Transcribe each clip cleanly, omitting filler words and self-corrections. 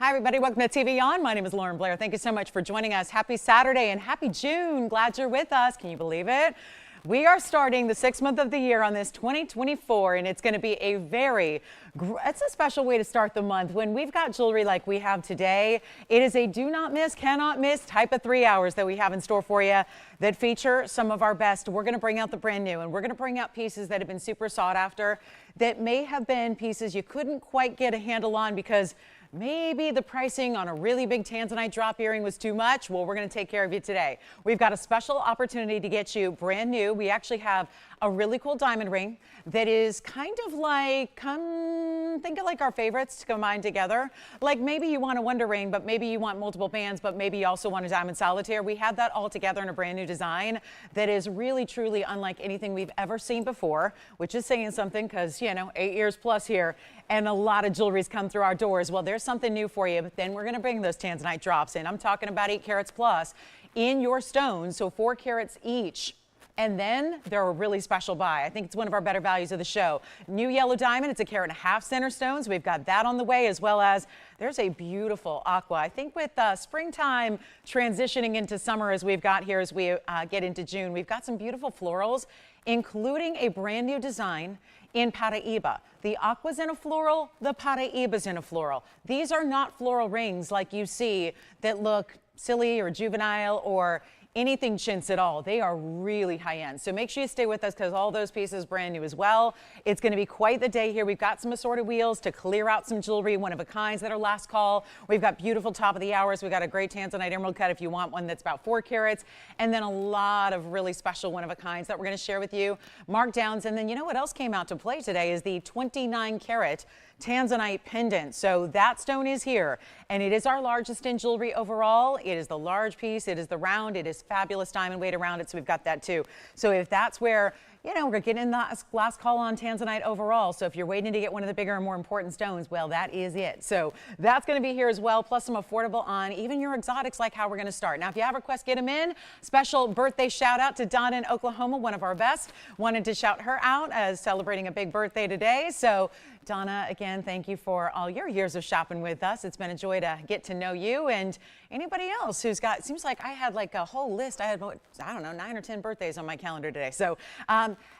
Hi, everybody. Welcome to TVON. My name is Blair. Thank you so much for joining us. Happy Saturday and happy June. Glad you're with us. Can you believe it? We are starting the 6th month of the year on this 2024, and it's going to be it's a special way to start the month when we've got jewelry like we have today. It is a do not miss, cannot miss type of 3 hours that we have in store for you that feature some of our best. We're going to bring out the brand new, and we're going to bring out pieces that have been super sought after that may have been pieces you couldn't quite get a handle on because maybe the pricing on a really big Tanzanite drop earring was too much. Well, we're going to take care of you today. We've got a special opportunity to get you brand new. We actually have a really cool diamond ring that is kind of like, think of like our favorites combined together. Like maybe you want a wonder ring, but maybe you want multiple bands, but maybe you also want a diamond solitaire. We have that all together in a brand new design that is really, truly unlike anything we've ever seen before, which is saying something because, 8 years plus here and a lot of jewelry's come through our doors. Well, there's something new for you, but then we're going to bring those Tanzanite drops in. I'm talking about 8 carats plus in your stones, so 4 carats each. And then they're a really special buy. I think it's one of our better values of the show. New yellow diamond, it's 1.5 carat center stones. We've got that on the way, as well as there's a beautiful aqua. I think with springtime transitioning into summer as we've got here as we get into June, we've got some beautiful florals, including a brand new design in Paraiba. The aqua's in a floral, the Paraiba's in a floral. These are not floral rings like you see that look silly or juvenile or anything chintz at all. They are really high end. So make sure you stay with us because all those pieces brand new as well. It's going to be quite the day here. We've got some assorted wheels to clear out some jewelry, one of a kinds that are last call. We've got beautiful top of the hours. We've got a great Tanzanite emerald cut if you want one that's about 4 carats. And then a lot of really special one of a kinds that we're going to share with you. Markdowns. And then you know what else came out to play today is the 29 carat Tanzanite pendant. So that stone is here and it is our largest in jewelry overall. It is the large piece. It is the round. It is fabulous diamond weight around it. So we've got that too. So if that's where, we're getting the last call on Tanzanite overall. So if you're waiting to get one of the bigger and more important stones, well, that is it. So that's going to be here as well. Plus some affordable on even your exotics like how we're going to start. Now, if you have requests, get them in. Special birthday shout out to Donna in Oklahoma, one of our best. Wanted to shout her out as celebrating a big birthday today. So Donna, again, thank you for all your years of shopping with us. It's been a joy to get to know you and anybody else who's got, seems like I had like a whole list. I had, I don't know, 9 or 10 birthdays on my calendar today. So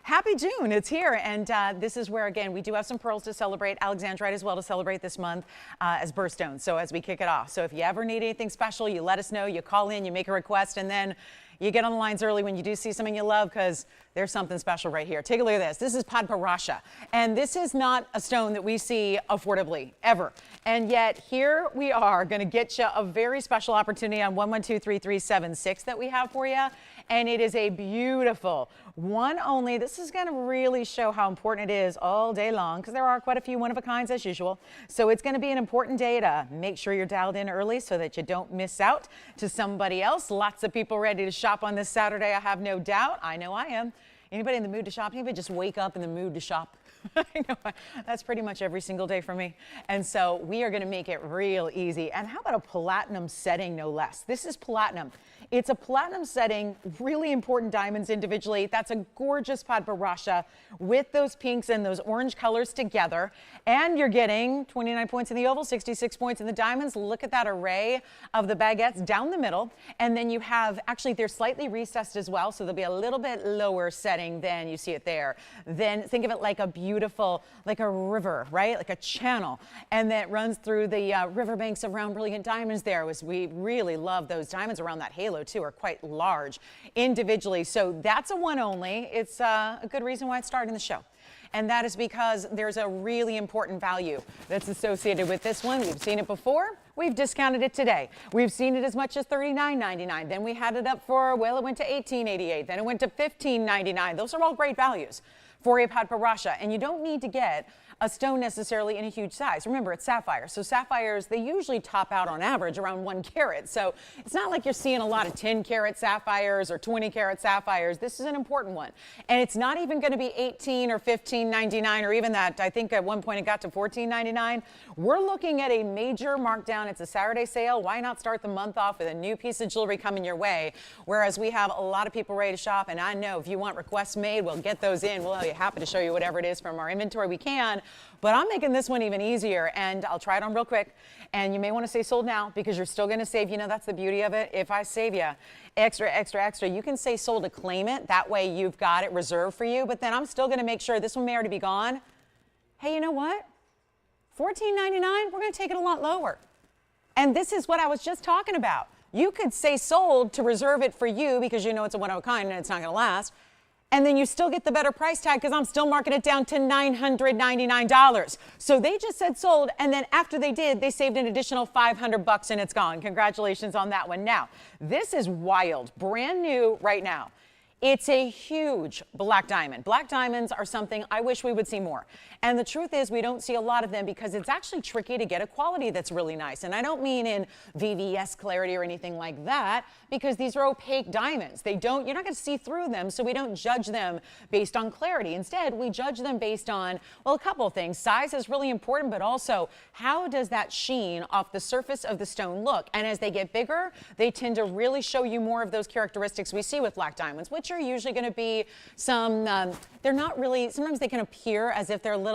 happy June, it's here. And this is where, again, we do have some pearls to celebrate, Alexandrite as well to celebrate this month as birthstones. So as we kick it off. So if you ever need anything special, you let us know, you call in, you make a request, and then you get on the lines early when you do see something you love because there's something special right here. Take a look at this. This is Padparadscha. And this is not a stone that we see affordably, ever. And yet here we are going to get you a very special opportunity on 1123376 that we have for you. And it is a beautiful one only. This is going to really show how important it is all day long because there are quite a few one of a kinds as usual. So it's going to be an important day to make sure you're dialed in early so that you don't miss out to somebody else. Lots of people ready to shop on this Saturday, I have no doubt. I know I am. Anybody in the mood to shop? Anybody just wake up in the mood to shop? I know that's pretty much every single day for me. And so we are going to make it real easy. And how about a platinum setting, no less? This is platinum. It's a platinum setting, really important diamonds individually. That's a gorgeous Padparadscha with those pinks and those orange colors together. And you're getting 29 points in the oval, 66 points in the diamonds. Look at that array of the baguettes down the middle. And then you have, actually, they're slightly recessed as well. So there'll be a little bit lower setting than you see it there. Then think of it like a beautiful, like a river, right? Like a channel. And that runs through the riverbanks around brilliant diamonds there. We really love those diamonds around that halo too, are quite large individually. So that's a one only. It's a good reason why it's starting the show. And that is because there's a really important value that's associated with this one. We've seen it before. We've discounted it today. We've seen it as much as $39.99. Then we had it up for, well, it went to $18.88. Then it went to $15.99. Those are all great values for a Padparadscha. And you don't need to get a stone necessarily in a huge size. Remember, it's sapphire. So sapphires, they usually top out on average around 1 carat. So it's not like you're seeing a lot of 10 carat sapphires or 20 carat sapphires. This is an important one. And it's not even going to be $18 or $15.99 or even that. I think at one point it got to $14.99. We're looking at a major markdown down. It's a Saturday sale. Why not start the month off with a new piece of jewelry coming your way? Whereas we have a lot of people ready to shop, and I know if you want requests made, we'll get those in. We'll be happy to show you whatever it is from our inventory we can. But I'm making this one even easier, and I'll try it on real quick. And you may want to say sold now because you're still going to save. You know, that's the beauty of it. If I save you extra, you can say sold to claim it. That way you've got it reserved for you. But then I'm still going to make sure this one may already be gone. Hey, you know what? $14.99, we're going to take it a lot lower. And this is what I was just talking about. You could say sold to reserve it for you because you know it's a one-of-a-kind and it's not going to last. And then you still get the better price tag because I'm still marking it down to $999. So they just said sold, and then after they did, they saved an additional $500 and it's gone. Congratulations on that one. Now, this is wild, brand new right now. It's a huge black diamond. Black diamonds are something I wish we would see more. And the truth is we don't see a lot of them because it's actually tricky to get a quality that's really nice. And I don't mean in VVS clarity or anything like that because these are opaque diamonds. You're not going to see through them, so we don't judge them based on clarity. Instead, we judge them based on, well, a couple of things. Size is really important, but also how does that sheen off the surface of the stone look? And as they get bigger, they tend to really show you more of those characteristics we see with black diamonds, which are usually going to be some, they're not really, sometimes they can appear as if they're little,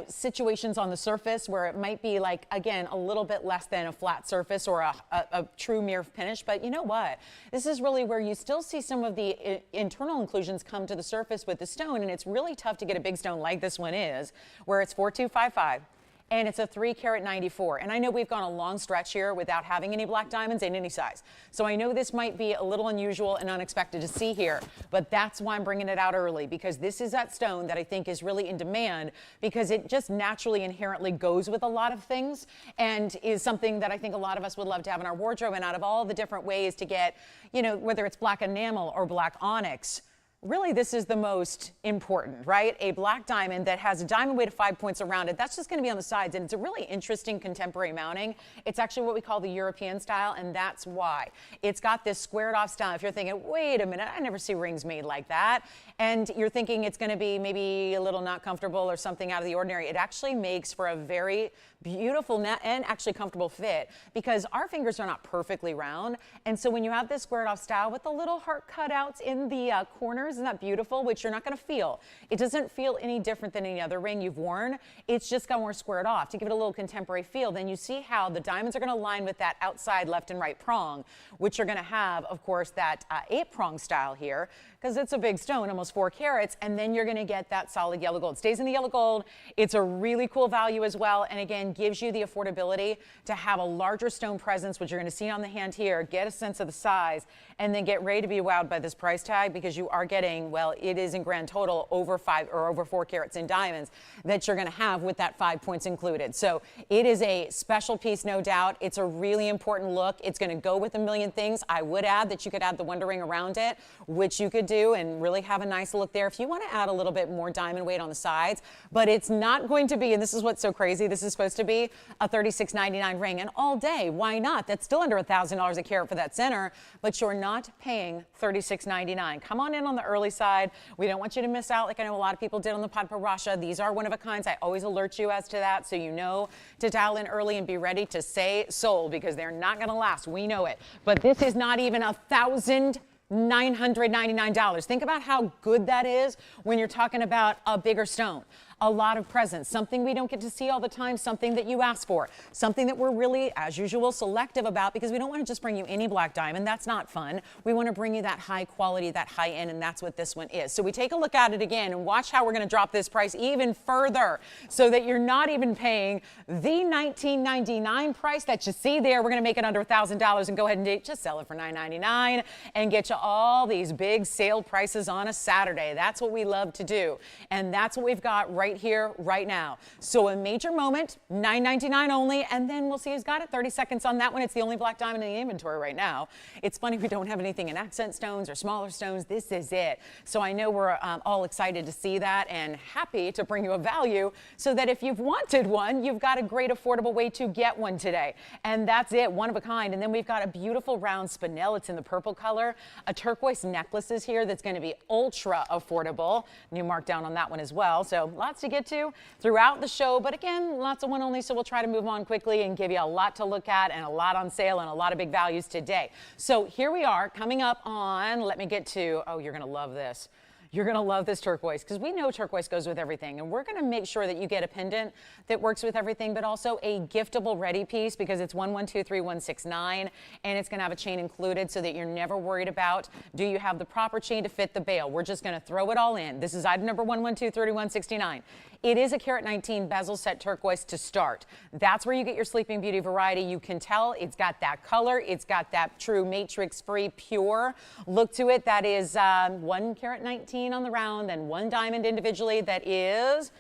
situations on the surface where it might be like, again, a little bit less than a flat surface or a true mirror finish. But you know what? This is really where you still see some of the internal inclusions come to the surface with the stone. And it's really tough to get a big stone like this one is, where it's 4255. And it's a 3-carat 94. And I know we've gone a long stretch here without having any black diamonds in any size. So I know this might be a little unusual and unexpected to see here, but that's why I'm bringing it out early, because this is that stone that I think is really in demand because it just naturally inherently goes with a lot of things and is something that I think a lot of us would love to have in our wardrobe. And out of all the different ways to get, whether it's black enamel or black onyx, really, this is the most important, right? A black diamond that has a diamond weight of 5 points around it. That's just going to be on the sides, and it's a really interesting contemporary mounting. It's actually what we call the European style, and that's why. It's got this squared off style. If you're thinking, wait a minute, I never see rings made like that, and you're thinking it's going to be maybe a little not comfortable or something out of the ordinary, it actually makes for a very beautiful and actually comfortable fit because our fingers are not perfectly round. And so when you have this squared off style with the little heart cutouts in the corners, isn't that beautiful? Which you're not going to feel. It doesn't feel any different than any other ring you've worn. It's just got more squared off to give it a little contemporary feel. Then you see how the diamonds are going to line with that outside left and right prong, which are going to have, of course, that 8-prong style here because it's a big stone, almost 4 carats, and then you're going to get that solid yellow gold. It stays in the yellow gold. It's a really cool value as well, and again, gives you the affordability to have a larger stone presence, which you're going to see on the hand here, get a sense of the size, and then get ready to be wowed by this price tag because you are getting, well, it is in grand total over 4 carats in diamonds that you're going to have with that 5 points included. So it is a special piece, no doubt. It's a really important look. It's going to go with a million things. I would add that you could add the Wonder Ring around it, which you could do and really have a nice look there if you want to add a little bit more diamond weight on the sides. But it's not going to be, and this is what's so crazy, this is supposed to be a $36.99 ring, and all day, why not? That's still under $1,000 a carat for that center, but you're not paying $36.99. Come on in on the early side. We don't want you to miss out like I know a lot of people did on the Padparadscha. These are one-of-a-kinds. I always alert you as to that, so you know to dial in early and be ready to say sold because they're not going to last. We know it. But this is not even $1,999. Think about how good that is when you're talking about a bigger stone. A lot of presence, something we don't get to see all the time, something that you ask for, something that we're really, as usual, selective about because we don't want to just bring you any black diamond. That's not fun. We want to bring you that high quality, that high end, and that's what this one is. So we take a look at it again and watch how we're going to drop this price even further so that you're not even paying the $19.99 price that you see there. We're going to make it under $1,000 and go ahead and just sell it for $9.99 and get you all these big sale prices on a Saturday. That's what we love to do. And that's what we've got right here, right now. So a major moment, $9.99 only, and then we'll see who's got it. 30 seconds on that one. It's the only black diamond in the inventory right now. It's funny we don't have anything in accent stones or smaller stones. This is it. So I know we're all excited to see that and happy to bring you a value so that if you've wanted one, you've got a great affordable way to get one today. And that's it, one of a kind. And then we've got a beautiful round spinel. It's in the purple color. A turquoise necklace is here that's going to be ultra affordable. New markdown on that one as well. So lots lots to get to throughout the show, but again, lots of one only, so we'll try to move on quickly and give you a lot to look at and a lot on sale and a lot of big values today. So here we are coming up on, let me get to, oh, you're going to love this. You're going to love this turquoise because we know turquoise goes with everything, and we're going to make sure that you get a pendant that works with everything, but also a giftable ready piece because it's 1123,169, and it's going to have a chain included so that you're never worried about, do you have the proper chain to fit the bail? We're just going to throw it all in. This is item number 1123169. It is a carat 19 bezel set turquoise to start. That's where you get your Sleeping Beauty variety. You can tell it's got that color. It's got that true matrix-free, pure look to it. That is 1 carat 19 on the round, then 1 diamond individually. That is,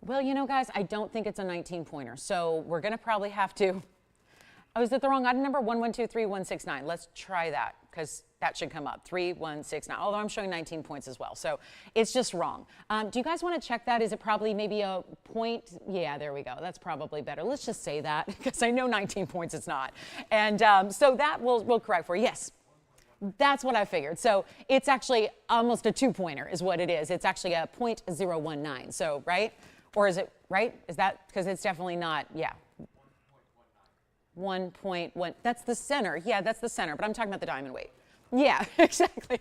well, you know, guys, I don't think it's a 19-pointer. So we're going to probably have to, oh, is that the wrong item number? 1123,169. Let's try that because that should come up, 3169, although I'm showing 19 points as well. So it's just wrong. Do you guys want to check that? Is it probably maybe a point? Yeah, there we go. That's probably better. Let's just say that because I know 19 points it's not. And so that we'll correct for you. Yes. That's what I figured. So it's actually almost a 2-pointer is what it is. It's actually a .019. So, right? Or is it, right? Is that, because it's definitely not, yeah. 1.1, that's the center. Yeah, that's the center, but I'm talking about the diamond weight. Yeah, exactly.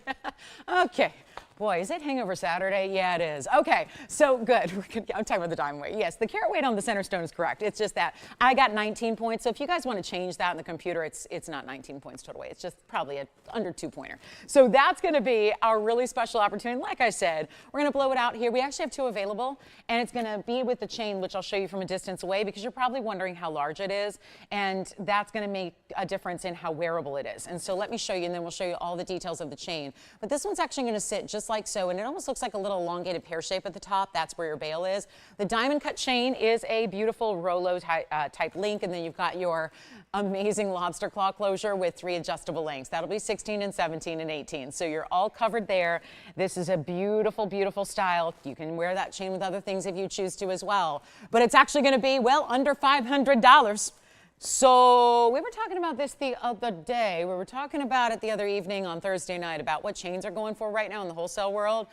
Okay. Boy, is it Hangover Saturday? Yeah, it is. Okay, so good. I'm talking about the diamond weight. Yes, the carat weight on the center stone is correct. It's just that I got 19 points. So if you guys want to change that in the computer, it's not 19 points total weight. It's just probably an under 2-pointer. So that's going to be our really special opportunity. Like I said, we're going to blow it out here. We actually have 2 available, and it's going to be with the chain, which I'll show you from a distance away because you're probably wondering how large it is, and that's going to make a difference in how wearable it is. And so let me show you, and then we'll show you all the details of the chain. But this one's actually going to sit just like so, and it almost looks like a little elongated pear shape at the top. That's where your bail is. The diamond cut chain is a beautiful Rolo type link, and then you've got your amazing lobster claw closure with 3 adjustable links. That'll be 16 and 17 and 18. So you're all covered there. This is a beautiful, beautiful style. You can wear that chain with other things if you choose to as well. But it's actually going to be, well, under $500. So we were talking about this the other day. We were talking about it the other evening on Thursday night about what chains are going for right now in the wholesale world.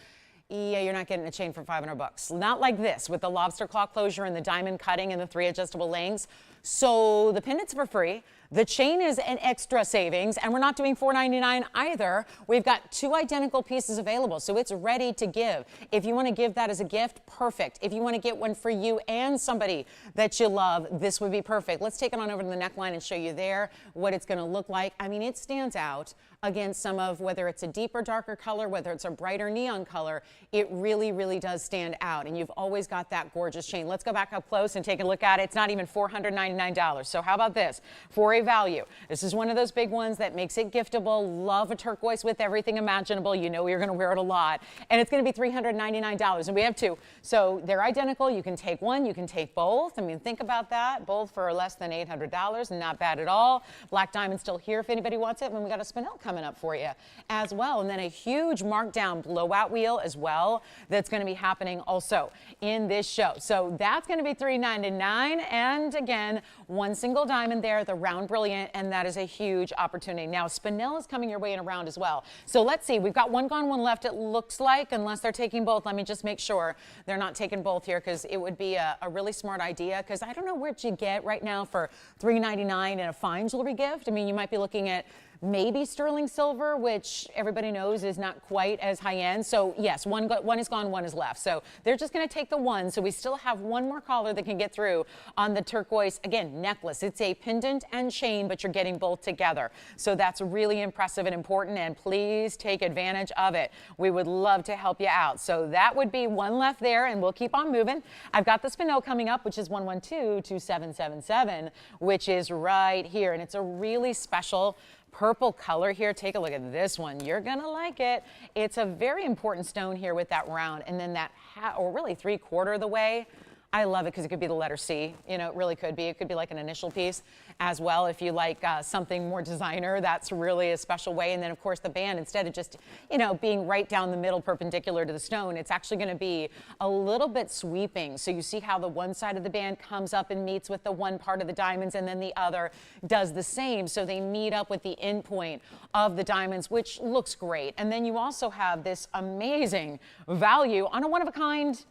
Yeah, you're not getting a chain for $500. Not like this with the lobster claw closure and the diamond cutting and the 3 adjustable links. So the pendant's for free. The chain is an extra savings, and we're not doing $4.99 either. We've got 2 identical pieces available, so it's ready to give. If you want to give that as a gift, perfect. If you want to get one for you and somebody that you love, this would be perfect. Let's take it on over to the neckline and show you there what it's going to look like. I mean, it stands out against some of, whether it's a deeper, darker color, whether it's a brighter neon color, it really, really does stand out. And you've always got that gorgeous chain. Let's go back up close and take a look at it. It's not even $499. So how about this? For a value. This is one of those big ones that makes it giftable. Love a turquoise with everything imaginable. You know you're going to wear it a lot. And it's going to be $399. And we have 2. So they're identical. You can take one. You can take both. I mean, think about that. Both for less than $800. Not bad at all. Black diamond still here if anybody wants it. And we got a spinel coming up for you as well. And then a huge markdown blowout wheel as well that's going to be happening also in this show. So that's going to be $399. And again, 1 single diamond there, the round brilliant, and that is a huge opportunity. Now, spinel is coming your way in a round as well. So let's see. We've got 1 gone, 1 left, it looks like, unless they're taking both. Let me just make sure they're not taking both here because it would be a really smart idea because I don't know where you get right now for $399 in a fine jewelry gift. I mean, you might be looking at maybe sterling silver, which everybody knows is not quite as high-end. So yes, one is gone, 1 is left. So they're just going to take the 1. So we still have 1 more caller that can get through on the turquoise, again, necklace. It's a pendant and chain, but you're getting both together. So that's really impressive and important, and please take advantage of it. We would love to help you out. So that would be 1 left there, and we'll keep on moving. I've got the spinel coming up, which is 1122777, which is right here, and it's a really special purple color here. Take a look at this one. You're gonna like it. It's a very important stone here with that round, and then that or really 3/4 of the way. I love it because it could be the letter C. You know, it really could be. It could be like an initial piece as well. If you like something more designer, that's really a special way. And then, of course, the band, instead of just, you know, being right down the middle perpendicular to the stone, it's actually going to be a little bit sweeping. So you see how the one side of the band comes up and meets with the one part of the diamonds, and then the other does the same. So they meet up with the end point of the diamonds, which looks great. And then you also have this amazing value on a one-of-a-kind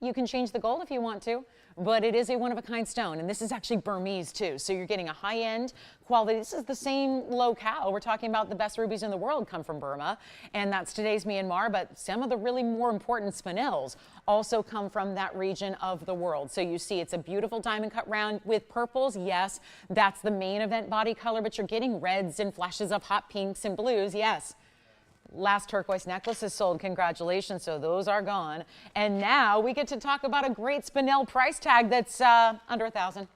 You can change the gold if you want to, but it is a one-of-a-kind stone, and this is actually Burmese too, so you're getting a high-end quality. This is the same locale. We're talking about the best rubies in the world come from Burma, and that's today's Myanmar, but some of the really more important spinels also come from that region of the world. So you see it's a beautiful diamond cut round with purples. Yes, that's the main event body color, but you're getting reds and flashes of hot pinks and blues. Yes. Last turquoise necklace is sold. Congratulations. So those are gone. And now we get to talk about a great spinel price tag that's under $1,000.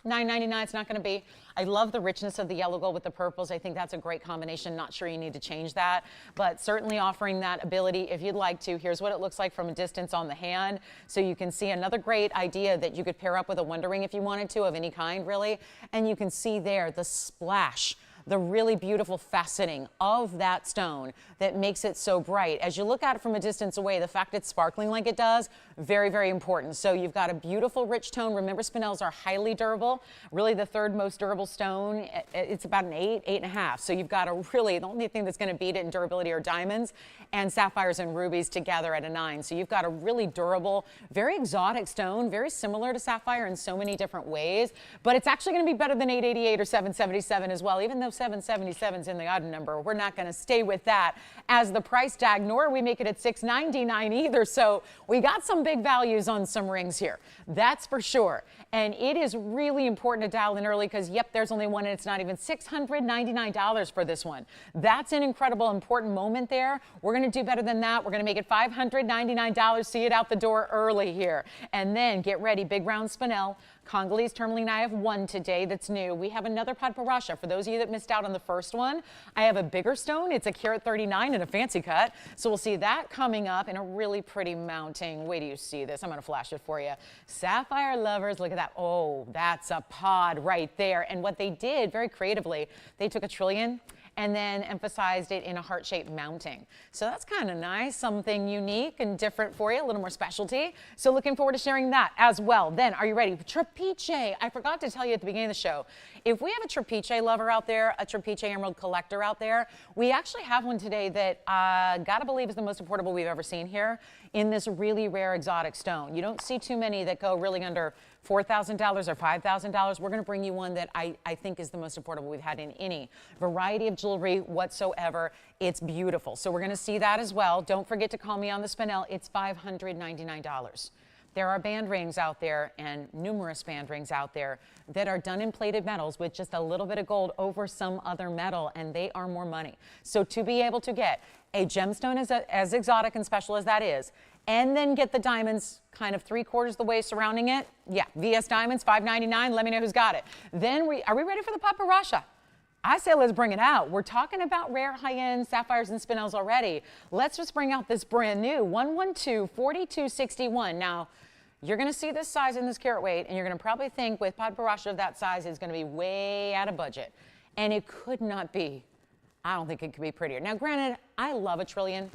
$9.99. It's not going to be. I love the richness of the yellow gold with the purples. I think that's a great combination. Not sure you need to change that, but certainly offering that ability if you'd like to. Here's what it looks like from a distance on the hand. So you can see another great idea that you could pair up with a wonder ring if you wanted to, of any kind really. And you can see there the splash, the really beautiful faceting of that stone that makes it so bright. As you look at it from a distance away, the fact it's sparkling like it does, very, very important. So you've got a beautiful rich tone. Remember, spinels are highly durable. Really the third most durable stone. It's about an 8, 8.5. So you've got a really, the only thing that's going to beat it in durability are diamonds and sapphires and rubies together at a 9. So you've got a really durable, very exotic stone, very similar to sapphire in so many different ways, but it's actually going to be better than 888 or 777 as well, even though 777 is in the odd number. We're not going to stay with that as the price tag, nor are we make it at $699 either. So we got some big values on some rings here. That's for sure. And it is really important to dial in early because, yep, there's only one and it's not even $699 for this one. That's an incredible, important moment there. We're going to do better than that. We're going to make it $599. See it out the door early here. And then get ready. Big round spinel. Congolese tourmaline, I have one today that's new. We have another Padparadscha. For those of you that missed out on the first one, I have a bigger stone. It's a carat 39 and a fancy cut. So we'll see that coming up in a really pretty mounting. Wait till you see this. I'm going to flash it for you. Sapphire lovers, look at that. Oh, that's a pod right there. And what they did very creatively, they took a trillion and then emphasized it in a heart-shaped mounting. So that's kind of nice, something unique and different for you, a little more specialty. So looking forward to sharing that as well. Then, are you ready? Trapiche. I forgot to tell you at the beginning of the show, if we have a Trapiche lover out there, a Trapiche emerald collector out there, we actually have one today that gotta believe is the most affordable we've ever seen here in this really rare exotic stone. You don't see too many that go really under $4,000 or $5,000. We're going to bring you one that I think is the most affordable we've had in any variety of jewelry whatsoever. It's beautiful. So we're going to see that as well. Don't forget to call me on the spinel. It's $599. There are band rings out there and numerous band rings out there that are done in plated metals with just a little bit of gold over some other metal, and they are more money. So to be able to get a gemstone as exotic and special as that is, and then get the diamonds kind of 3/4 the way surrounding it, yeah, VS Diamonds, $599. Let me know who's got it. Then are we ready for the Padparadscha? I say let's bring it out. We're talking about rare high-end sapphires and spinels already. Let's just bring out this brand new 112-4261. Now, you're going to see this size and this carat weight, and you're going to probably think with Padparadscha of that size is going to be way out of budget. And it could not be. I don't think it could be prettier. Now, granted, I love a trillion.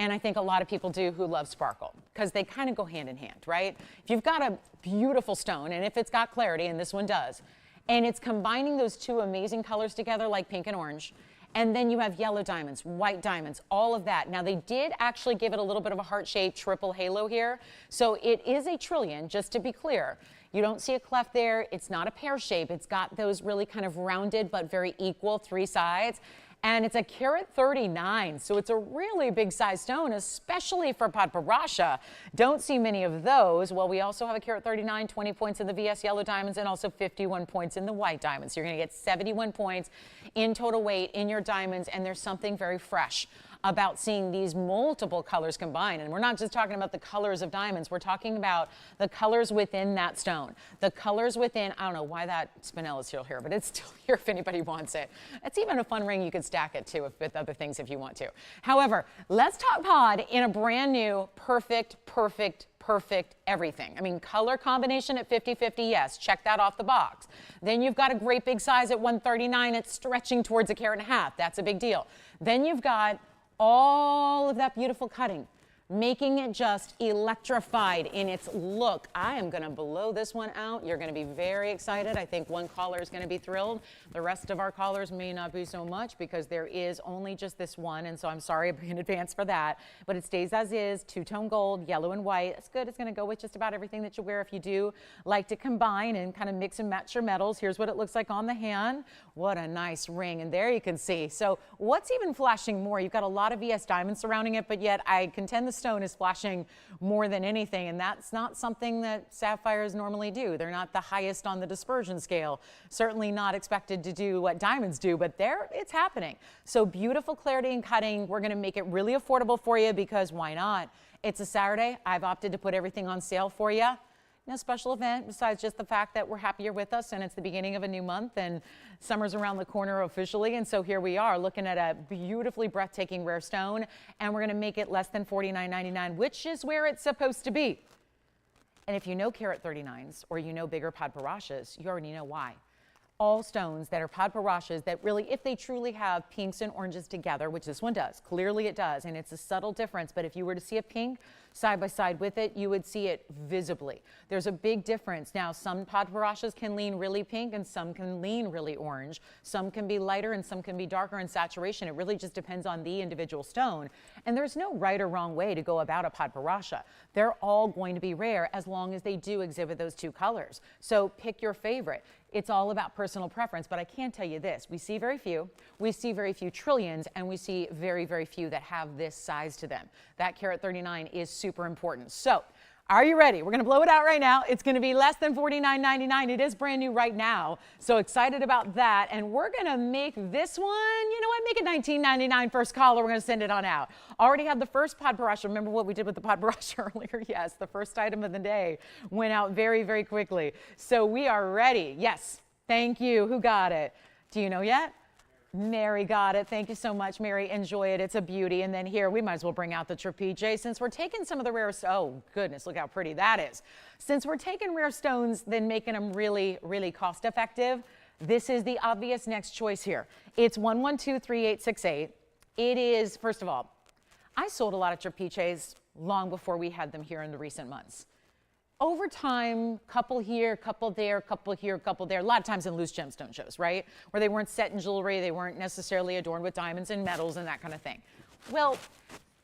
And I think a lot of people do who love sparkle because they kind of go hand in hand, right? If you've got a beautiful stone, and if it's got clarity, and this one does, and it's combining those two amazing colors together like pink and orange, and then you have yellow diamonds, white diamonds, all of that. Now, they did actually give it a little bit of a heart-shaped triple halo here. So it is a trillion, just to be clear. You don't see a cleft there. It's not a pear shape. It's got those really kind of rounded but very equal 3 sides. And it's a carat 39, so it's a really big size stone, especially for Padparadscha. Don't see many of those. Well, we also have a carat 39, 20 points in the VS yellow diamonds, and also 51 points in the white diamonds. So you're going to get 71 points in total weight in your diamonds, and there's something very fresh about seeing these multiple colors combined. And we're not just talking about the colors of diamonds. We're talking about the colors within that stone. The colors within, I don't know why that spinel is still here, but it's still here if anybody wants it. It's even a fun ring. You could stack it too with other things if you want to. However, let's talk pod in a brand new, perfect everything. I mean, color combination at 50-50, yes, check that off the box. Then you've got a great big size at 139. It's stretching towards a carat and a half. That's a big deal. Then you've got all of that beautiful cutting making it just electrified in its look. I am going to blow this one out. You're going to be very excited. I think one caller is going to be thrilled. The rest of our callers may not be so much because there is only just this one, and so I'm sorry in advance for that. But it stays as is, two-tone gold, yellow and white. That's good. It's going to go with just about everything that you wear if you do like to combine and kind of mix and match your metals. Here's what it looks like on the hand. What a nice ring, and there you can see. So what's even flashing more? You've got a lot of VS diamonds surrounding it, but yet I contend the stone is flashing more than anything, and that's not something that sapphires normally do. They're not the highest on the dispersion scale, certainly not expected to do what diamonds do, but there it's happening. So beautiful clarity and cutting. We're going to make it really affordable for you because why not? It's a Saturday. I've opted to put everything on sale for you. A special event besides just the fact that we're happy you're with us and it's the beginning of a new month and summer's around the corner officially, and so here we are looking at a beautifully breathtaking rare stone, and we're going to make it less than $49.99, which is where it's supposed to be. And if you know carat 39s or you know bigger Padparashas, you already know why. All stones that are Padparashas that really, if they truly have pinks and oranges together, which this one does, clearly it does, and it's a subtle difference, but if you were to see a pink side by side with it, you would see it visibly. There's a big difference. Now, some Padparashas can lean really pink and some can lean really orange. Some can be lighter and some can be darker in saturation. It really just depends on the individual stone. And there's no right or wrong way to go about a Padparascha. They're all going to be rare as long as they do exhibit those two colors. So pick your favorite. It's all about personal preference, but I can tell you this. We see very few trillions, and we see very, very few that have this size to them. That carat 39 is super important. So are you ready? We're going to blow it out right now. It's going to be less than $49.99. It is brand new right now. So excited about that. And we're going to make this one, you know what, make it $19.99 first caller. We're going to send it on out. Already have the first Padparadscha. Remember what we did with the Padparadscha earlier? Yes, the first item of the day went out very, very quickly. So we are ready. Yes, thank you. Who got it? Do you know yet? Mary got it. Thank you so much, Mary. Enjoy it. It's a beauty. And then here, we might as well bring out the Trapiche. Since we're taking some of the rarest, oh goodness, look how pretty that is. Since we're taking rare stones, then making them really, really cost effective, this is the obvious next choice here. It's 1123868. It is, first of all, I sold a lot of Trapiches long before we had them here in the recent months. Over time, couple here, couple there, couple here, couple there, a lot of times in loose gemstone shows, right? Where they weren't set in jewelry, they weren't necessarily adorned with diamonds and metals and that kind of thing. Well,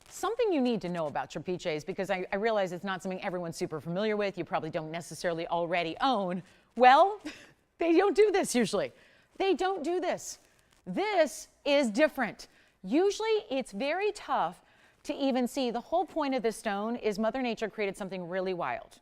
something you need to know about Trapiches, because I realize it's not something everyone's super familiar with, you probably don't necessarily already own. Well, they don't do this usually. They don't do this. This is different. Usually it's very tough to even see. The whole point of this stone is Mother Nature created something really wild.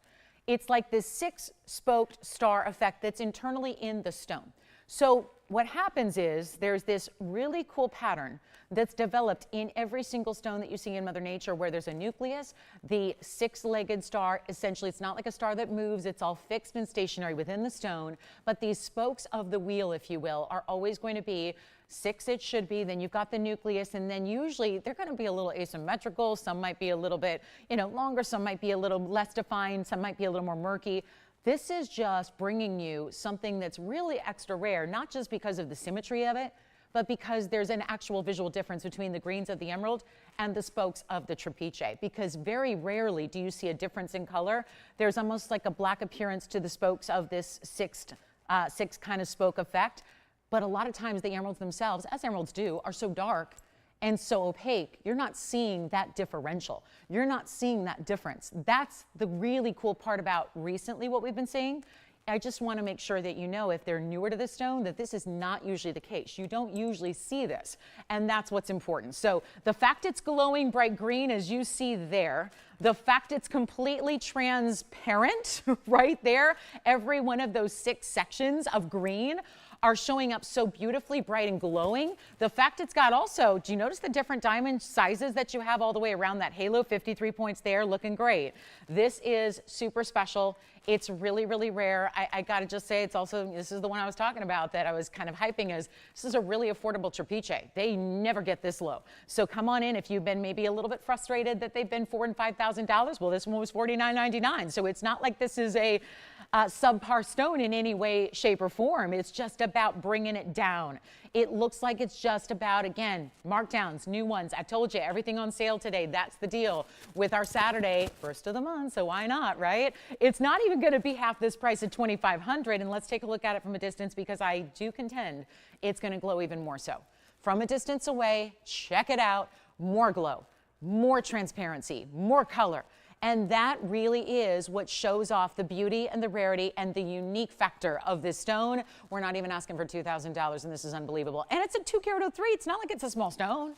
It's like this six-spoked star effect that's internally in the stone. So what happens is there's this really cool pattern that's developed in every single stone that you see in Mother Nature where there's a nucleus, the six-legged star. Essentially, it's not like a star that moves. It's all fixed and stationary within the stone. But these spokes of the wheel, if you will, are always going to be six, it should be. Then you've got the nucleus, and then usually they're going to be a little asymmetrical. Some might be a little bit, longer. Some might be a little less defined. Some might be a little more murky. This is just bringing you something that's really extra rare, not just because of the symmetry of it, but because there's an actual visual difference between the greens of the emerald and the spokes of the Trapiche. Because very rarely do you see a difference in color. There's almost like a black appearance to the spokes of this six kind of spoke effect. But a lot of times the emeralds themselves, as emeralds do, are so dark and so opaque, you're not seeing that differential. You're not seeing that difference. That's the really cool part about recently what we've been seeing. I just want to make sure that you know, if they're newer to the stone, that this is not usually the case. You don't usually see this, and that's what's important. So the fact it's glowing bright green, as you see there, the fact it's completely transparent right there, every one of those six sections of green are showing up so beautifully bright and glowing. The fact it's got also, do you notice the different diamond sizes that you have all the way around that halo? 53 points there, looking great. This is super special. It's really, really rare. I gotta just say, it's also, this is the one I was talking about that I was kind of hyping as, this is a really affordable Trapiche. They never get this low. So come on in if you've been maybe a little bit frustrated that they've been $4,000 and $5,000. Well, this one was $49.99. So it's not like this is a subpar stone in any way, shape, or form. It's just a about bringing it down. It looks like it's just about, again, markdowns, new ones. I told you, everything on sale today. That's the deal with our Saturday, first of the month, so why not, right? It's not even going to be half this price at $2,500, and let's take a look at it from a distance because I do contend it's going to glow even more so. From a distance away, check it out, more glow, more transparency, more color. And that really is what shows off the beauty and the rarity and the unique factor of this stone. We're not even asking for $2,000, and this is unbelievable. And it's a 2-carat 03. It's not like it's a small stone.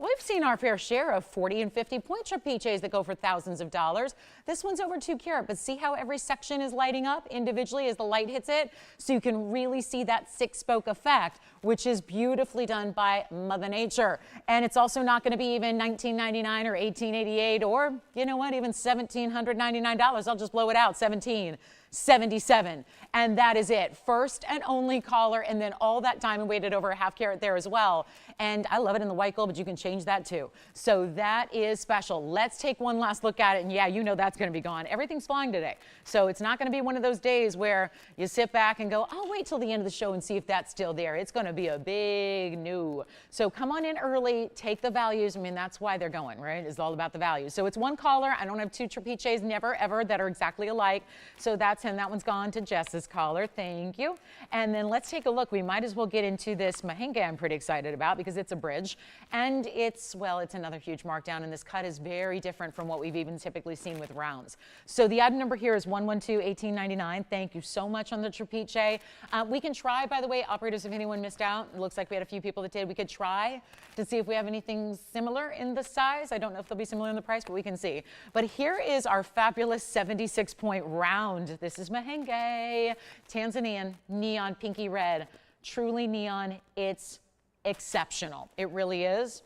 We've seen our fair share of 40 and 50 point trapiches that go for thousands of dollars. This one's over 2 carat, but see how every section is lighting up individually as the light hits it? So you can really see that 6-spoke effect, which is beautifully done by Mother Nature. And it's also not going to be even $19.99 or $18.88 or, you know what, even $1,799. I'll just blow it out, $1,777. And that is it. First and only collar, and then all that diamond weighted over a 1/2 carat there as well. And I love it in the white gold, but you can change that too. So that is special. Let's take one last look at it. And yeah, you know that's going to be gone. Everything's flying today. So it's not going to be one of those days where you sit back and go, I'll wait till the end of the show and see if that's still there. It's going to be a big no. So come on in early, take the values. I mean, that's why they're going, right? It's all about the values. So it's one collar. I don't have 2 trapiches, never ever, that are exactly alike. So that's him. That one's gone to Jess's collar. Thank you. And then let's take a look. We might as well get into this Mahenge I'm pretty excited about because it's a bridge. And it's, well, it's another huge markdown. And this cut is very different from what we've even typically seen with rounds. So the item number here is 112-1899. Thank you so much on the Trapiche. We can try, by the way, operators, if anyone missed out. It looks like we had a few people that did. We could try to see if we have anything similar in the size. I don't know if they'll be similar in the price, but we can see. But here is our fabulous 76-point round. This is Mahenge, Tanzanian, neon, pinky red. Truly neon. It's exceptional. It really is.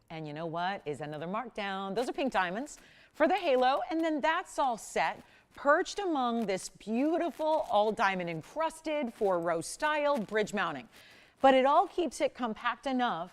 And you know what is another markdown? Those are pink diamonds for the halo. And then that's all set, perched among this beautiful all diamond encrusted 4-row style bridge mounting. But it all keeps it compact enough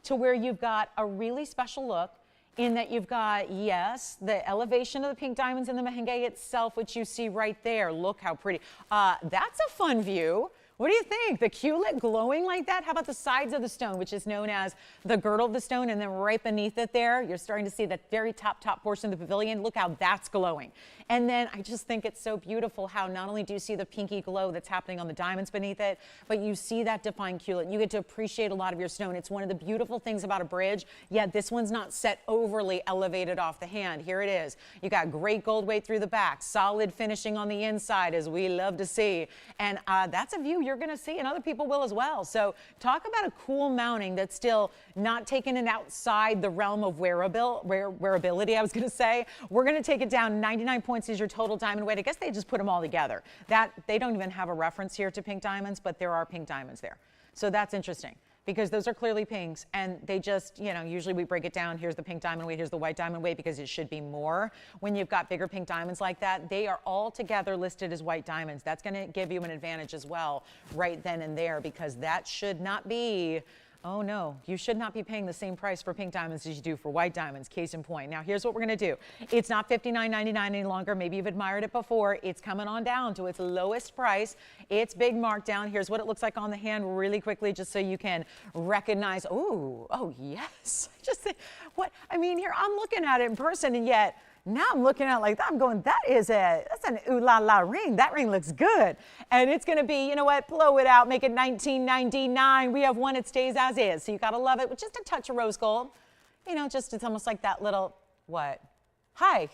to where you've got a really special look in that you've got, yes, the elevation of the pink diamonds in the Mahenge itself, which you see right there. Look how pretty. That's a fun view. What do you think? The culet glowing like that? How about the sides of the stone, which is known as the girdle of the stone, and then right beneath it there, you're starting to see that very top portion of the pavilion. Look how that's glowing. And then I just think it's so beautiful how not only do you see the pinky glow that's happening on the diamonds beneath it, but you see that defined culet. You get to appreciate a lot of your stone. It's one of the beautiful things about a bridge. Yet this one's not set overly elevated off the hand. Here it is. You got great gold weight through the back, solid finishing on the inside, as we love to see. And that's a view you're going to see, and other people will as well. So talk about a cool mounting that's still not taking it outside the realm of wearability, I was going to say. We're going to take it down. 99 points is your total diamond weight. I guess they just put them all together. That they don't even have a reference here to pink diamonds, but there are pink diamonds there. So that's interesting, because those are clearly pinks, and they just, you know, usually we break it down. Here's the pink diamond weight, here's the white diamond weight, because it should be more. When you've got bigger pink diamonds like that, they are all together listed as white diamonds. That's going to give you an advantage as well right then and there, because that should not be, oh no, you should not be paying the same price for pink diamonds as you do for white diamonds, case in point. Now here's what we're going to do. It's not $59.99 any longer. Maybe you've admired it before. It's coming on down to its lowest price. It's big markdown. Here's what it looks like on the hand really quickly, just so you can recognize. Oh yes. Just what, I mean, here I'm looking at it in person, and yet now I'm looking at it like that. I'm going, that's an ooh la la ring. That ring looks good. And it's going to be, you know what, blow it out, make it $19.99. We have one, it stays as is. So you got to love it with just a touch of rose gold. You know, just it's almost like that little, what? Hi.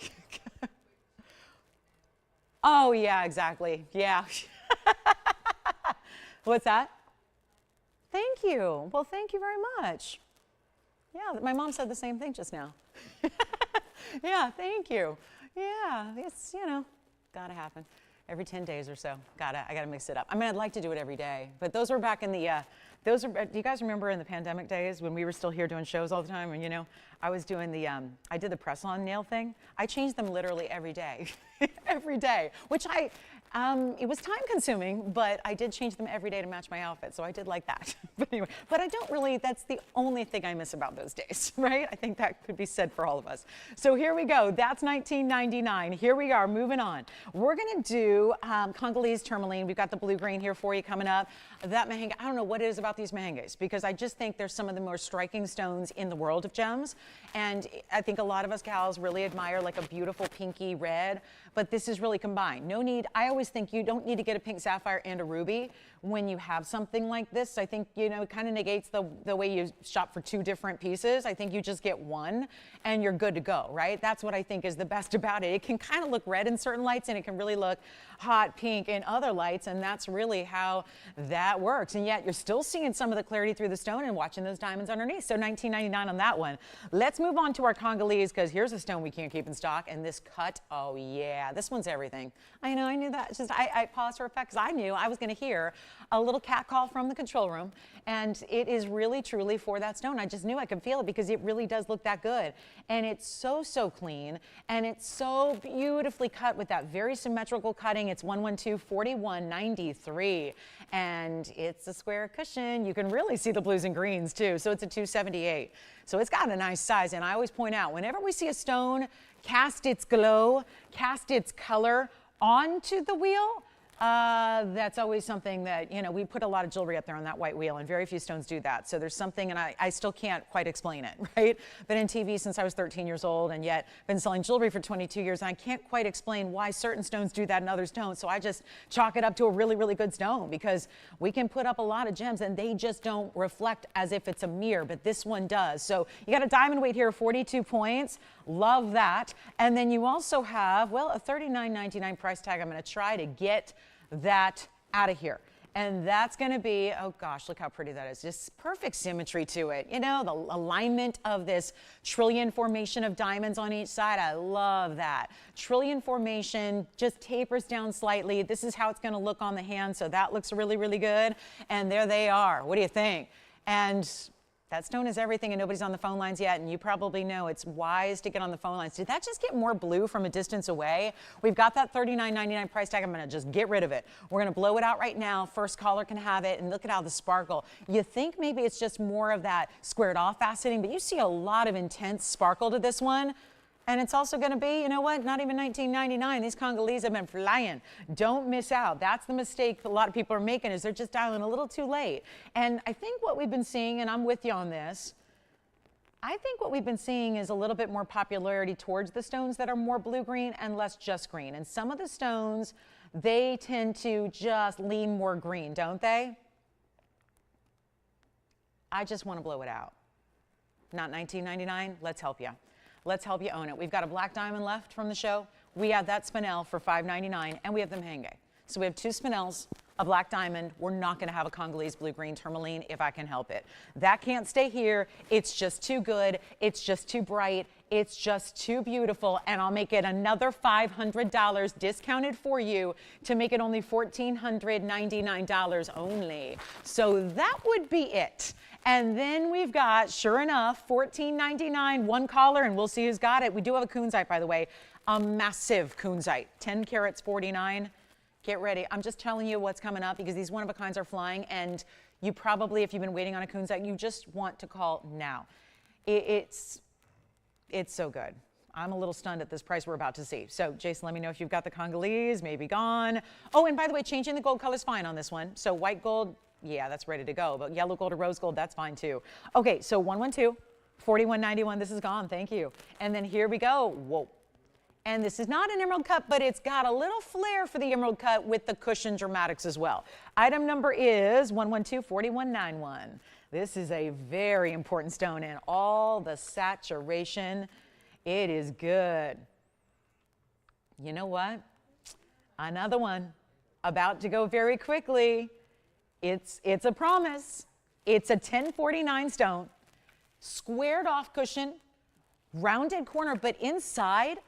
Oh, yeah, exactly. Yeah. What's that? Thank you. Well, thank you very much. Yeah, my mom said the same thing just now. Yeah, thank you. Yeah, it's, you know, gotta happen. Every 10 days or so, I gotta mix it up. I mean, I'd like to do it every day, but those were back in the, do you guys remember in the pandemic days when we were still here doing shows all the time? And, you know, I was doing the, I did the press-on nail thing. I changed them literally every day, every day, which it was time-consuming, but I did change them every day to match my outfit, so I did like that. But anyway, but I don't really, that's the only thing I miss about those days, right? I think that could be said for all of us. So here we go. That's 1999. Here we are, moving on. We're going to do Congolese tourmaline. We've got the blue-green here for you coming up. That Mahenge, I don't know what it is about these Mahenges, because I just think they're some of the more striking stones in the world of gems. And I think a lot of us gals really admire like a beautiful pinky red, but this is really combined. No need, I always think you don't need to get a pink sapphire and a ruby when you have something like this. I think, you know, it kind of negates the way you shop for two different pieces. I think you just get one and you're good to go, right? That's what I think is the best about it. It can kind of look red in certain lights and it can really look hot pink in other lights, and that's really how that works. And yet you're still seeing some of the clarity through the stone and watching those diamonds underneath. So 1999 on that one. Let's move on to our Congolese, because here's a stone we can't keep in stock, and this cut, oh yeah, this one's everything. I know, I knew that. It's just I paused for effect because I knew I was going to hear a little cat call from the control room, and it is really truly for that stone. I just knew I could feel it because it really does look that good, and it's so clean, and it's so beautifully cut with that very symmetrical cutting. It's 112 4193, and it's a square cushion. You can really see the blues and greens too, so it's a 278. So it's got a nice size, and I always point out, whenever we see a stone cast its glow, cast its color onto the wheel, that's always something that, you know, we put a lot of jewelry up there on that white wheel, and very few stones do that. So there's something, and I still can't quite explain it, right? Been in TV since I was 13 years old, and yet been selling jewelry for 22 years, and I can't quite explain why certain stones do that and others don't. So I just chalk it up to a really, really good stone, because we can put up a lot of gems and they just don't reflect as if it's a mirror, but this one does. So you got a diamond weight here, 42 points. Love that. And then you also have, well, a $39.99 price tag. I'm going to try to get that out of here. And that's going to be, oh gosh, look how pretty that is. Just perfect symmetry to it. You know, the alignment of this trillion formation of diamonds on each side. I love that. Trillion formation just tapers down slightly. This is how it's going to look on the hand. So that looks really, really good. And there they are. What do you think? And that stone is everything, and nobody's on the phone lines yet, and you probably know it's wise to get on the phone lines. Did that just get more blue from a distance away? We've got that $39.99 price tag. I'm going to just get rid of it. We're going to blow it out right now. First caller can have it, and look at how the sparkle. You think maybe it's just more of that squared off faceting, but you see a lot of intense sparkle to this one. And it's also going to be, you know what, not even $19.99. These Congolese have been flying. Don't miss out. That's the mistake a lot of people are making, is they're just dialing a little too late. And I think what we've been seeing, and I'm with you on this, I think what we've been seeing is a little bit more popularity towards the stones that are more blue-green and less just green. And some of the stones, they tend to just lean more green, don't they? I just want to blow it out. Not $19.99. Let's help you. Let's help you own it. We've got a black diamond left from the show. We have that spinel for $5.99, and we have the Mahenge. So we have two spinels, a black diamond. We're not going to have a Congolese blue-green tourmaline if I can help it. That can't stay here. It's just too good. It's just too bright. It's just too beautiful, and I'll make it another $500 discounted for you to make it only $1,499 only. So that would be it. And then we've got, sure enough, $14.99, one caller, and we'll see who's got it. We do have a kunzite, by the way, a massive kunzite, 10 carats, 49. Get ready. I'm just telling you what's coming up, because these one-of-a-kinds are flying, and you probably, if you've been waiting on a kunzite, you just want to call now. It's so good. I'm a little stunned at this price we're about to see. So, Jason, let me know if you've got the Congolese, maybe gone. Oh, and by the way, changing the gold color is fine on this one. So white gold, yeah, that's ready to go. But yellow gold or rose gold, that's fine too. Okay, so 112, 4191, this is gone. Thank you. And then here we go. Whoa. And this is not an emerald cut, but it's got a little flair for the emerald cut with the cushion dramatics as well. Item number is 112, 4191. This is a very important stone, and all the saturation. It is good. You know what? Another one about to go very quickly. It's a promise. It's a 1049 stone, squared off cushion, rounded corner, but inside,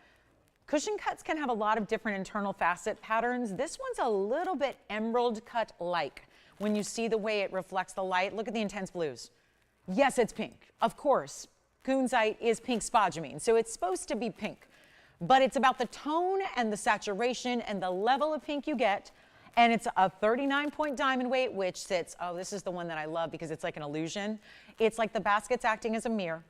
cushion cuts can have a lot of different internal facet patterns. This one's a little bit emerald cut-like. When you see the way it reflects the light, look at the intense blues. Yes, it's pink, of course, kunzite is pink spodumene, so it's supposed to be pink. But it's about the tone and the saturation and the level of pink you get. And it's a 39-point diamond weight, which sits, oh, this is the one that I love because it's like an illusion. It's like the basket's acting as a mirror.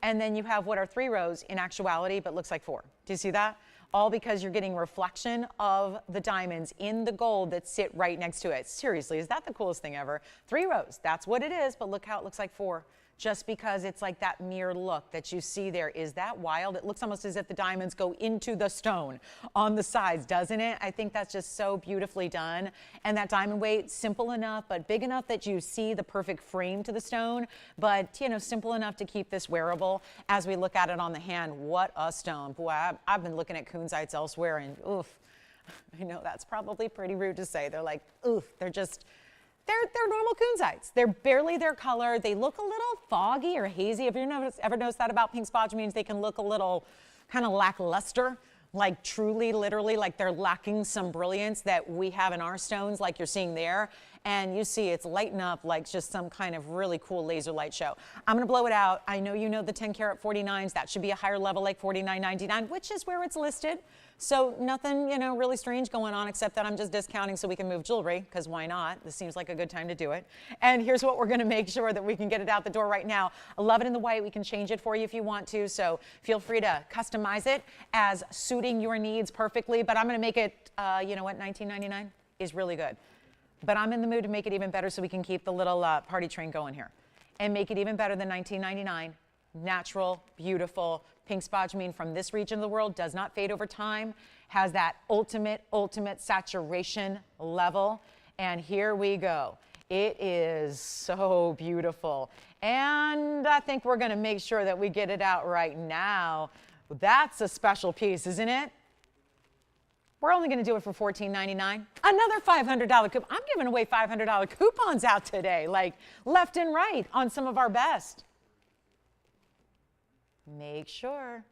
And then you have what are 3 rows in actuality, but looks like 4. Do you see that? All because you're getting reflection of the diamonds in the gold that sit right next to it. Seriously, is that the coolest thing ever? 3 rows, that's what it is, but look how it looks like 4. Just because it's like that mirror look that you see there. Is that wild? It looks almost as if the diamonds go into the stone on the sides, doesn't it? I think that's just so beautifully done. And that diamond weight, simple enough, but big enough that you see the perfect frame to the stone, but, you know, simple enough to keep this wearable as we look at it on the hand. What a stone. Boy, I've been looking at kunzites elsewhere, and oof, I know that's probably pretty rude to say. They're like, oof, they're normal kunzites. They're barely their color. They look a little foggy or hazy. Have you ever noticed that about pink spodumenes? They can look a little kind of lackluster, like truly, literally, like they're lacking some brilliance that we have in our stones, like you're seeing there. And you see it's lighting up like just some kind of really cool laser light show. I'm gonna blow it out. I know you know the 10 karat 49s. That should be a higher level like $49.99, which is where it's listed. So nothing, you know, really strange going on except that I'm just discounting so we can move jewelry, because why not? This seems like a good time to do it. And here's what we're gonna make sure that we can get it out the door right now. I love it in the white. We can change it for you if you want to. So feel free to customize it as suiting your needs perfectly. But I'm gonna make it, you know what, $19.99 is really good. But I'm in the mood to make it even better so we can keep the little party train going here. And make it even better than $19.99. Natural, beautiful, pink spodumene from this region of the world, does not fade over time, has that ultimate saturation level. And here we go. It is so beautiful. And I think we're gonna make sure that we get it out right now. That's a special piece, isn't it? We're only going to do it for $14.99. Another $500 coupon. I'm giving away $500 coupons out today, like left and right on some of our best. Make sure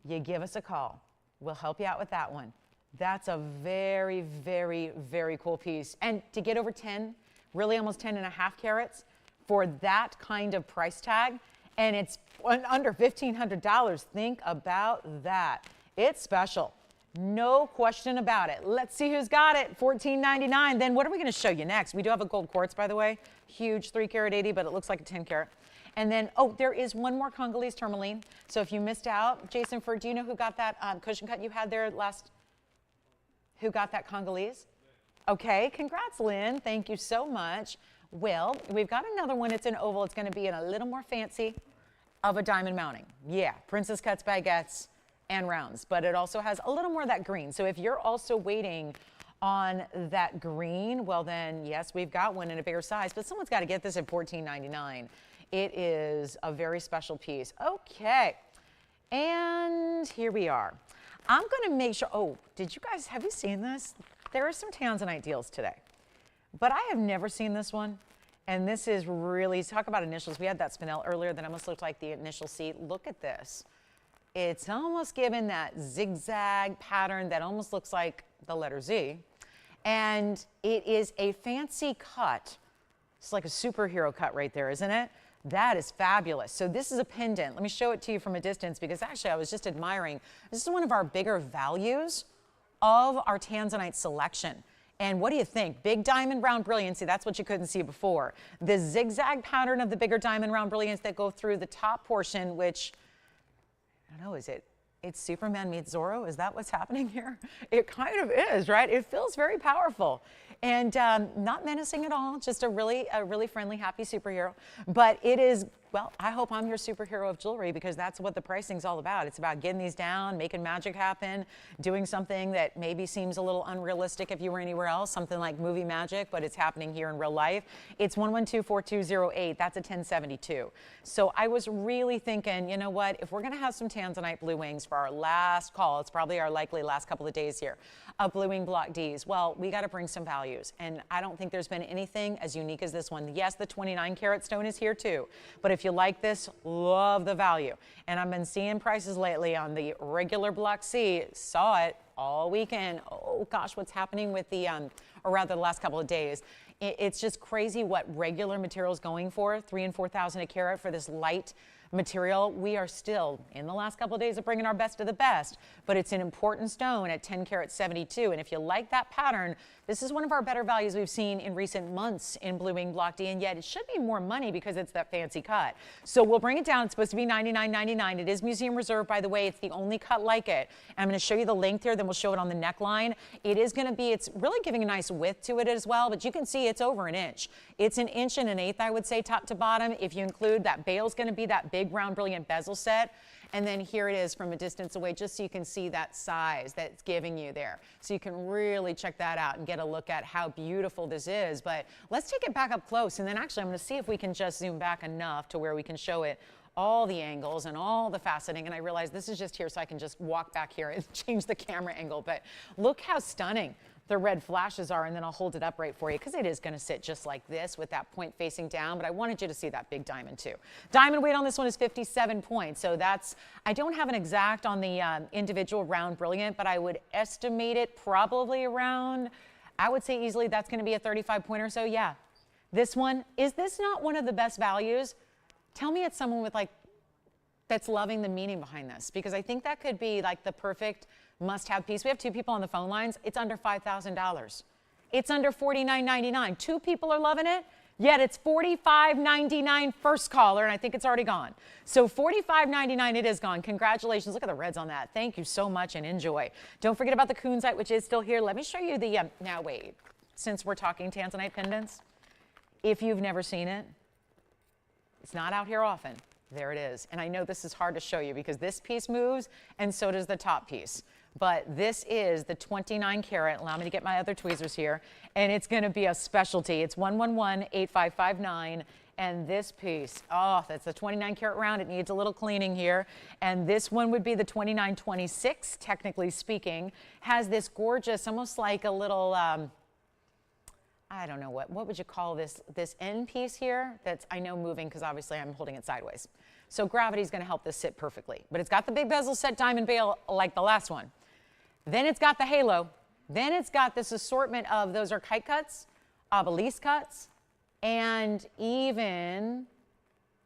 you give us a call. We'll help you out with that one. That's a very, very, very cool piece. And to get over 10, really almost 10 and a half carats for that kind of price tag, and it's under $1,500, think about that. It's special. No question about it. Let's see who's got it. $14.99. Then what are we going to show you next? We do have a gold quartz, by the way. Huge 3 carat 80, but it looks like a 10 carat. And then, oh, there is one more Congolese tourmaline. So if you missed out, Jason, do you know who got that cushion cut you had there last? Who got that Congolese? Okay, congrats, Lynn. Thank you so much. Well, we've got another one. It's an oval. It's going to be in a little more fancy of a diamond mounting. Yeah, princess cuts, baguettes, and rounds, but it also has a little more of that green. So if you're also waiting on that green, well then, yes, we've got one in a bigger size, but someone's got to get this at $14.99. It is a very special piece. Okay, and here we are. I'm gonna make sure, oh, have you seen this? There are some Tanzanite deals today, but I have never seen this one. And this is really, talk about initials. We had that spinel earlier that almost looked like the initial C. Look at this. It's almost given that zigzag pattern that almost looks like the letter Z. And it is a fancy cut. It's like a superhero cut right there, isn't it? That is fabulous. So this is a pendant. Let me show it to you from a distance because actually I was just admiring. This is one of our bigger values of our Tanzanite selection. And what do you think? Big diamond round brilliancy, that's what you couldn't see before. The zigzag pattern of the bigger diamond round brilliance that go through the top portion, which I don't know, it's Superman meets Zorro? Is that what's happening here? It kind of is, right? It feels very powerful and not menacing at all, just a really friendly, happy superhero. But it is, well, I hope I'm your superhero of jewelry because that's what the pricing's all about. It's about getting these down, making magic happen, doing something that maybe seems a little unrealistic if you were anywhere else, something like movie magic, but it's happening here in real life. It's 112-4208. That's a 1072. So I was really thinking, you know what? If we're going to have some Tanzanite blue wings for our last call, it's probably our likely last couple of days here, of blue wing block Ds, well, we got to bring some values. And I don't think there's been anything as unique as this one. Yes, the 29 karat stone is here too. But if you like this, love the value. And I've been seeing prices lately on the regular block C. Saw it all weekend. Oh gosh, what's happening with the, or rather the last couple of days. It's just crazy what regular material is going for, 3,000 and 4,000 a carat for this light material. We are still in the last couple of days of bringing our best of the best, but it's an important stone at 10 karat 72. And if you like that pattern, this is one of our better values we've seen in recent months in Blue Wing Block D, and yet it should be more money because it's that fancy cut. So we'll bring it down. It's supposed to be $99.99. It is museum reserve, by the way. It's the only cut like it. And I'm going to show you the length here, then we'll show it on the neckline. It is going to be, it's really giving a nice width to it as well, but you can see it's over an inch. It's an inch and an eighth, I would say, top to bottom. If you include that bail's going to be that big round brilliant bezel set. And then here it is from a distance away, just so you can see that size that it's giving you there. So you can really check that out and get a look at how beautiful this is. But let's take it back up close. And then actually I'm going to see if we can just zoom back enough to where we can show it all the angles and all the faceting. And I realize this is just here, so I can just walk back here and change the camera angle. But look how stunning the red flashes are, and then I'll hold it upright for you because it is going to sit just like this with that point facing down, but I wanted you to see that big diamond too. Diamond weight on this one is 57 points, so that's, I don't have an exact on the individual round brilliant, but I would estimate it probably around, I would say easily that's going to be a 35 point or so. Yeah. This one, is this not one of the best values? Tell me it's someone with like, that's loving the meaning behind this, because I think that could be like the perfect must-have piece. We have two people on the phone lines. It's under $5,000. It's under $49.99. Two people are loving it, yet it's $45.99 first caller, and I think it's already gone. So $45.99, it is gone. Congratulations. Look at the reds on that. Thank you so much, and enjoy. Don't forget about the kunzite, which is still here. Let me show you the, now wait, since we're talking Tanzanite pendants, if you've never seen it, it's not out here often. There it is. And I know this is hard to show you because this piece moves and so does the top piece. But this is the 29 karat. Allow me to get my other tweezers here. And it's going to be a specialty. It's 111-8559. And this piece, oh, that's the 29 karat round. It needs a little cleaning here. And this one would be the 2926, technically speaking. Has this gorgeous, almost like a little, I don't know, what would you call this end piece here that's, I know, moving because obviously I'm holding it sideways. So gravity is going to help this sit perfectly. But it's got the big bezel set diamond bail like the last one. Then it's got the halo. Then it's got this assortment of, those are kite cuts, obelisk cuts, and even,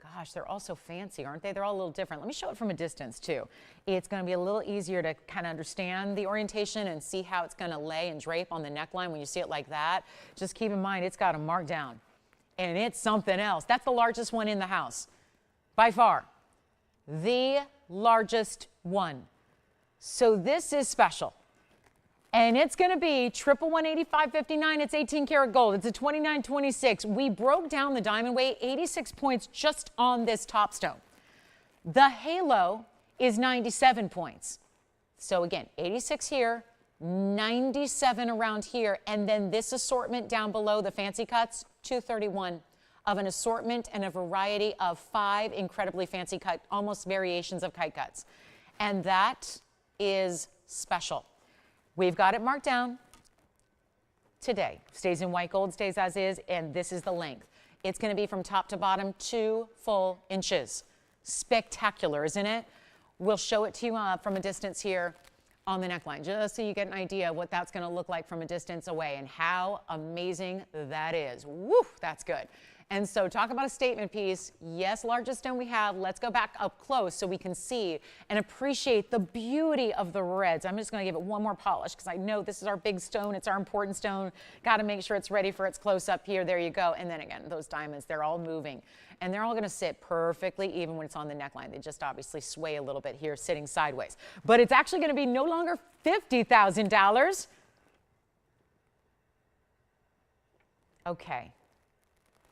gosh, they're all so fancy, aren't they? They're all a little different. Let me show it from a distance too. It's going to be a little easier to kind of understand the orientation and see how it's going to lay and drape on the neckline when you see it like that. Just keep in mind, it's got a mark down, and it's something else. That's the largest one in the house, by far. The largest one. So this is special. And it's going to be 111-8559. It's 18 karat gold. It's a 2926. We broke down the diamond weight, 86 points just on this top stone. The halo is 97 points. So again, 86 here, 97 around here, and then this assortment down below, the fancy cuts, 231 of an assortment and a variety of 5 incredibly fancy cut, almost variations of kite cuts. And that is special. We've got it marked down today. Stays in white gold, stays as is, and this is the length. It's going to be from top to bottom 2 full inches. Spectacular, isn't it? We'll show it to you from a distance here on the neckline, just so you get an idea what that's going to look like from a distance away and how amazing that is. Woo, that's good. And so talk about a statement piece. Yes, largest stone we have. Let's go back up close so we can see and appreciate the beauty of the reds. I'm just going to give it one more polish because I know this is our big stone. It's our important stone. Got to make sure it's ready for its close up here. There you go. And then again, those diamonds, they're all moving. And they're all going to sit perfectly even when it's on the neckline. They just obviously sway a little bit here sitting sideways. But it's actually going to be no longer $50,000. Okay.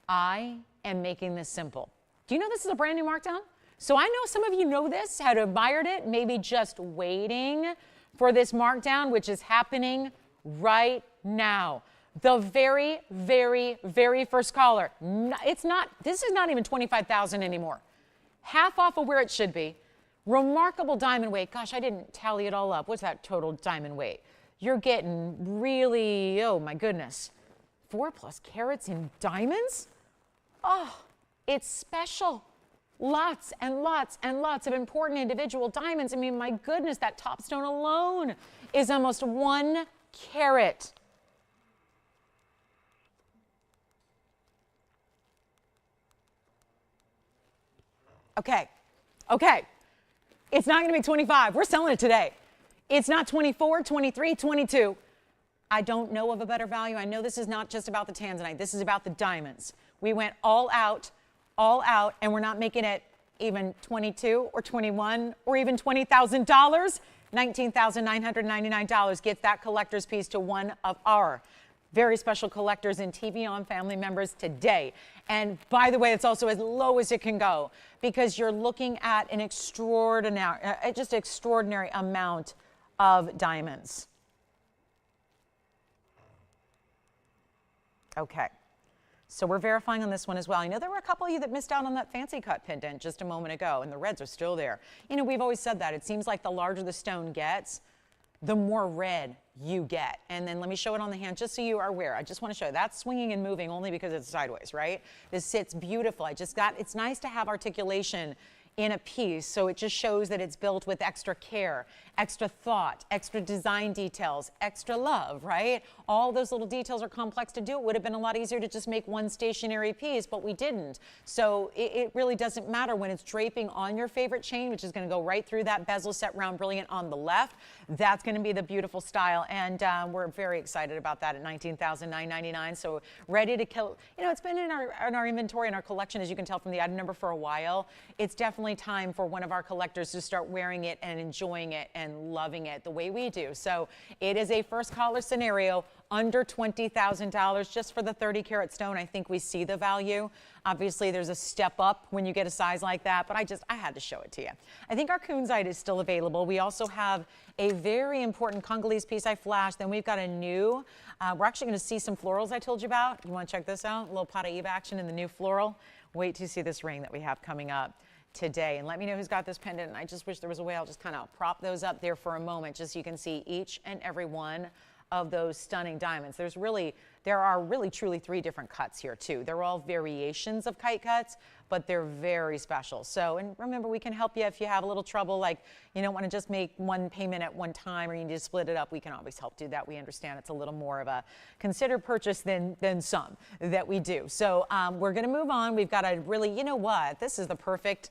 I am making this simple. Do you know this is a brand new markdown? So I know some of you know this, had admired it, maybe just waiting for this markdown, which is happening right now. The very, very, very first caller. It's not, this is not even 25,000 anymore. Half off of where it should be. Remarkable diamond weight. Gosh, I didn't tally it all up. What's that total diamond weight? You're getting really, oh my goodness, 4+ carats in diamonds? Oh, it's special. Lots and lots and lots of important individual diamonds. I mean, my goodness, that top stone alone is almost 1 carat. Okay, Okay, it's not gonna be 25. We're selling it today. It's not 24, 23, 22. I don't know of a better value. I know this is not just about the Tanzanite. This is about the diamonds. We went all out, and we're not making it even 22 or 21 or even $20,000. $19,999 gets that collector's piece to one of our very special collectors and TVON family members today. And by the way, it's also as low as it can go because you're looking at an extraordinary, just extraordinary amount of diamonds. Okay, so we're verifying on this one as well. I know there were a couple of you that missed out on that fancy cut pendant just a moment ago, and the reds are still there. You know, we've always said that. It seems like the larger the stone gets, the more red you get. And then let me show it on the hand just so you are aware. I just want to show you. That's swinging and moving only because it's sideways, right? This sits beautiful. It's nice to have articulation in a piece, so it just shows that it's built with extra care, extra thought, extra design details, extra love, right? All those little details are complex to do. It would have been a lot easier to just make one stationary piece, but we didn't. So it really doesn't matter when it's draping on your favorite chain, which is going to go right through that bezel set round brilliant on the left. That's going to be the beautiful style, and we're very excited about that at $19,999. So ready to kill. You know, it's been in our inventory, in our collection, as you can tell from the item number, for a while. It's definitely time for one of our collectors to start wearing it and enjoying it and loving it the way we do. So it is a first caller scenario under $20,000 just for the 30 karat stone. I think we see the value. Obviously there's a step up when you get a size like that, but I had to show it to you. I think our kunzite is still available. We also have a very important Congolese piece I flashed. Then we've got a new, we're actually going to see some florals I told you about. You want to check this out? A little Paraiba action in the new floral. Wait to see this ring that we have coming up today, and let me know who's got this pendant. And I just wish there was a way. I'll just kind of prop those up there for a moment just so you can see each and every one of those stunning diamonds. There are really truly 3 different cuts here too. They're all variations of kite cuts, but they're very special. So, and remember, we can help you if you have a little trouble, like you don't want to just make one payment at one time or you need to split it up. We can always help do that. We understand it's a little more of a considered purchase than some that we do. So we're going to move on. We've got a really, you know what, this is the perfect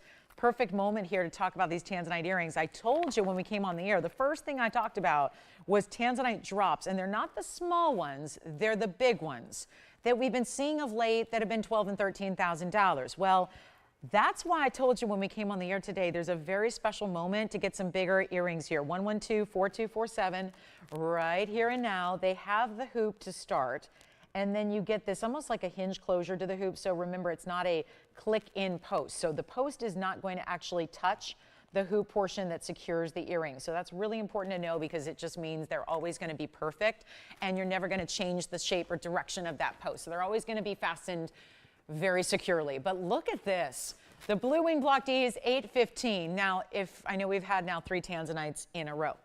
moment here to talk about these Tanzanite earrings. I told you when we came on the air, the first thing I talked about was Tanzanite drops, and they're not the small ones, they're the big ones that we've been seeing of late that have been $12,000 and $13,000. Well, that's why I told you when we came on the air today, there's a very special moment to get some bigger earrings here. 112-4247, right here and now. They have the hoop to start. And then you get this almost like a hinge closure to the hoop. So remember, it's not a click in post. So the post is not going to actually touch the hoop portion that secures the earring. So that's really important to know because it just means they're always going to be perfect and you're never going to change the shape or direction of that post. So they're always going to be fastened very securely. But look at this. The Blue Wing Block D is $815. Now, I know we've had now 3 Tanzanites in a row.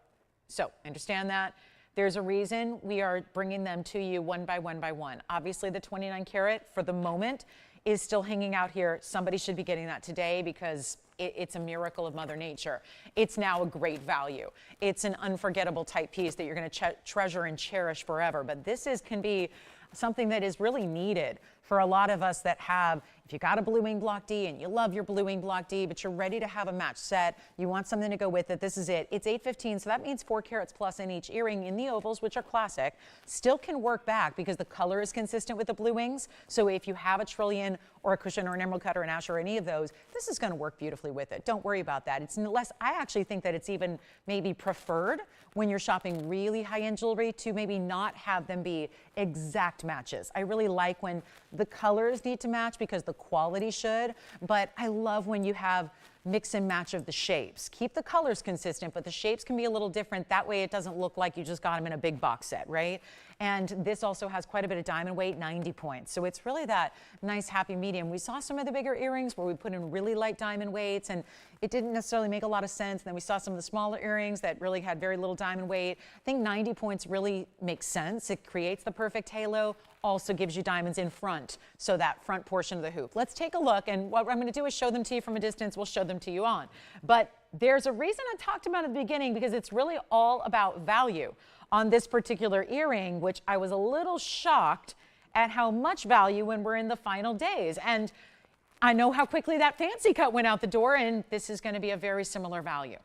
So understand that. There's a reason we are bringing them to you one by one by one. Obviously, the 29 karat for the moment is still hanging out here. Somebody should be getting that today because it's a miracle of Mother Nature. It's now a great value. It's an unforgettable type piece that you're going to treasure and cherish forever. But this can be something that is really needed for a lot of us that have, if you got a Blue Wing Block D and you love your Blue Wing Block D, but you're ready to have a match set, you want something to go with it, this is it. It's $815, so that means 4 carats plus in each earring in the ovals, which are classic. Still can work back because the color is consistent with the Blue Wings. So if you have a trillion or a cushion or an emerald cut or an ash or any of those, this is going to work beautifully with it. Don't worry about that. It's less, I actually think that it's even maybe preferred when you're shopping really high-end jewelry to maybe not have them be exact matches. I really like when the colors need to match because the quality should, but I love when you have mix and match of the shapes. Keep the colors consistent, but the shapes can be a little different. That way it doesn't look like you just got them in a big box set, right? And this also has quite a bit of diamond weight, 90 points. So it's really that nice happy medium. We saw some of the bigger earrings where we put in really light diamond weights and it didn't necessarily make a lot of sense. And then we saw some of the smaller earrings that really had very little diamond weight. I think 90 points really makes sense. It creates the perfect halo, also gives you diamonds in front, so that front portion of the hoop. Let's take a look, and what I'm going to do is show them to you from a distance. We'll show them to you on. But there's a reason I talked about at the beginning because it's really all about value on this particular earring, which I was a little shocked at how much value when we're in the final days. And I know how quickly that fancy cut went out the door, and this is going to be a very similar value,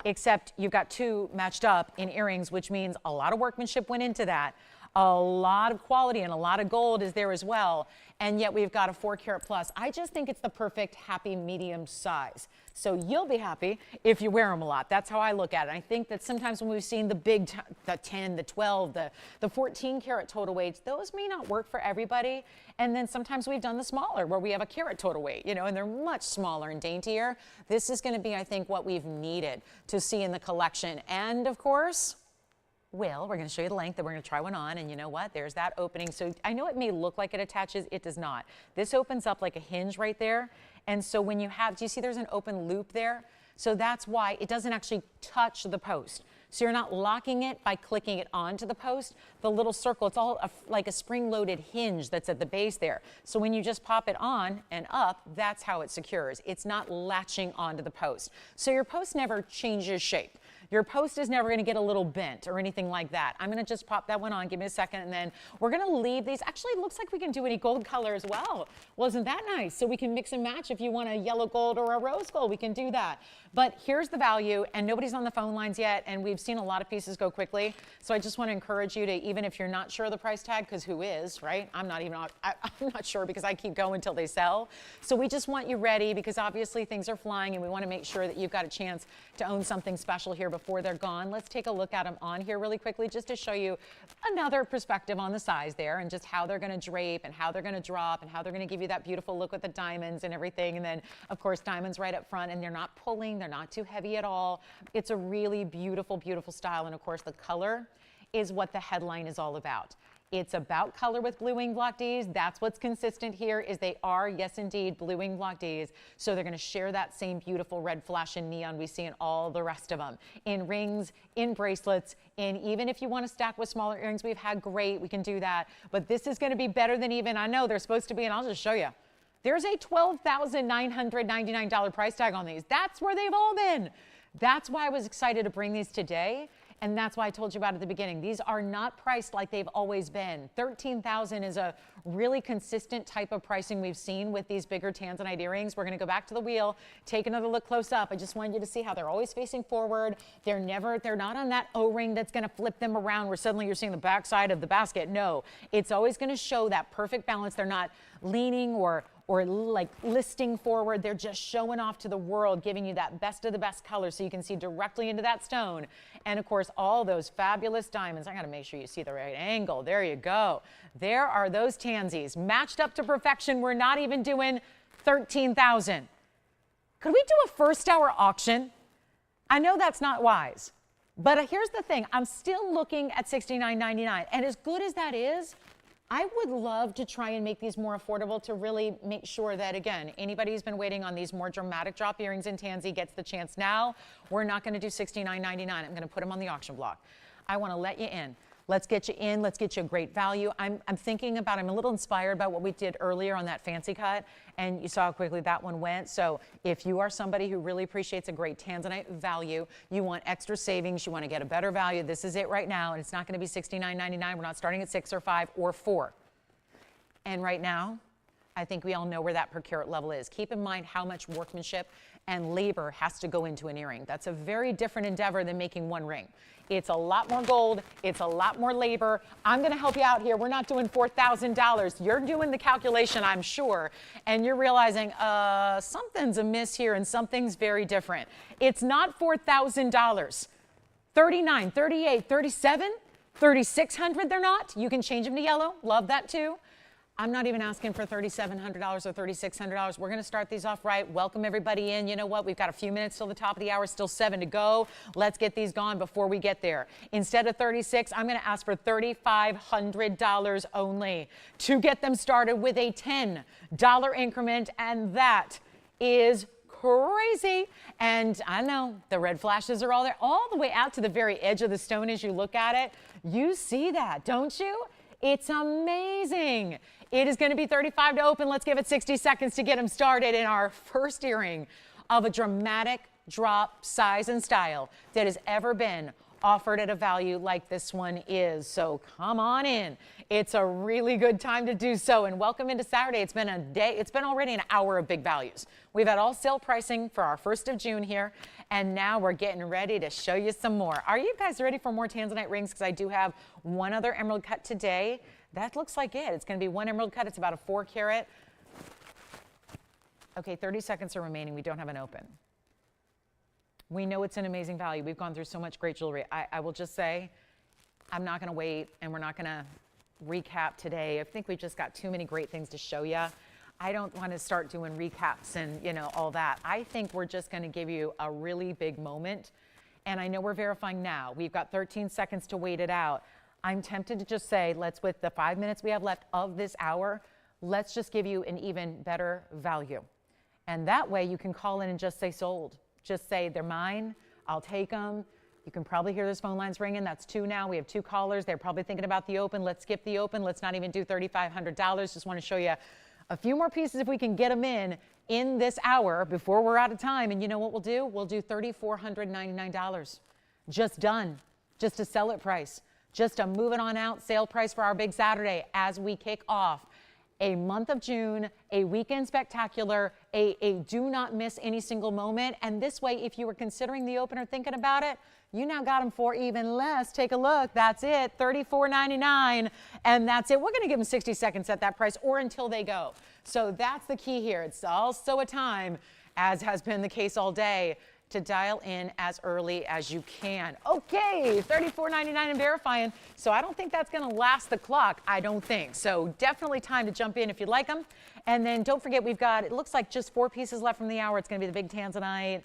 except you've got two matched up in earrings, which means a lot of workmanship went into that. A lot of quality and a lot of gold is there as well. And yet we've got a 4 carat plus. I just think it's the perfect happy medium size. So you'll be happy if you wear them a lot. That's how I look at it. I think that sometimes when we've seen the big, the 10, the 12, the 14 carat total weights, those may not work for everybody. And then sometimes we've done the smaller where we have a carat total weight, you know, and they're much smaller and daintier. This is going to be, I think, what we've needed to see in the collection. And of course, we're going to show you the length, and we're going to try one on, and you know what? There's that opening. So I know it may look like it attaches. It does not. This opens up like a hinge right there. And so when you have, do you see there's an open loop there? So that's why it doesn't actually touch the post. So you're not locking it by clicking it onto the post. The little circle, it's all like a spring-loaded hinge that's at the base there. So when you just pop it on and up, that's how it secures. It's not latching onto the post. So your post never changes shape. Your post is never going to get a little bent or anything like that. I'm going to just pop that one on. Give me a second, and then we're going to leave these. Actually, it looks like we can do any gold color as well. Wasn't that nice? So we can mix and match. If you want a yellow gold or a rose gold, we can do that. But here's the value, and nobody's on the phone lines yet, and we've seen a lot of pieces go quickly. So I just want to encourage you to, even if you're not sure of the price tag, because who is, right? I'm not sure because I keep going until they sell. So we just want you ready because obviously things are flying, and we want to make sure that you've got a chance to own something special here before they're gone. Let's take a look at them on here really quickly just to show you another perspective on the size there and just how they're going to drape and how they're going to drop and how they're going to give you that beautiful look with the diamonds and everything. And then, of course, diamonds right up front, and they're not pulling. They're not too heavy at all. It's a really beautiful, beautiful style. And, of course, the color is what the headline is all about. It's about color with blue wing block Ds. That's what's consistent here is they are, yes, indeed, blue wing block Ds. So they're going to share that same beautiful red flash and neon we see in all the rest of them. In rings, in bracelets, in even if you want to stack with smaller earrings, we've had great. We can do that. But this is going to be better than even, I know they're supposed to be, and I'll just show you. There's a $12,999 price tag on these. That's where they've all been. That's why I was excited to bring these today. And that's why I told you about at the beginning. These are not priced like they've always been. $13,000 is a really consistent type of pricing we've seen with these bigger Tanzanite earrings. We're going to go back to the wheel, take another look close up. I just wanted you to see how they're always facing forward. They're not on that O-ring that's going to flip them around where suddenly you're seeing the back side of the basket. No, it's always going to show that perfect balance. They're not leaning or like listing forward. They're just showing off to the world, giving you that best of the best color so you can see directly into that stone. And of course, all those fabulous diamonds. I got to make sure you see the right angle. There you go. There are those tansies matched up to perfection. We're not even doing 13,000. Could we do a first hour auction? I know that's not wise, but here's the thing. I'm still looking at $69.99. And as good as that is, I would love to try and make these more affordable to really make sure that, again, anybody who's been waiting on these more dramatic drop earrings in tansy gets the chance now. We're not going to do $69.99. I'm going to put them on the auction block. I want to let you in. Let's get you in. Let's get you a great value. I'm thinking about, I'm a little inspired by what we did earlier on that fancy cut, and you saw how quickly that one went. So if you are somebody who really appreciates a great Tanzanite value, you want extra savings, you want to get a better value, this is it right now, and it's not going to be $69.99. We're not starting at 6 or 5 or 4. And right now, I think we all know where that per carat level is. Keep in mind how much workmanship and labor has to go into an earring. That's a very different endeavor than making one ring. It's a lot more gold. It's a lot more labor. I'm going to help you out here. We're not doing $4,000. You're doing the calculation, I'm sure, and you're realizing something's amiss here and something's very different. It's not $4,000. $39, $38, $37, $3,600 they're not. You can change them to yellow. Love that too. I'm not even asking for $3,700 or $3,600. We're going to start these off right. Welcome everybody in. You know what? We've got a few minutes till the top of the hour, still 7 to go. Let's get these gone before we get there. Instead of $36, I'm going to ask for $3,500 only to get them started with a $10 increment, and that is crazy. And I know the red flashes are all there, all the way out to the very edge of the stone as you look at it. You see that, don't you? It's amazing. It is going to be 35 to open. Let's give it 60 seconds to get them started in our first earring of a dramatic drop size and style that has ever been offered at a value like this one is. So come on in. It's a really good time to do so. And welcome into Saturday. It's been a day, it's been already an hour of big values. We've had all sale pricing for our 1st of June here. And now we're getting ready to show you some more. Are you guys ready for more Tanzanite rings? Because I do have one other emerald cut today. That looks like it. It's going to be one emerald cut. It's about a 4 carat. Okay, 30 seconds are remaining. We don't have an open. We know it's an amazing value. We've gone through so much great jewelry. I will just say, I'm not going to wait, and we're not going to recap today. I think we've just got too many great things to show you. I don't want to start doing recaps and, you know, all that. I think we're just going to give you a really big moment. And I know we're verifying now. We've got 13 seconds to wait it out. I'm tempted to just say, let's, with the 5 minutes we have left of this hour, let's just give you an even better value. And that way you can call in and just say sold. Just say they're mine, I'll take them. You can probably hear those phone lines ringing. That's 2 now. We have 2 callers. They're probably thinking about the open. Let's skip the open. Let's not even do $3,500. Just want to show you a few more pieces if we can get them in this hour before we're out of time. And you know what we'll do? We'll do $3,499. Just done. Just a sell it price. Just a move it on out sale price for our big Saturday as we kick off a month of June, a weekend spectacular, a do not miss any single moment. And this way, if you were considering the opener, thinking about it, you now got them for even less. Take a look. That's it, $34.99. And that's it. We're going to give them 60 seconds at that price or until they go. So that's the key here. It's also a time, as has been the case all day, to dial in as early as you can. Okay, $34.99 and verifying. So I don't think that's going to last the clock. I don't think. So definitely time to jump in if you'd like them. And then don't forget, we've got, it looks like just 4 pieces left from the hour. It's going to be the big Tanzanite,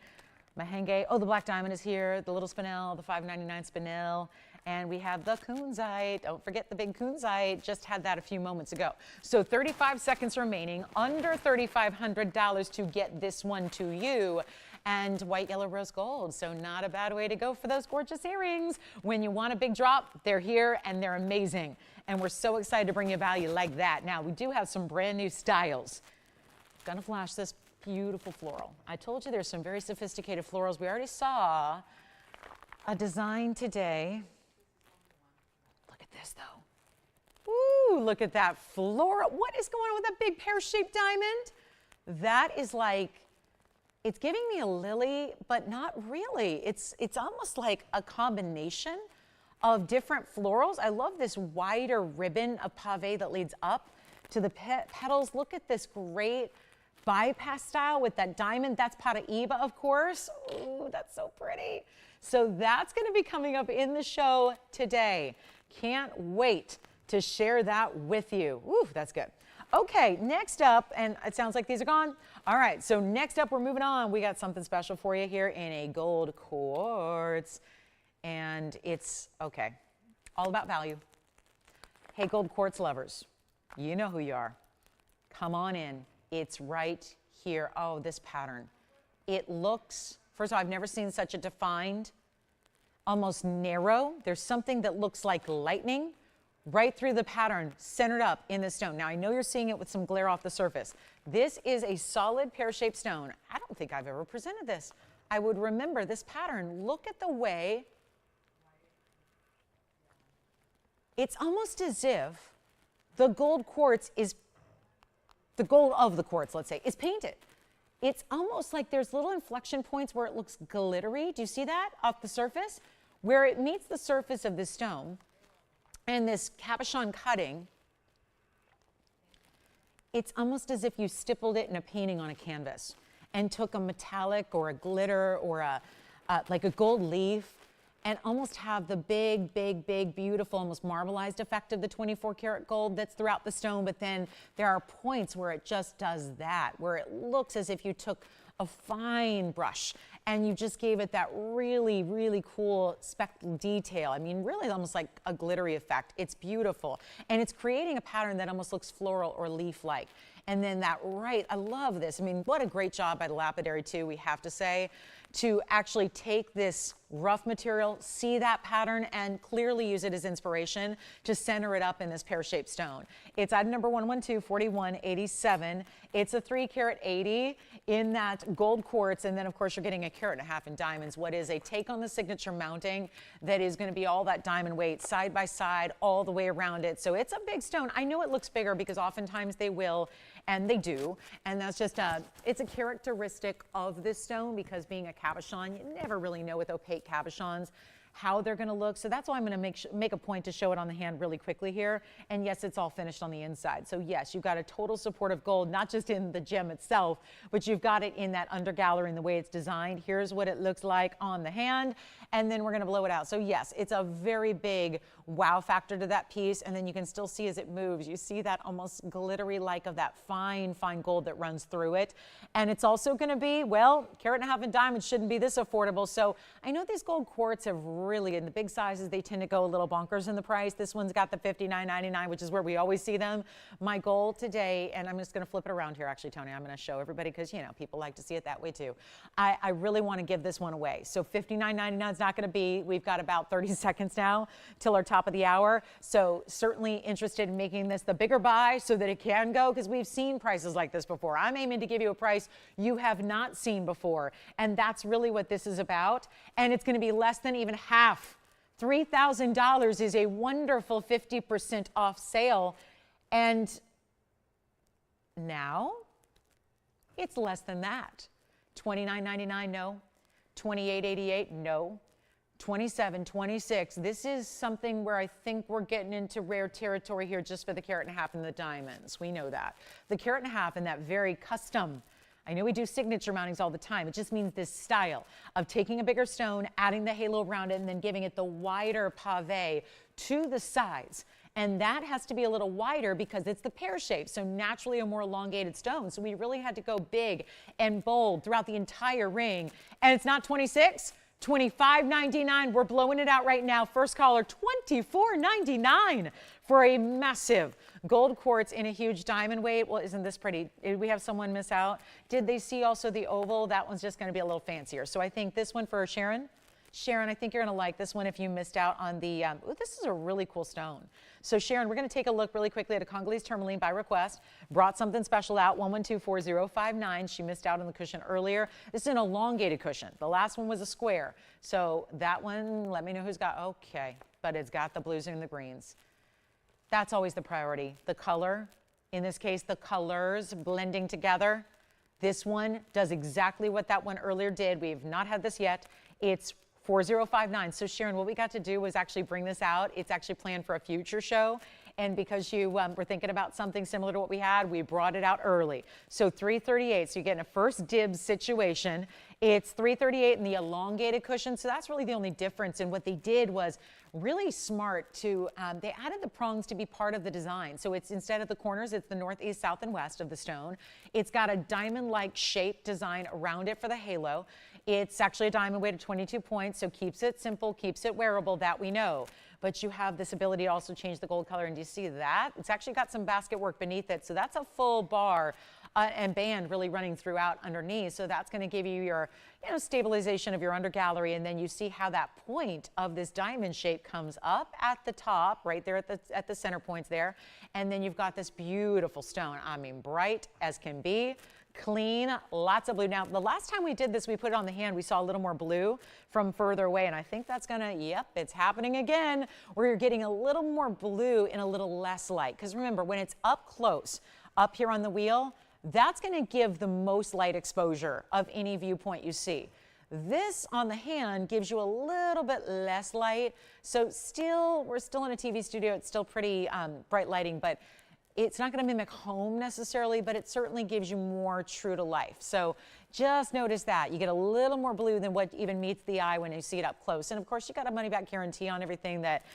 Mahenge. Oh, the black diamond is here. The little spinel, the $5.99 spinel. And we have the kunzite. Don't forget the big kunzite. Just had that a few moments ago. So 35 seconds remaining, under $3,500 to get this one to you. And white, yellow, rose gold. So not a bad way to go for those gorgeous earrings. When you want a big drop, they're here and they're amazing. And we're so excited to bring you value like that. Now, we do have some brand new styles. Gonna flash this beautiful floral. I told you there's some very sophisticated florals. We already saw a design today. Look at this though. Ooh, look at that floral. What is going on with that big pear-shaped diamond? That is like, it's giving me a lily, but not really. It's almost like a combination of different florals. I love this wider ribbon of pave that leads up to the petals. Look at this great bypass style with that diamond. That's Paraiba, of course. Ooh, that's so pretty. So that's going to be coming up in the show today. Can't wait to share that with you. Ooh, that's good. Okay, next up, and it sounds like these are gone. All right, so next up, we're moving on. We got something special for you here in a gold quartz. And it's, okay, all about value. Hey, gold quartz lovers, you know who you are. Come on in. It's right here. Oh, this pattern. It looks, first of all, I've never seen such a defined, almost narrow. There's something that looks like lightning right through the pattern, centered up in the stone. Now, I know you're seeing it with some glare off the surface. This is a solid pear-shaped stone. I don't think I've ever presented this. I would remember this pattern. Look at the way. It's almost as if the gold quartz is, the gold of the quartz, let's say, is painted. It's almost like there's little inflection points where it looks glittery. Do you see that off the surface? Where it meets the surface of the stone. And this cabochon cutting, it's almost as if you stippled it in a painting on a canvas and took a metallic or a glitter or like a gold leaf and almost have the big, big, big, beautiful, almost marbleized effect of the 24 karat gold that's throughout the stone. But then there are points where it just does that, where it looks as if you took a fine brush and you just gave it that really, really cool speckled detail. I mean, really almost like a glittery effect. It's beautiful. And it's creating a pattern that almost looks floral or leaf-like. And then that I love this. I mean, what a great job by the lapidary too, we have to say, to actually take this rough material, see that pattern, and clearly use it as inspiration to center it up in this pear-shaped stone. It's item number 112-4187. It's a 3-carat 80 in that gold quartz, and then of course you're getting a 1.5 carats in diamonds. What is a take on the signature mounting that is going to be all that diamond weight side by side all the way around it. So it's a big stone. I know it looks bigger because oftentimes they will, and they do, and that's just it's a characteristic of this stone, because being a cabochon, you never really know with opaque cabochons how they're going to look. So that's why I'm going to make a point to show it on the hand really quickly here. And yes, it's all finished on the inside. So yes, you've got a total support of gold, not just in the gem itself, but you've got it in that undergallery and the way it's designed. Here's what it looks like on the hand, and then we're going to blow it out. So yes, it's a very big wow factor to that piece. And then you can still see as it moves, you see that almost glittery like of that fine, fine gold that runs through it. And it's also going to be, well, 1.5 carats in diamonds shouldn't be this affordable. So I know these gold quartz have really, in the big sizes, they tend to go a little bonkers in the price. This one's got the $59.99, which is where we always see them. My goal today, and I'm just going to flip it around here, actually, Tony, I'm going to show everybody, because, you know, people like to see it that way too. I really want to give this one away. So $59.99 is not going to be, we've got about 30 seconds now till our top of the hour. So certainly interested in making this the bigger buy so that it can go, because we've seen prices like this before. I'm aiming to give you a price you have not seen before, and that's really what this is about. And it's going to be less than even half. $3,000 is a wonderful 50% off sale, and now it's less than that. $29.99, no. $28.88, no. $27, $26. This is something where I think we're getting into rare territory here just for the 1.5 carats in the diamonds. We know that. The 1.5 carats in that very custom, I know we do signature mountings all the time. It just means this style of taking a bigger stone, adding the halo around it, and then giving it the wider pave to the sides. And that has to be a little wider because it's the pear shape, so naturally a more elongated stone. So we really had to go big and bold throughout the entire ring. And it's not 26, $25.99. We're blowing it out right now. First caller, $24.99 for a massive gold quartz in a huge diamond weight. Well, isn't this pretty? Did we have someone miss out? Did they see also the oval? That one's just going to be a little fancier. So I think this one for Sharon. Sharon, I think you're going to like this one if you missed out on the, ooh, this is a really cool stone. So Sharon, we're going to take a look really quickly at a Congolese tourmaline by request. Brought something special out, 1124059. She missed out on the cushion earlier. This is an elongated cushion. The last one was a square. So that one, let me know who's got, okay, but it's got the blues and the greens. That's always the priority. The color, in this case, the colors blending together. This one does exactly what that one earlier did. We've not had this yet. It's 4059. So Sharon, what we got to do was actually bring this out. It's actually planned for a future show. And because you were thinking about something similar to what we had, we brought it out early. So 338, so you're getting a first dibs situation. It's 338 in the elongated cushion. So that's really the only difference. And what they did was really smart to, they added the prongs to be part of the design. So it's instead of the corners, it's the north, east, south, and west of the stone. It's got a diamond-like shape design around it for the halo. It's actually a diamond weight of 22 points, so keeps it simple, keeps it wearable, that we know. But you have this ability to also change the gold color, and do you see that? It's actually got some basket work beneath it, so that's a full bar and band really running throughout underneath. So that's going to give you your, stabilization of your undergallery, and then you see how that point of this diamond shape comes up at the top, right there at the center points there, and then you've got this beautiful stone. I mean, bright as can be. Clean, lots of blue. Now, the last time we did this, we put it on the hand, we saw a little more blue from further away, and I think that's gonna, yep, it's happening again, where you're getting a little more blue and a little less light. Because remember, when it's up close, up here on the wheel, that's gonna give the most light exposure of any viewpoint you see. This on the hand gives you a little bit less light. So still, we're still in a TV studio, it's still pretty bright lighting, but it's not going to mimic home necessarily, but it certainly gives you more true to life. So just notice that. You get a little more blue than what even meets the eye when you see it up close. And of course, you got a money back guarantee on everything that,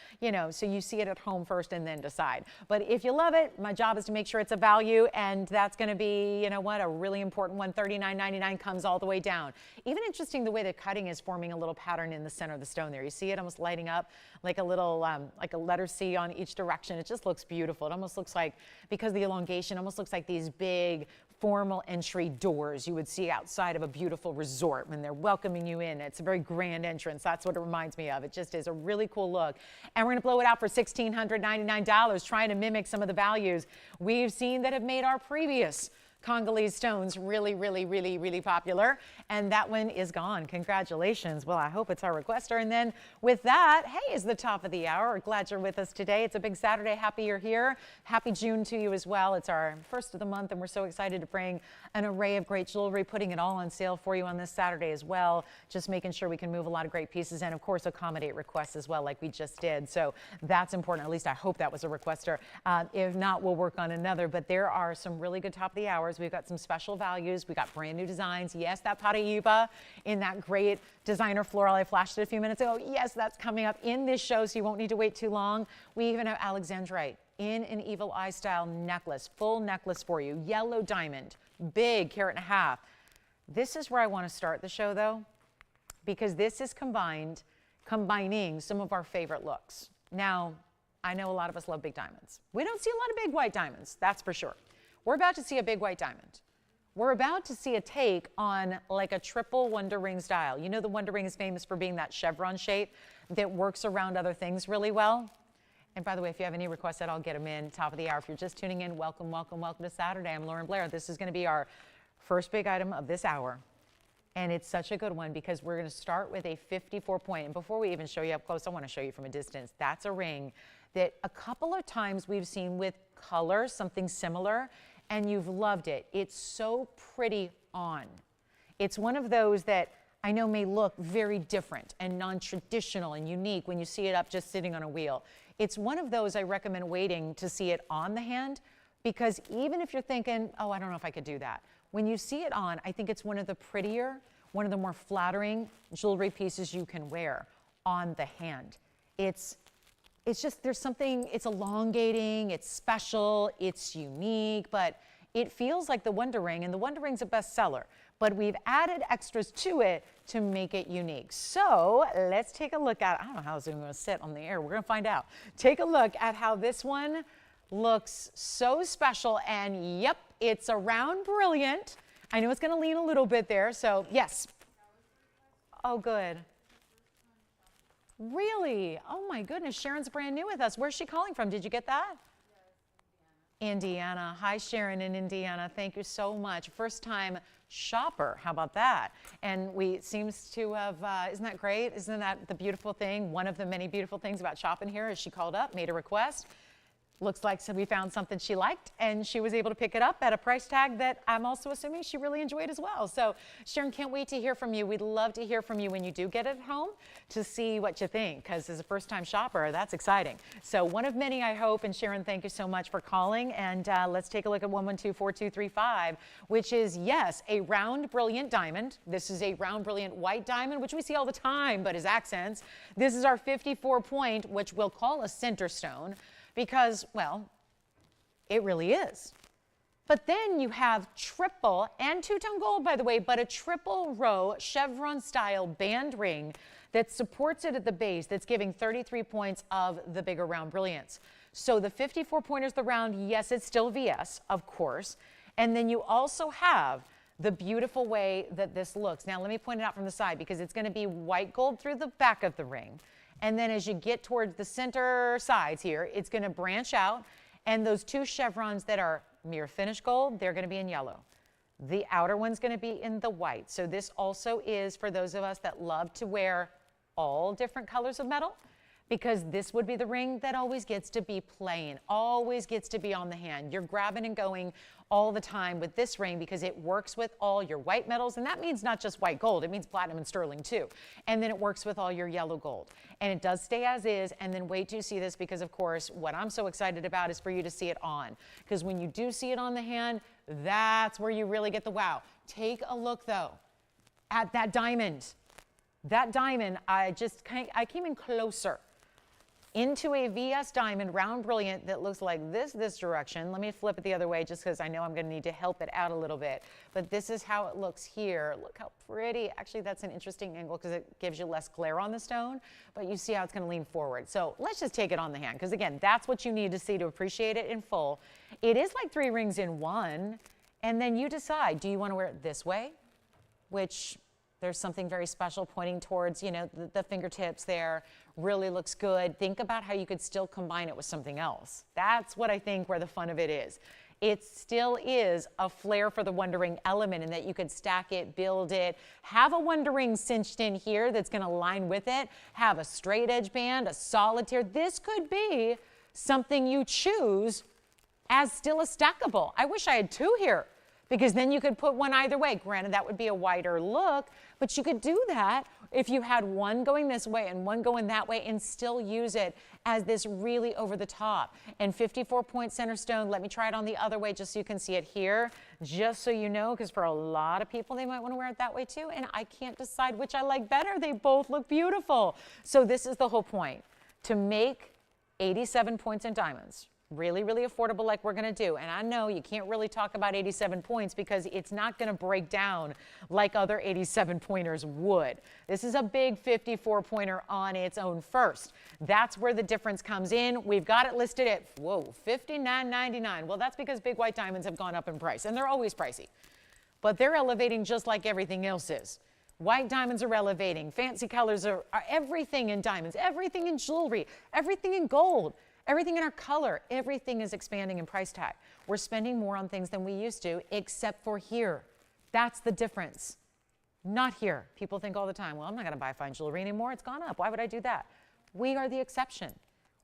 so you see it at home first and then decide. But if you love it, my job is to make sure it's a value, and that's going to be, a really important one. $39.99 comes all the way down. Even interesting the way the cutting is forming a little pattern in the center of the stone there. You see it almost lighting up like a little, like a letter C on each direction. It just looks beautiful. It almost looks like, because the elongation almost looks like these big formal entry doors you would see outside of a beautiful resort when they're welcoming you in. It's a very grand entrance. That's what it reminds me of. It just is a really cool look. And we're going to blow it out for $1,699, trying to mimic some of the values we've seen that have made our previous Congolese stones really, really, really, really popular. And that one is gone. Congratulations. Well, I hope it's our requester. And then with that, hey, it's the top of the hour. We're glad you're with us today. It's a big Saturday. Happy you're here. Happy June to you as well. It's our first of the month, and we're so excited to bring an array of great jewelry, putting it all on sale for you on this Saturday as well. Just making sure we can move a lot of great pieces and, of course, accommodate requests as well, like we just did. So that's important. At least I hope that was a requester. If not, we'll work on another. But there are some really good top of the hours. We've got some special values. We got brand new designs. Yes, that Paraiba in that great designer floral. I flashed it a few minutes ago. Yes, that's coming up in this show, so you won't need to wait too long. We even have Alexandrite in an evil eye style necklace, full necklace for you. Yellow diamond, big, carat and a half. This is where I want to start the show though, because this is combining some of our favorite looks. Now, I know a lot of us love big diamonds. We don't see a lot of big white diamonds, that's for sure. We're about to see a big white diamond. We're about to see a take on like a triple Wonder Ring style. You know the Wonder Ring is famous for being that chevron shape that works around other things really well. And by the way, if you have any requests, I'll get them in top of the hour. If you're just tuning in, welcome, welcome, welcome to Saturday. I'm Lauren Blair. This is going to be our first big item of this hour. And it's such a good one because we're going to start with a 54 point. And before we even show you up close, I want to show you from a distance. That's a ring that a couple of times we've seen with color, something similar, and you've loved it. It's so pretty on. It's one of those that I know may look very different and non-traditional and unique when you see it up just sitting on a wheel. It's one of those I recommend waiting to see it on the hand, because even if you're thinking, oh, I don't know if I could do that, when you see it on, I think it's one of the prettier, one of the more flattering jewelry pieces you can wear on the hand. It's just, there's something, it's elongating, it's special, it's unique, but it feels like the Wonder Ring, and the Wonder Ring's a bestseller, but we've added extras to it to make it unique. So let's take a look at, I don't know how it's going to sit on the air, we're going to find out. Take a look at how this one looks so special, and yep, it's a round brilliant. I know it's going to lean a little bit there, so yes. Oh, good. Really? Oh my goodness, Sharon's brand new with us. Where's she calling from? Did you get that? Yes, Indiana. Hi, Sharon in Indiana. Thank you so much. First time shopper. How about that? And we seems to have, isn't that great? Isn't that the beautiful thing? One of the many beautiful things about shopping here is she called up, made a request. Looks like we found something she liked, and she was able to pick it up at a price tag that I'm also assuming she really enjoyed as well. So Sharon, can't wait to hear from you. We'd love to hear from you when you do get it home to see what you think, because as a first-time shopper, that's exciting. So one of many, I hope. And Sharon, thank you so much for calling. And let's take a look at 1124235, which is, yes, a round brilliant diamond. This is a round brilliant white diamond, which we see all the time, but as accents. This is our 54 point, which we'll call a center stone, because, well, it really is. But then you have triple, and two-tone gold, by the way, but a triple row chevron style band ring that supports it at the base, that's giving 33 points of the bigger round brilliance. So the 54 point is the round. Yes, it's still VS, of course. And then you also have the beautiful way that this looks. Now, let me point it out from the side, because it's going to be white gold through the back of the ring. And then as you get towards the center sides here, it's going to branch out. And those two chevrons that are mirror finish gold, they're going to be in yellow. The outer one's going to be in the white. So this also is for those of us that love to wear all different colors of metal, because this would be the ring that always gets to be plain, always gets to be on the hand. You're grabbing and going all the time with this ring because it works with all your white metals, and that means not just white gold, it means platinum and sterling too. And then it works with all your yellow gold. And it does stay as is, and then wait till you see this, because of course what I'm so excited about is for you to see it on. Because when you do see it on the hand, that's where you really get the wow. Take a look though at that diamond. That diamond, I came in closer into a VS diamond, round brilliant, that looks like this direction. Let me flip it the other way just because I know I'm going to need to help it out a little bit. But this is how it looks here. Look how pretty. Actually, that's an interesting angle because it gives you less glare on the stone, but you see how it's going to lean forward. So let's just take it on the hand, because again, that's what you need to see to appreciate it in full. It is like 3 rings in one. And then you decide, do you want to wear it this way, which there's something very special pointing towards, you know, the fingertips there, really looks good. Think about how you could still combine it with something else. That's what I think where the fun of it is. It still is a flair for the Wonder Ring element in that you could stack it, build it, have a Wonder Ring cinched in here that's going to line with it, have a straight edge band, a solitaire. This could be something you choose as still a stackable. I wish I had two here, because then you could put one either way. Granted, that would be a wider look, but you could do that if you had one going this way and one going that way and still use it as this really over the top. And 54-point center stone, let me try it on the other way just so you can see it here, just so you know, because for a lot of people, they might want to wear it that way too, and I can't decide which I like better. They both look beautiful. So this is the whole point, to make 87 points in diamonds. Really, really affordable like we're going to do. And I know you can't really talk about 87 points because it's not going to break down like other 87 pointers would. This is a big 54 pointer on its own first. That's where the difference comes in. We've got it listed at, whoa, $59.99. Well, that's because big white diamonds have gone up in price, and they're always pricey. But they're elevating just like everything else is. White diamonds are elevating. Fancy colors are everything in diamonds, everything in jewelry, everything in gold. Everything in our color, everything is expanding in price tag. We're spending more on things than we used to, except for here. That's the difference. Not here. People think all the time, well, I'm not going to buy fine jewelry anymore. It's gone up. Why would I do that? We are the exception.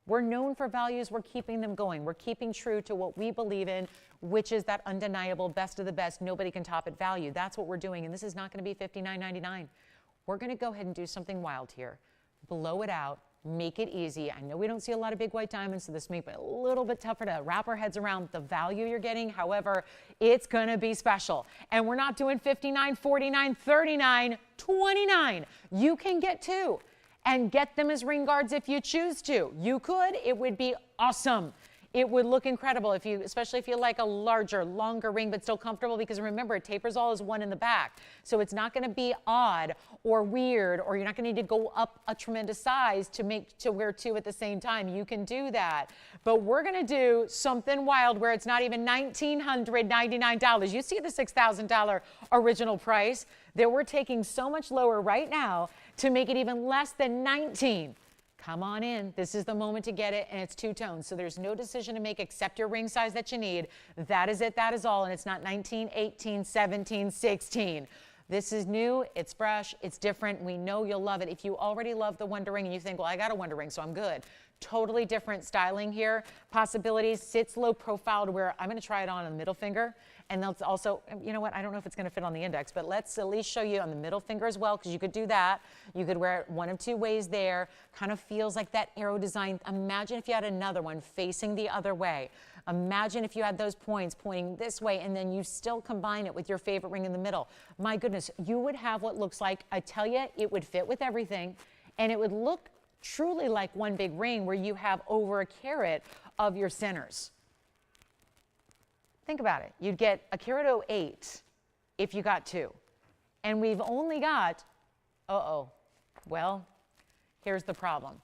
We're known for values. We're keeping them going. We're keeping true to what we believe in, which is that undeniable best of the best. Nobody can top it value. That's what we're doing. And this is not going to be $59.99. We're going to go ahead and do something wild here. Blow it out. Make it easy. I know we don't see a lot of big white diamonds, so this may be a little bit tougher to wrap our heads around the value you're getting. However, it's going to be special. And we're not doing 59, 49, 39, 29. You can get two and get them as ring guards if you choose to. You could. It would be awesome. It would look incredible, if you, especially if you like a larger, longer ring, but still comfortable, because remember, it tapers all as one in the back. So it's not going to be odd or weird, or you're not going to need to go up a tremendous size to wear two at the same time. You can do that. But we're going to do something wild where it's not even $1,999. You see the $6,000 original price that we're taking so much lower right now to make it even less than $19,000. Come on in. This is the moment to get it, and it's two tones. So there's no decision to make except your ring size that you need. That is it. That is all. And it's not 19, 18, 17, 16. This is new. It's fresh. It's different. We know you'll love it. If you already love the Wonder Ring and you think, well, I got a Wonder Ring, so I'm good. Totally different styling here. Possibilities. Sits low profile to where I'm going to try it on the middle finger. And that's also, you know what, I don't know if it's going to fit on the index, but let's at least show you on the middle finger as well, because you could do that. You could wear it one of two ways there. Kind of feels like that arrow design. Imagine if you had another one facing the other way. Imagine if you had those points pointing this way, and then you still combine it with your favorite ring in the middle. My goodness, you would have what looks like, I tell you, it would fit with everything, and it would look truly like one big ring where you have over a carat of your centers. Think about it. You'd get a carat 08 if you got two. And we've only got, well, here's the problem.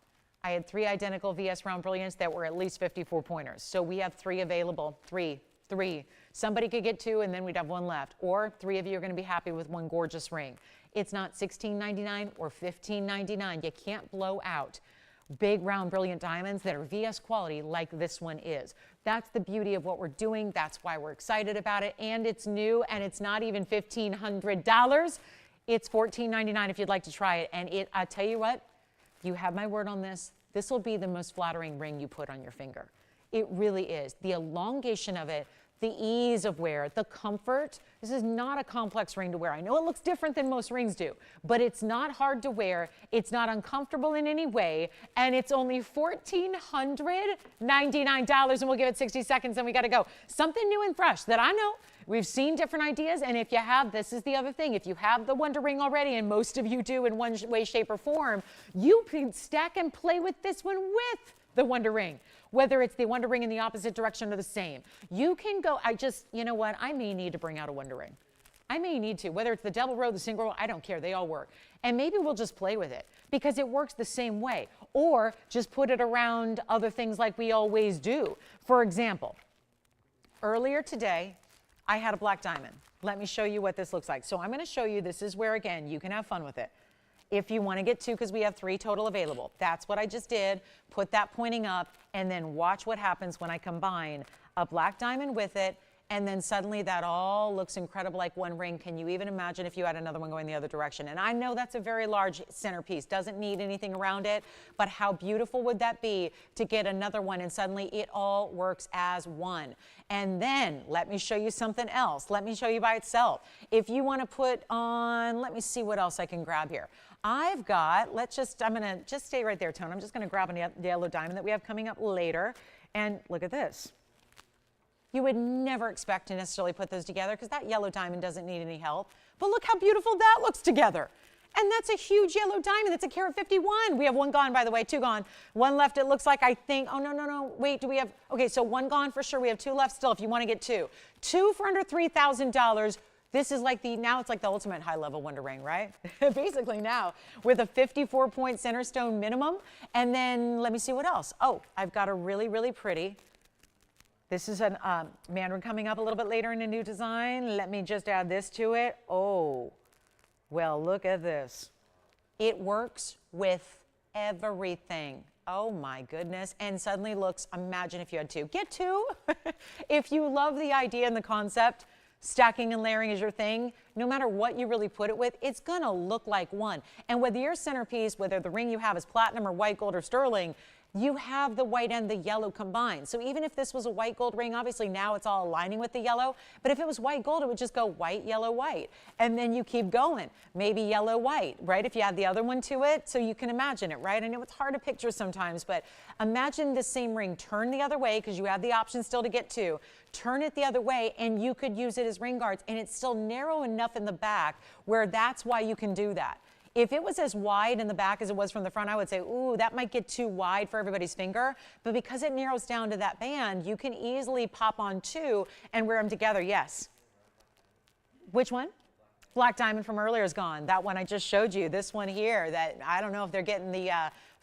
I had 3 identical VS round brilliants that were at least 54 pointers. So we have 3 available, three. Somebody could get 2 and then we'd have 1 left. Or 3 of you are going to be happy with one gorgeous ring. It's not $16.99 or $15.99. You can't blow out big round brilliant diamonds that are VS quality like this one is. That's the beauty of what we're doing. That's why we're excited about it. And it's new, and it's not even $1,500. It's $14.99 if you'd like to try it. And I tell you what, you have my word on this. This will be the most flattering ring you put on your finger. It really is. The elongation of it, the ease of wear, the comfort. This is not a complex ring to wear. I know it looks different than most rings do, but it's not hard to wear. It's not uncomfortable in any way, and it's only $1,499, and we'll give it 60 seconds, and we got to go. Something new and fresh that I know. We've seen different ideas, and if you have, this is the other thing. If you have the Wonder Ring already, and most of you do in one way, shape, or form, you can stack and play with this one with the Wonder Ring. Whether it's the Wonder Ring in the opposite direction or the same. You can go, you know what, I may need to bring out a Wonder Ring. I may need to, whether it's the double row, the single row, I don't care, they all work. And maybe we'll just play with it because it works the same way. Or just put it around other things like we always do. For example, earlier today, I had a black diamond. Let me show you what this looks like. So I'm going to show you, this is where, again, you can have fun with it. If you want to get 2, because we have 3 total available. That's what I just did. Put that pointing up, and then watch what happens when I combine a black diamond with it, and then suddenly that all looks incredible like one ring. Can you even imagine if you had another one going the other direction? And I know that's a very large centerpiece, doesn't need anything around it, but how beautiful would that be to get another one and suddenly it all works as one. And then let me show you something else. Let me show you by itself. If you want to put on, let me see what else I can grab here. I've got, I'm going to just stay right there, Tone. I'm just going to grab a yellow diamond that we have coming up later. And look at this. You would never expect to necessarily put those together because that yellow diamond doesn't need any help. But look how beautiful that looks together. And that's a huge yellow diamond. That's a carat 51. We have 1 gone, by the way, 2 gone. 1 left, it looks like, I think. Oh, no. Wait, do we have? Okay, so 1 gone for sure. We have 2 left still if you want to get 2. 2 for under $3,000. This is like now it's like the ultimate high-level wonder ring, right? Basically now, with a 54-point center stone minimum. And then let me see what else. Oh, I've got a really, really pretty. This is a Mandarin coming up a little bit later in a new design. Let me just add this to it. Oh, well, look at this. It works with everything. Oh my goodness. And suddenly looks, imagine if you had 2. Get 2. If you love the idea and the concept, stacking and layering is your thing, no matter what you really put it with, it's gonna look like one. And whether your centerpiece, whether the ring you have is platinum or white gold or sterling, you have the white and the yellow combined. So even if this was a white gold ring, obviously now it's all aligning with the yellow, but if it was white gold, it would just go white, yellow, white. And then you keep going, maybe yellow, white, right? If you add the other one to it, so you can imagine it, right? I know it's hard to picture sometimes, but imagine the same ring turn the other way, because you have the option still to get 2. Turn it the other way, and you could use it as ring guards, and it's still narrow enough in the back where that's why you can do that. If it was as wide in the back as it was from the front, I would say, ooh, that might get too wide for everybody's finger. But because it narrows down to that band, you can easily pop on 2 and wear them together. Yes. Which one? Black diamond from earlier is gone. That one I just showed you. This one here, that I don't know if they're getting the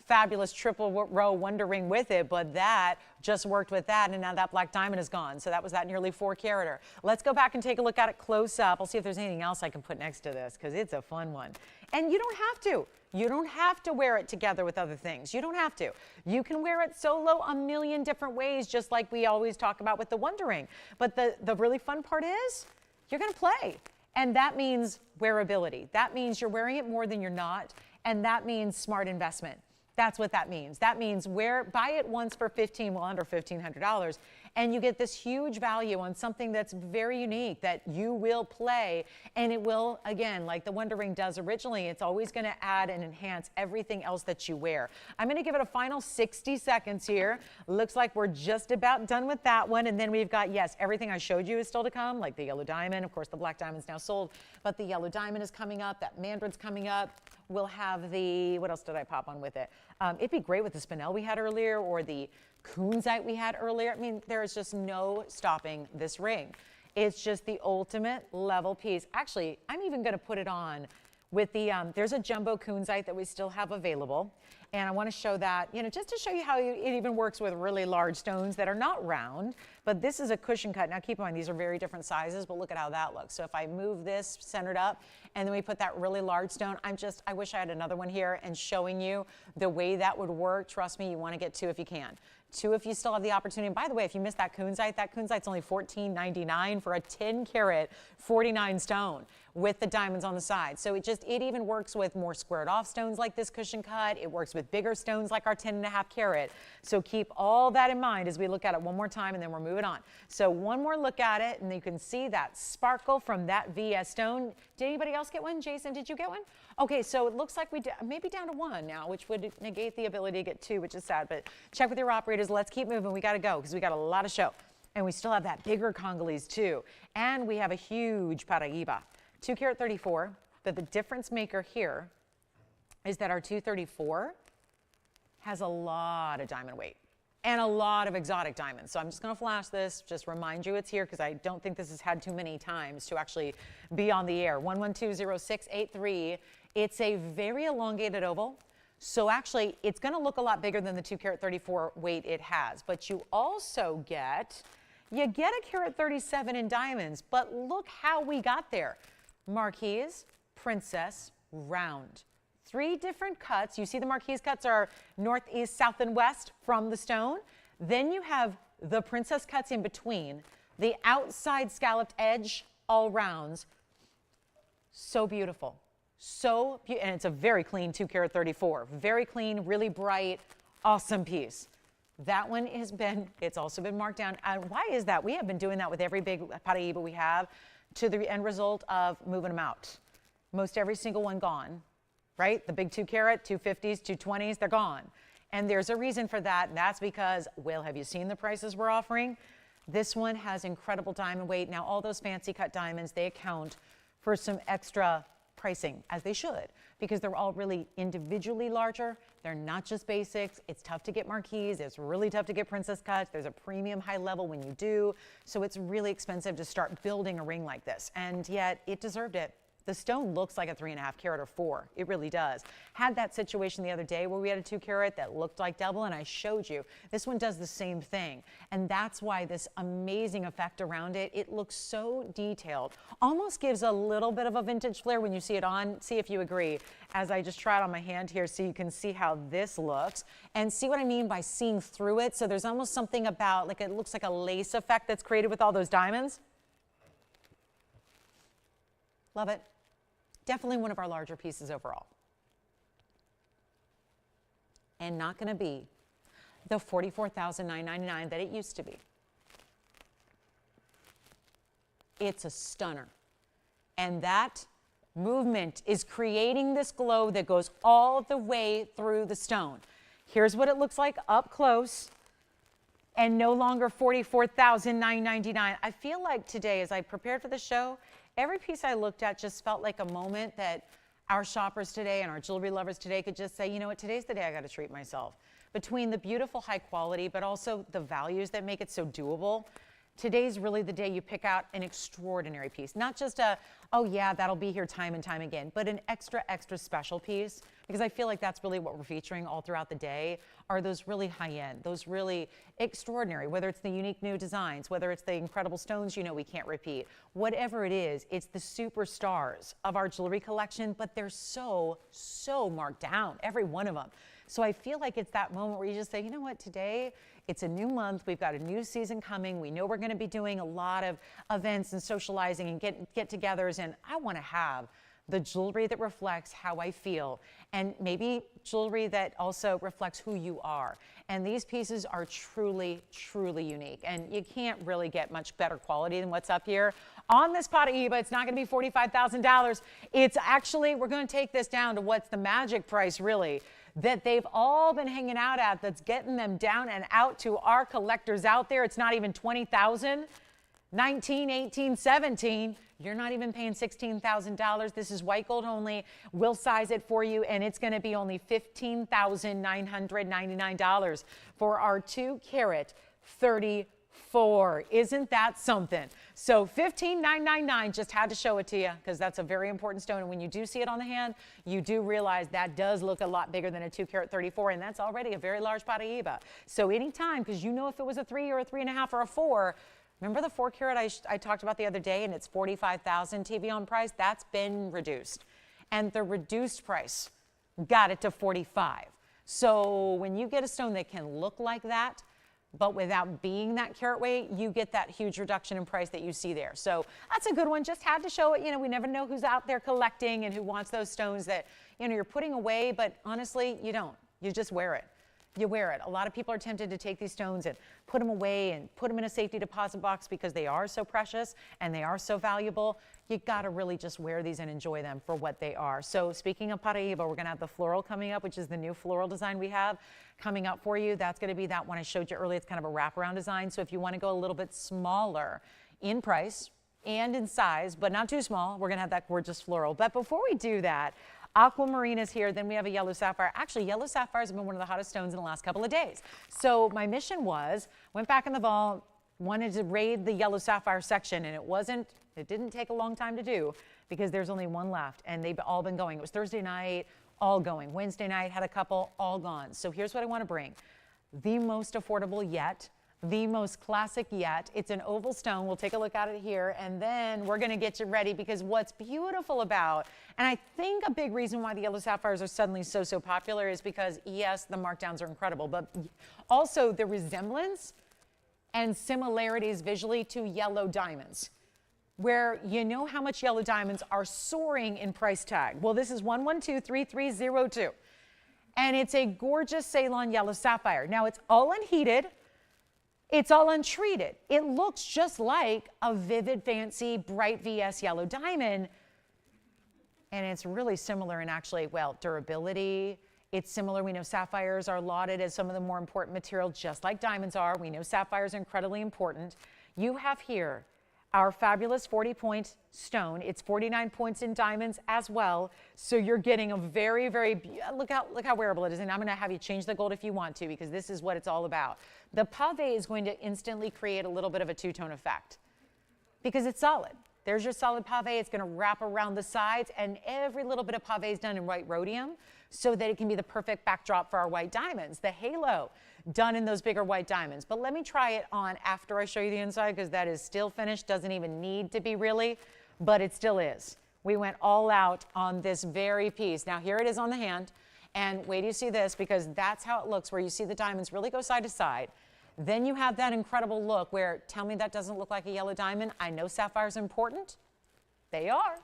fabulous triple row wonder ring with it, but that just worked with that, and now that black diamond is gone. So that was that nearly 4-carater. Let's go back and take a look at it close up. I'll see if there's anything else I can put next to this, because it's a fun one. And you don't have to. You don't have to wear it together with other things. You don't have to. You can wear it solo a million different ways, just like we always talk about with the wonder ring. But the really fun part is you're going to play. And that means wearability. That means you're wearing it more than you're not. And that means smart investment. That's what that means. That means buy it once for under $1,500, and you get this huge value on something that's very unique that you will play, and it will, again, like the Wonder Ring does originally, it's always going to add and enhance everything else that you wear. I'm going to give it a final 60 seconds here. Looks like we're just about done with that one, and then we've got, yes, everything I showed you is still to come, like the yellow diamond. Of course, the black diamond's now sold, but the yellow diamond is coming up. That Mandarin's coming up. We'll have the, what else did I pop on with it? It'd be great with the spinel we had earlier or the kunzite we had earlier. I mean, there is just no stopping this ring. It's just the ultimate level piece. Actually, I'm even going to put it on with the, there's a jumbo kunzite that we still have available. And I want to show that, just to show you how it even works with really large stones that are not round. But this is a cushion cut. Now keep in mind, these are very different sizes, but look at how that looks. So if I move this centered up and then we put that really large stone, I wish I had another one here and showing you the way that would work. Trust me, you want to get 2 if you can. 2 if you still have the opportunity. And by the way, if you missed that kunzite's only $14.99 for a 10-carat 49 stone with the diamonds on the side. So it even works with more squared off stones like this cushion cut. It works with bigger stones like our 10.5 carat. So keep all that in mind as we look at it one more time, and then we're moving on. So one more look at it, and you can see that sparkle from that VS stone. Did anybody else get one? Jason, did you get one? Okay, so it looks like we maybe down to 1 now, which would negate the ability to get 2, which is sad. But check with your operators. Let's keep moving. We got to go because we got a lot of show. And we still have that bigger Congolese too. And we have a huge Paraiba. 2 carat 34, but the difference maker here is that our 234 has a lot of diamond weight and a lot of exotic diamonds. So I'm just going to flash this, just remind you it's here because I don't think this has had too many times to actually be on the air. 1120683. It's a very elongated oval. So actually, it's going to look a lot bigger than the 2 carat 34 weight it has. But you also get You get a carat 37 in diamonds, but look how we got there. Marquise, princess, round. 3 different cuts. You see the Marquise cuts are northeast, south, and west from the stone. Then you have the princess cuts in between. The outside scalloped edge, all rounds. So beautiful. And it's a very clean 2 carat 34. Very clean, really bright, awesome piece. That one it's also been marked down. And why is that? We have been doing that with every big Paraiba we have to the end result of moving them out. Most every single one gone, right? The big 2 carat, 250s, 220s, they're gone. And there's a reason for that. And that's because, well, have you seen the prices we're offering? This one has incredible diamond weight. Now, all those fancy cut diamonds, they account for some extra pricing, as they should, because they're all really individually larger. They're not just basics. It's tough to get marquise. It's really tough to get princess cuts. There's a premium high level when you do. So it's really expensive to start building a ring like this. And yet it deserved it. The stone looks like a 3.5 carat or 4. It really does. Had that situation the other day where we had a 2 carat that looked like double, and I showed you. This one does the same thing. And that's why this amazing effect around it, it looks so detailed. Almost gives a little bit of a vintage flair when you see it on. See if you agree. As I just try it on my hand here so you can see how this looks. And see what I mean by seeing through it. So there's almost something about, like, it looks like a lace effect that's created with all those diamonds. Love it. Definitely one of our larger pieces overall. And not going to be the $44,999 that it used to be. It's a stunner. And that movement is creating this glow that goes all the way through the stone. Here's what it looks like up close. And no longer $44,999. I feel like today, as I prepared for the show, every piece I looked at just felt like a moment that our shoppers today and our jewelry lovers today could just say, you know what, today's the day I got to treat myself. Between the beautiful high quality, but also the values that make it so doable, today's really the day you pick out an extraordinary piece. Not just a, oh yeah, that'll be here time and time again, but an extra, extra special piece. Because I feel like that's really what we're featuring all throughout the day, are those really high-end, those really extraordinary, whether it's the unique new designs, whether it's the incredible stones you know we can't repeat. Whatever it is, it's the superstars of our jewelry collection, but they're so, so marked down, every one of them. So I feel like it's that moment where you just say, you know what, today, it's a new month, we've got a new season coming, we know we're gonna be doing a lot of events and socializing and get-togethers, and I wanna have the jewelry that reflects how I feel, and maybe jewelry that also reflects who you are. And these pieces are truly, truly unique, and you can't really get much better quality than what's up here. On this Paraiba, it's not gonna be $45,000. It's actually, we're gonna take this down to what's the magic price, really, that they've all been hanging out at, that's getting them down and out to our collectors out there. It's not even $20,000. 19, 18, 17, you're not even paying $16,000. This is white gold only. We'll size it for you, and it's going to be only $15,999 for our 2 carat 34. Isn't that something? So $15,999, just had to show it to you because that's a very important stone. And when you do see it on the hand, you do realize that does look a lot bigger than a 2 carat 34, and that's already a very large Paraiba. So anytime, because you know if it was a 3 or a 3.5 or a 4, remember the 4 carat I talked about the other day, and it's $45,000 TVON price? That's been reduced. And the reduced price got it to $45,000. So when you get a stone that can look like that, but without being that carat weight, you get that huge reduction in price that you see there. So that's a good one. Just had to show it. You know, we never know who's out there collecting and who wants those stones that, you know, you're putting away, but honestly, you don't. You just wear it. You wear it. A lot of people are tempted to take these stones and put them away and put them in a safety deposit box because they are so precious and they are so valuable. You got to really just wear these and enjoy them for what they are. So speaking of Paraiba, we're going to have the floral coming up, which is the new floral design we have coming up for you. That's going to be that one I showed you earlier. It's kind of a wraparound design. So if you want to go a little bit smaller in price and in size, but not too small, we're going to have that gorgeous floral. But before we do that, Aquamarine is here, then we have a yellow sapphire. Actually, yellow sapphires have been one of the hottest stones in the last couple of days. So my mission was, went back in the vault, wanted to raid the yellow sapphire section, and it didn't take a long time to do because there's only one left, and they've all been going. It was Thursday night, all going. Wednesday night, had a couple, all gone. So here's what I want to bring. The most affordable yet the most classic yet. It's an oval stone. We'll take a look at it here, and then we're going to get you ready, because what's beautiful about, and I think a big reason why the yellow sapphires are suddenly so popular is because, yes, the markdowns are incredible, but also the resemblance and similarities visually to yellow diamonds, where you know how much yellow diamonds are soaring in price tag. Well, this is 1123302, and it's a gorgeous Ceylon yellow sapphire. Now, it's all unheated. It's all untreated. It looks just like a vivid, fancy, bright VS yellow diamond. And it's really similar in actually, well, durability. It's similar. We know sapphires are lauded as some of the more important material, just like diamonds are. We know sapphires are incredibly important. You have here our fabulous 40-point stone. It's 49 points in diamonds as well. So you're getting a very, look how wearable it is. And I'm going to have you change the gold if you want to, because this is what it's all about. The pave is going to instantly create a little bit of a two-tone effect because it's solid. There's your solid pave. It's going to wrap around the sides, and every little bit of pave is done in white rhodium so that it can be the perfect backdrop for our white diamonds. The halo done in those bigger white diamonds. But let me try it on after I show you the inside, because that is still finished. Doesn't even need to be really, but it still is. We went all out on this very piece. Now here it is on the hand, and wait till you see this, because that's how it looks, where you see the diamonds really go side to side. Then you have that incredible look where, tell me that doesn't look like a yellow diamond. I know sapphires are important. They are.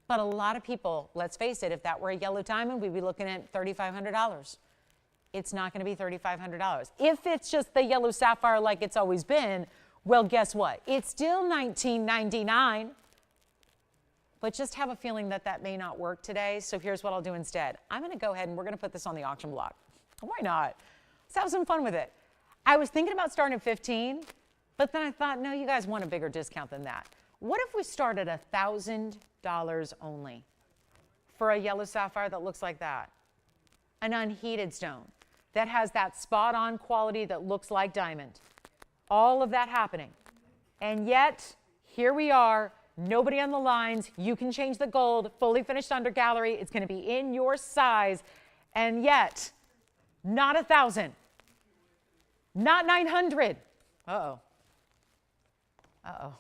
But a lot of people, let's face it, if that were a yellow diamond, we'd be looking at $3,500. It's not going to be $3,500. If it's just the yellow sapphire like it's always been, well, guess what? It's still $19.99. But just have a feeling that that may not work today. So here's what I'll do instead. I'm going to go ahead and we're going to put this on the auction block. Why not? Let's have some fun with it. I was thinking about starting at 15, but then I thought, no, you guys want a bigger discount than that. What if we start at $1,000 only for a yellow sapphire that looks like that? An unheated stone that has that spot-on quality that looks like diamond. All of that happening. And yet, here we are, nobody on the lines. You can change the gold, fully finished under gallery. It's going to be in your size. And yet, not 1,000. Not 900. Uh-oh. Uh-oh.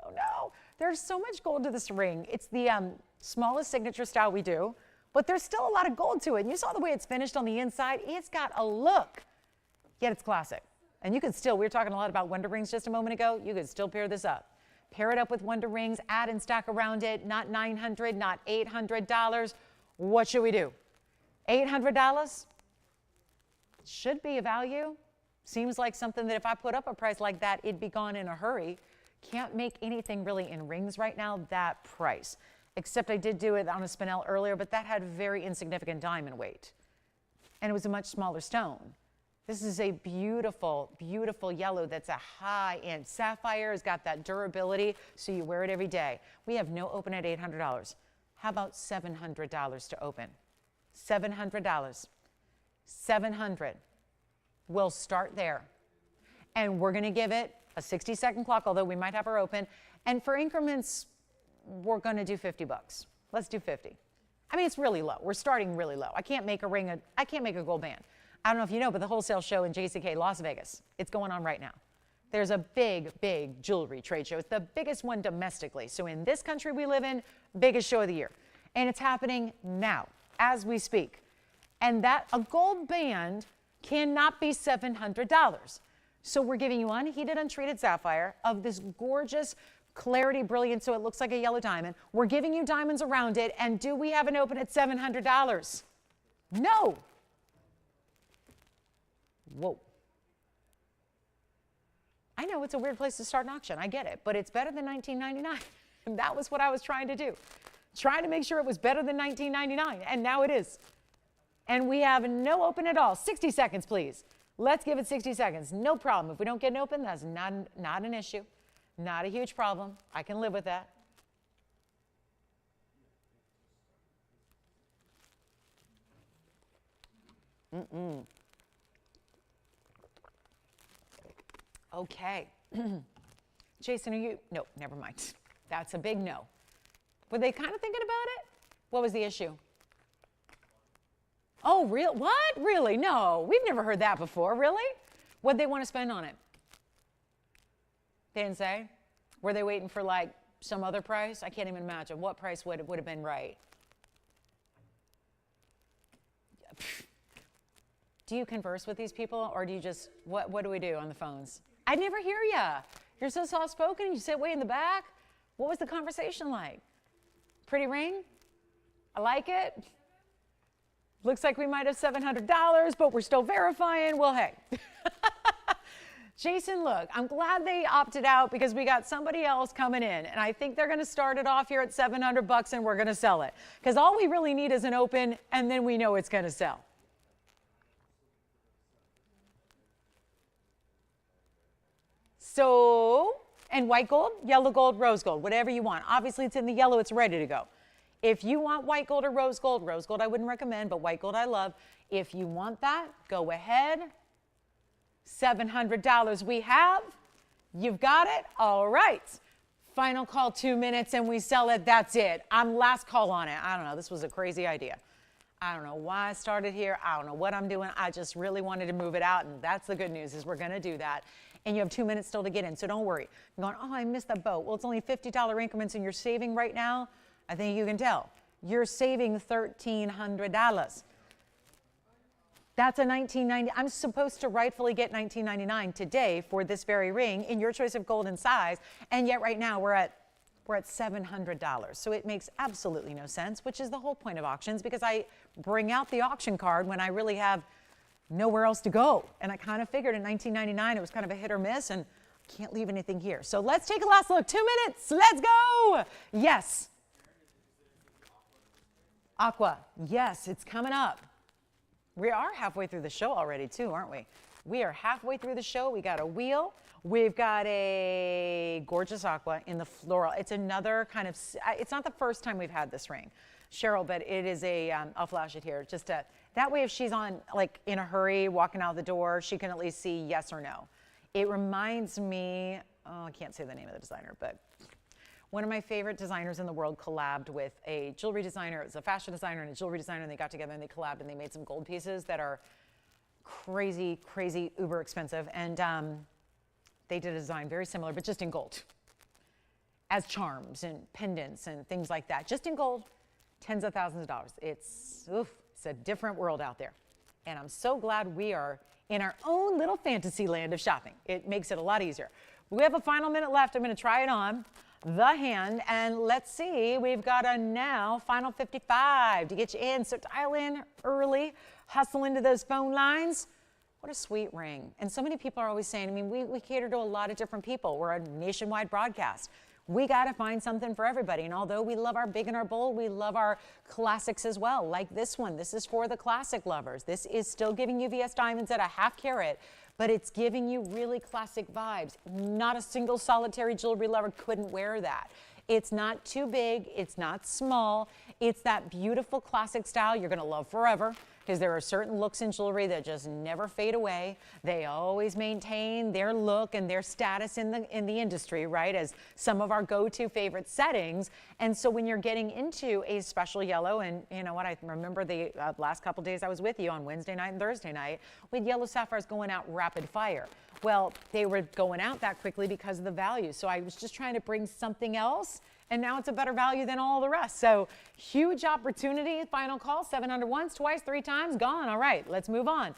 Oh, no. There's so much gold to this ring. It's the smallest signature style we do, but there's still a lot of gold to it. And you saw the way it's finished on the inside. It's got a look, yet it's classic. And you could still, we were talking a lot about wonder rings just a moment ago. You could still pair this up. Pair it up with wonder rings, add and stack around it. Not $900, not $800. What should we do? $800? Should be a value. Seems like something that if I put up a price like that, it'd be gone in a hurry. Can't make anything really in rings right now that price. Except I did do it on a spinel earlier, but that had very insignificant diamond weight. And it was a much smaller stone. This is a beautiful, beautiful yellow that's a high-end. Sapphire has got that durability, so you wear it every day. We have no open at $800. How about $700 to open? $700. $700. We'll start there. And we're going to give it a 60-second clock, although we might have her open. And for increments, we're going to do 50 bucks. Let's do 50. I mean, it's really low. We're starting really low. I can't make a ring, I can't make a gold band. I don't know if you know, but the wholesale show in JCK, Las Vegas, it's going on right now. There's a big, big jewelry trade show. It's the biggest one domestically. So in this country we live in, biggest show of the year. And it's happening now, as we speak. And that, a gold band cannot be $700. So we're giving you unheated, untreated sapphire of this gorgeous clarity, brilliance, so it looks like a yellow diamond. We're giving you diamonds around it, and do we have an open at $700? No. Whoa. I know it's a weird place to start an auction. I get it, but it's better than $19.99. And that was what I was trying to do. Trying to make sure it was better than $19.99, and now it is. And we have no open at all. 60 seconds, please. Let's give it 60 seconds. No problem. If we don't get an open, that's not an issue. Not a huge problem. I can live with that. Okay. Jason, are you? No, never mind. That's a big no. Were they kind of thinking about it? What was the issue? Oh, real? What? Really? No, we've never heard that before. Really? What'd they want to spend on it? They didn't say? Were they waiting for like some other price? I can't even imagine. What price would have been right? Do you converse with these people, or do you just, what do we do on the phones? I never hear ya. You're so soft-spoken, you sit way in the back. What was the conversation like? Pretty ring? I like it. Looks like we might have $700, but we're still verifying. Well, hey. Jason, look, I'm glad they opted out because we got somebody else coming in, and I think they're going to start it off here at $700 and we're going to sell it. Because all we really need is an open, and then we know it's going to sell. So, and white gold, yellow gold, rose gold, whatever you want. Obviously, it's in the yellow, it's ready to go. If you want white gold or rose gold I wouldn't recommend, but white gold I love. If you want that, go ahead. $700 we have. You've got it? All right. Final call, 2 minutes, and we sell it. That's it. I'm last call on it. I don't know. This was a crazy idea. I don't know why I started here. I don't know what I'm doing. I just really wanted to move it out, and that's the good news is we're going to do that. And you have 2 minutes still to get in, so don't worry. You're going, oh, I missed that boat. Well, it's only $50 increments, and you're saving right now. I think you can tell. You're saving $1,300. That's a $19.90. I'm supposed to rightfully get $19.99 today for this very ring in your choice of gold and size, and yet right now we're at $700. So it makes absolutely no sense, which is the whole point of auctions, because I bring out the auction card when I really have nowhere else to go. And I kind of figured in $19.99 it was kind of a hit or miss, and can't leave anything here. So let's take a last look. 2 minutes. Let's go. Yes. Aqua. Yes, it's coming up. We are halfway through the show already, too, aren't we? We are halfway through the show. We got a wheel. We've got a gorgeous aqua in the floral. It's another kind of, it's not the first time we've had this ring, Cheryl, but it is a, I'll flash it here. Just that way if she's on, like, in a hurry, walking out the door, she can at least see yes or no. It reminds me, oh, I can't say the name of the designer, but one of my favorite designers in the world collabed with a jewelry designer. It was a fashion designer and a jewelry designer, and they got together and they collabed and they made some gold pieces that are crazy, crazy, uber expensive. And they did a design very similar, but just in gold, as charms and pendants and things like that. Just in gold, tens of thousands of dollars. It's a different world out there. And I'm so glad we are in our own little fantasy land of shopping. It makes it a lot easier. We have a final minute left. I'm going to try it on the hand, and let's see, we've got a now final 55 to get you in, so dial in early, hustle into those phone lines. What a sweet ring. And so many people are always saying, I mean, we cater to a lot of different people. We're a nationwide broadcast. We got to find something for everybody. And although we love our big and our bold, we love our classics as well, like this one. This is for the classic lovers. This is still giving you VS diamonds at a ½ carat, but it's giving you really classic vibes. Not a single solitary jewelry lover couldn't wear that. It's not too big, it's not small. It's that beautiful classic style you're gonna love forever, because there are certain looks in jewelry that just never fade away. They always maintain their look and their status in the industry, right, as some of our go-to favorite settings. And so when you're getting into a special yellow, and you know what, I remember the last couple days I was with you on Wednesday night and Thursday night, with yellow sapphires going out rapid fire. Well, they were going out that quickly because of the value. So I was just trying to bring something else, and now it's a better value than all the rest. So huge opportunity. Final call, 700 once, twice, 3 times, gone. All right, let's move on.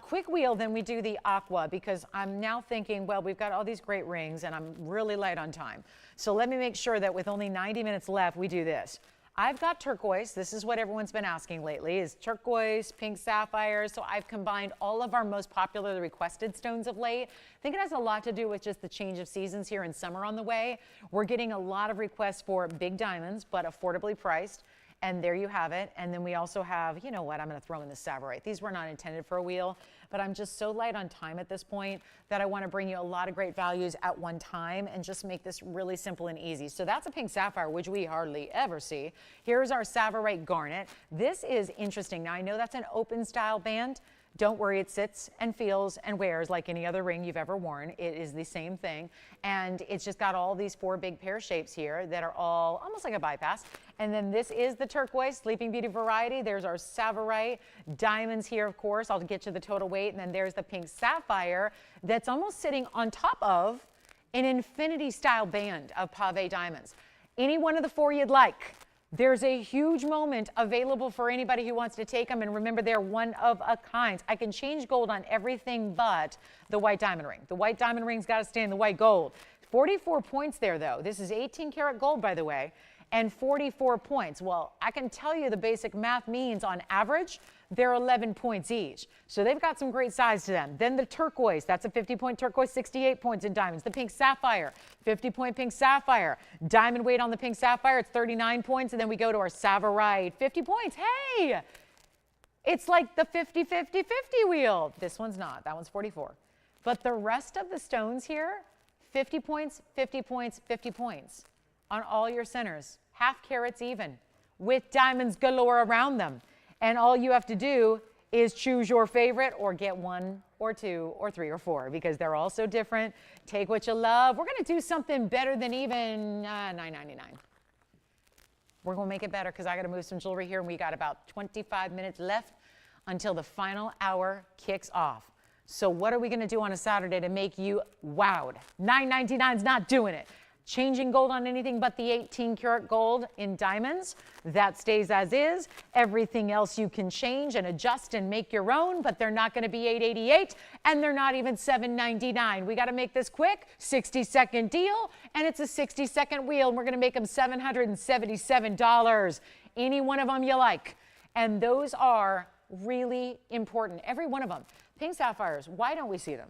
Quick wheel, then we do the aqua, because I'm now thinking, well, we've got all these great rings and I'm really light on time. So let me make sure that with only 90 minutes left, we do this. I've got turquoise. This is what everyone's been asking lately, is turquoise, pink sapphires. So I've combined all of our most popularly requested stones of late. I think it has a lot to do with just the change of seasons here and summer on the way. We're getting a lot of requests for big diamonds, but affordably priced. And there you have it. And then we also have, you know what, I'm going to throw in the Savarite. These were not intended for a wheel, but I'm just so light on time at this point that I want to bring you a lot of great values at one time and just make this really simple and easy. So that's a pink sapphire, which we hardly ever see. Here's our Savarite garnet. This is interesting. Now, I know that's an open style band. Don't worry, it sits and feels and wears like any other ring you've ever worn. It is the same thing. And it's just got all these 4 big pear shapes here that are all almost like a bypass. And then this is the turquoise Sleeping Beauty variety. There's our Tsavorite diamonds here, of course. I'll get you the total weight. And then there's the pink sapphire that's almost sitting on top of an infinity style band of pave diamonds. Any one of the 4 you'd like. There's a huge moment available for anybody who wants to take them. And remember, they're one of a kind. I can change gold on everything but the white diamond ring. The white diamond ring's got to stay in the white gold. 44 points there, though. This is 18 karat gold, by the way, and 44 points. Well, I can tell you the basic math means on average, they're 11 points each. So they've got some great size to them. Then the turquoise, that's a 50-point turquoise, 68 points in diamonds. The pink sapphire, 50-point pink sapphire. Diamond weight on the pink sapphire, it's 39 points. And then we go to our Tsavorite, 50 points. Hey, it's like the 50-50-50 wheel. This one's not, that one's 44. But the rest of the stones here, 50 points, 50 points, 50 points on all your centers. Half carats even, with diamonds galore around them. And all you have to do is choose your favorite or get 1 or 2 or 3 or 4 because they're all so different. Take what you love. We're going to do something better than even $9.99. We're going to make it better because I got to move some jewelry here and we got about 25 minutes left until the final hour kicks off. So what are we going to do on a Saturday to make you wowed? $9.99 is not doing it. Changing gold on anything but the 18 karat gold in diamonds, that stays as is. Everything else you can change and adjust and make your own, but they're not going to be $888 and they're not even $799. We got to make this quick, 60-second deal, and it's a 60-second wheel, and we're going to make them $777. Any one of them you like. And those are really important, every one of them. Pink sapphires, why don't we see them?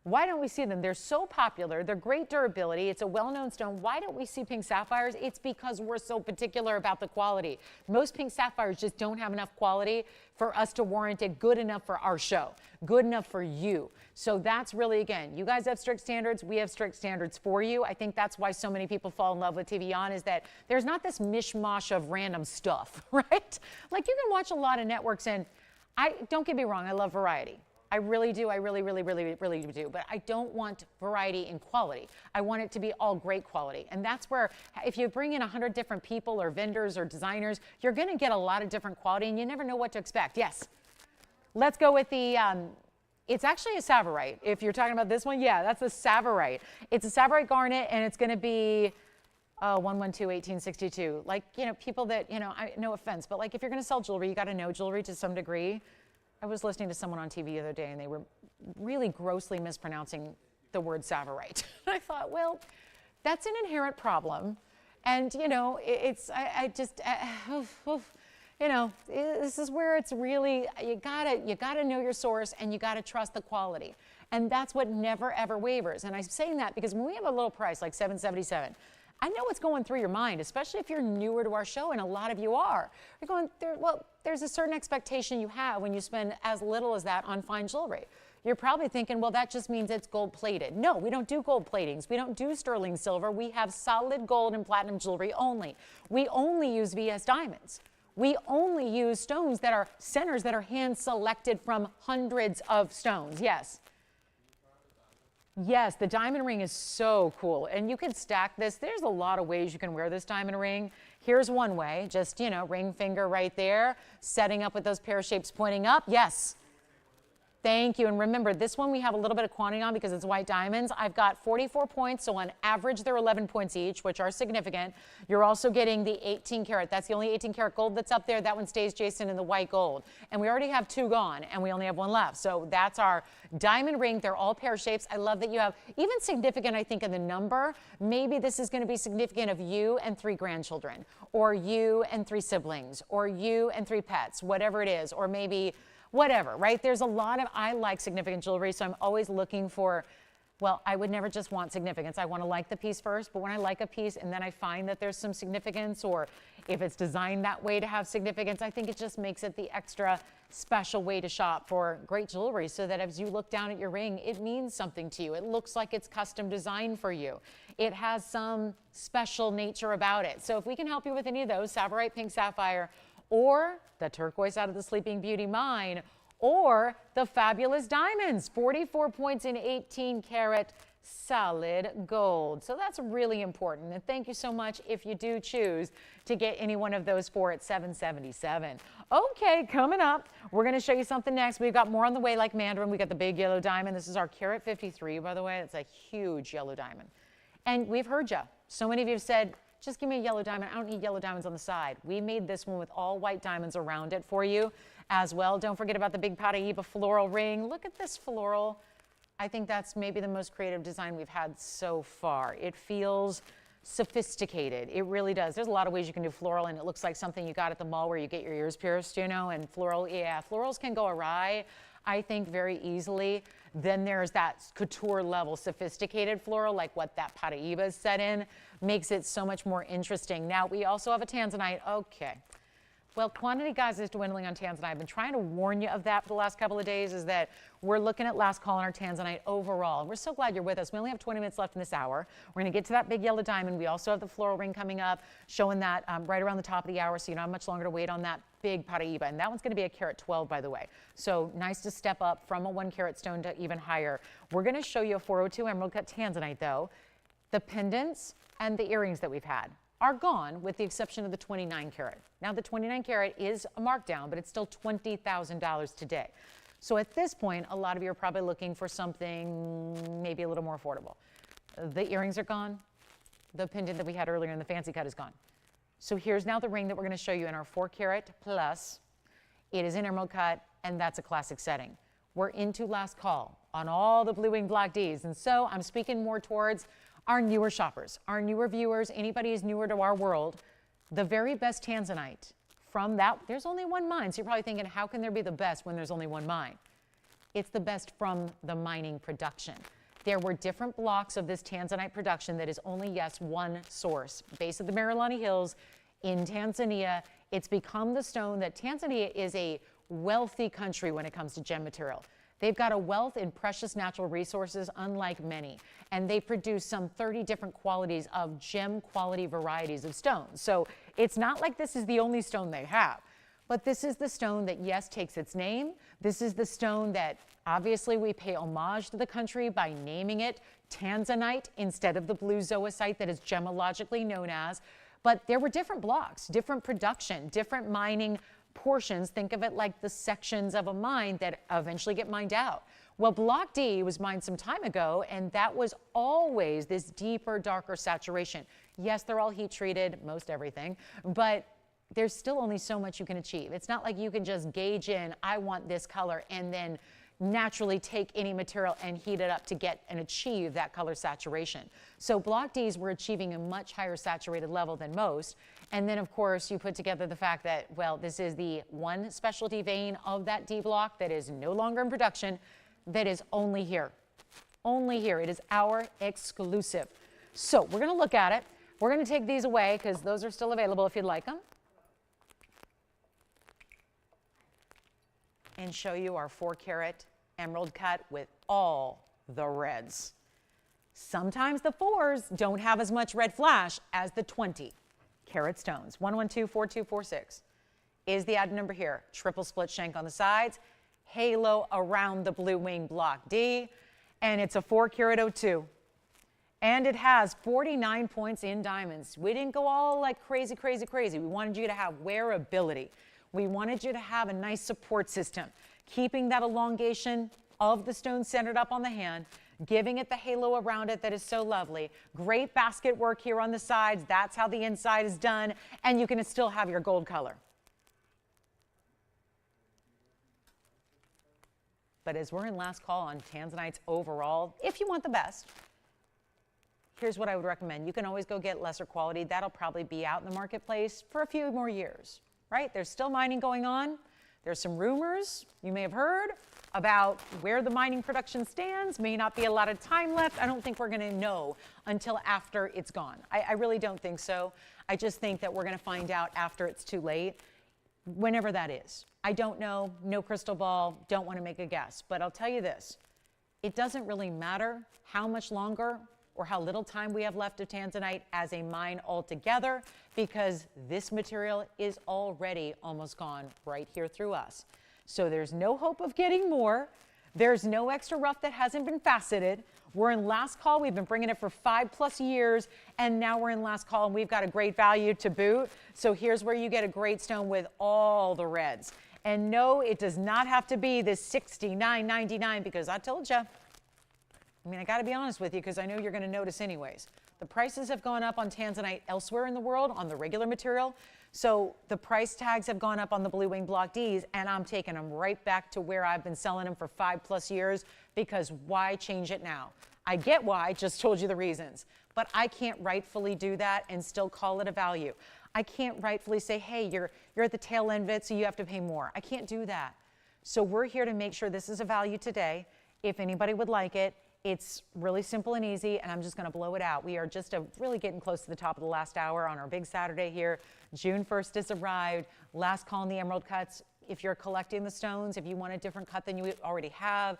Why don't we see them? They're so popular. They're great durability. It's a well-known stone. Why don't we see pink sapphires? It's because we're so particular about the quality. Most pink sapphires just don't have enough quality for us to warrant it good enough for our show, good enough for you. So that's really, again, you guys have strict standards. We have strict standards for you. I think that's why so many people fall in love with TVON is that there's not this mishmash of random stuff, right? Like you can watch a lot of networks and don't get me wrong, I love variety. I really do. I really do. But I don't want variety in quality. I want it to be all great quality. And that's where if you bring in 100 different people or vendors or designers, you're going to get a lot of different quality and you never know what to expect. Yes. Let's go with the, it's actually a Tsavorite. If you're talking about this one, yeah, that's a Tsavorite. It's a Tsavorite garnet and it's going to be 112-1862. Like, you know, people that, you know, no offense, but like if you're going to sell jewelry, you got to know jewelry to some degree. I was listening to someone on TV the other day and they were really grossly mispronouncing the word Tsavorite. I thought, well, that's an inherent problem. And, you know, you know, this is where it's really, you gotta know your source and you gotta trust the quality. And that's what never ever wavers. And I'm saying that because when we have a low price like $777, I know what's going through your mind, especially if you're newer to our show, and a lot of you are. You're going, well, there's a certain expectation you have when you spend as little as that on fine jewelry. You're probably thinking, well, that just means it's gold plated. No, we don't do gold platings. We don't do sterling silver. We have solid gold and platinum jewelry only. We only use VS diamonds. We only use stones that are centers that are hand selected from hundreds of stones. Yes. Yes, the diamond ring is so cool. And you can stack this. There's a lot of ways you can wear this diamond ring. Here's one way, just, you know, ring finger right there, setting up with those pear shapes pointing up. Yes. Thank you. And remember, this one we have a little bit of quantity on because it's white diamonds. I've got 44 points, so on average they're 11 points each, which are significant. You're also getting the 18 karat. That's the only 18 karat gold that's up there. That one stays, Jason, in the white gold. And we already have 2 gone, and we only have 1 left. So that's our diamond ring. They're all pear shapes. I love that you have even significant, I think, in the number. Maybe this is going to be significant of you and 3 grandchildren, or you and 3 siblings, or you and 3 pets, whatever it is, or maybe whatever, right? There's a lot of, I like significant jewelry, so I'm always looking for, well, I would never just want significance. I want to like the piece first, but when I like a piece and then I find that there's some significance, or if it's designed that way to have significance, I think it just makes it the extra special way to shop for great jewelry, so that as you look down at your ring, it means something to you. It looks like it's custom designed for you. It has some special nature about it. So if we can help you with any of those, Tsavorite, pink sapphire, or the turquoise out of the Sleeping Beauty mine, or the fabulous diamonds, 44 points in 18 karat solid gold. So that's really important. And thank you so much if you do choose to get any one of those four at $777. Okay, coming up, we're going to show you something next. We've got more on the way like Mandarin. We got the big yellow diamond. This is our carat 53, by the way. It's a huge yellow diamond. And we've heard you. So many of you have said, just give me a yellow diamond. I don't need yellow diamonds on the side. We made this one with all white diamonds around it for you as well. Don't forget about the big Paraiba floral ring. Look at this floral. I think that's maybe the most creative design we've had so far. It feels sophisticated. It really does. There's a lot of ways you can do floral, and it looks like something you got at the mall where you get your ears pierced, you know, and floral, yeah, florals can go awry, I think, very easily. Then there's that couture level sophisticated floral, like what that Paraiba is set in, makes it so much more interesting. Now, we also have a Tanzanite. Okay. Well, quantity, guys, is dwindling on Tanzanite. I've been trying to warn you of that for the last couple of days, is that we're looking at last call on our Tanzanite overall. And we're so glad you're with us. We only have 20 minutes left in this hour. We're going to get to that big yellow diamond. We also have the floral ring coming up, showing that right around the top of the hour, so you don't have much longer to wait on that big Paraiba. And that one's going to be a carat 12, by the way. So nice to step up from a 1 carat stone to even higher. We're going to show you a 402 emerald cut Tanzanite, though. The pendants and the earrings that we've had are gone, with the exception of the 29 carat. Now, the 29 carat is a markdown, but it's still $20,000 today. So at this point, a lot of you are probably looking for something maybe a little more affordable. The earrings are gone. The pendant that we had earlier in the fancy cut is gone. So here's now the ring that we're going to show you in our 4 carat plus. It is in emerald cut, and that's a classic setting. We're into last call on all the blue wing block Ds, and so I'm speaking more towards our newer shoppers, our newer viewers, anybody who's newer to our world. The very best Tanzanite from that, there's only one mine. So you're probably thinking, how can there be the best when there's only one mine? It's the best from the mining production. There were different blocks of this Tanzanite production that is only, yes, one source. Base of the Marilani Hills in Tanzania. It's become the stone that Tanzania is a wealthy country when it comes to gem material. They've got a wealth in precious natural resources unlike many, and they produce some 30 different qualities of gem quality varieties of stones. So it's not like this is the only stone they have, but this is the stone that, yes, takes its name. This is the stone that obviously we pay homage to the country by naming it Tanzanite instead of the blue zoisite that is gemologically known as. But there were different blocks, different production, different mining portions. Think of it like the sections of a mine that eventually get mined out. Well, Block D was mined some time ago, and that was always this deeper, darker saturation. Yes, they're all heat treated, most everything, but there's still only so much you can achieve. It's not like you can just gauge in, I want this color, and then naturally take any material and heat it up to get and achieve that color saturation. So Block Ds were achieving a much higher saturated level than most. And then, of course, you put together the fact that, well, this is the one specialty vein of that D block that is no longer in production, that is only here. Only here. It is our exclusive. So we're going to look at it. We're going to take these away because those are still available if you'd like them, and show you our 4 carat emerald cut with all the reds. Sometimes the 4s don't have as much red flash as the 20 carat stones. 1124246 is the item number here. Triple split shank on the sides, halo around the blue wing block D, and it's a 4 carat 02. And it has 49 points in diamonds. We didn't go all like crazy, crazy, crazy. We wanted you to have wearability. We wanted you to have a nice support system, keeping that elongation of the stone centered up on the hand, giving it the halo around it that is so lovely. Great basket work here on the sides. That's how the inside is done, and you can still have your gold color. But as we're in last call on Tanzanites overall, if you want the best, here's what I would recommend. You can always go get lesser quality. That'll probably be out in the marketplace for a few more years. Right? There's still mining going on. There's some rumors you may have heard about where the mining production stands. May not be a lot of time left. I don't think we're going to know until after it's gone. I really don't think so. I just think that we're going to find out after it's too late, whenever that is. I don't know. No crystal ball. Don't want to make a guess. But I'll tell you this. It doesn't really matter how much longer or how little time we have left of Tanzanite as a mine altogether, because this material is already almost gone right here through us. So there's no hope of getting more. There's no extra rough that hasn't been faceted. We're in last call. We've been bringing it for 5+ years, and now we're in last call, and we've got a great value to boot. So here's where you get a great stone with all the reds. And no, it does not have to be this $69.99, because I told you. I mean, I got to be honest with you, because I know you're going to notice anyways. The prices have gone up on Tanzanite elsewhere in the world on the regular material. So the price tags have gone up on the Blue Wing Block Ds, and I'm taking them right back to where I've been selling them for 5+ years, because why change it now? I get why, just told you the reasons, but I can't rightfully do that and still call it a value. I can't rightfully say, hey, you're at the tail end of it, so you have to pay more. I can't do that. So we're here to make sure this is a value today. If anybody would like it, it's really simple and easy, and I'm just going to blow it out. We are just really getting close to the top of the last hour on our big Saturday here. June 1st has arrived. Last call on the emerald cuts. If you're collecting the stones, if you want a different cut than you already have,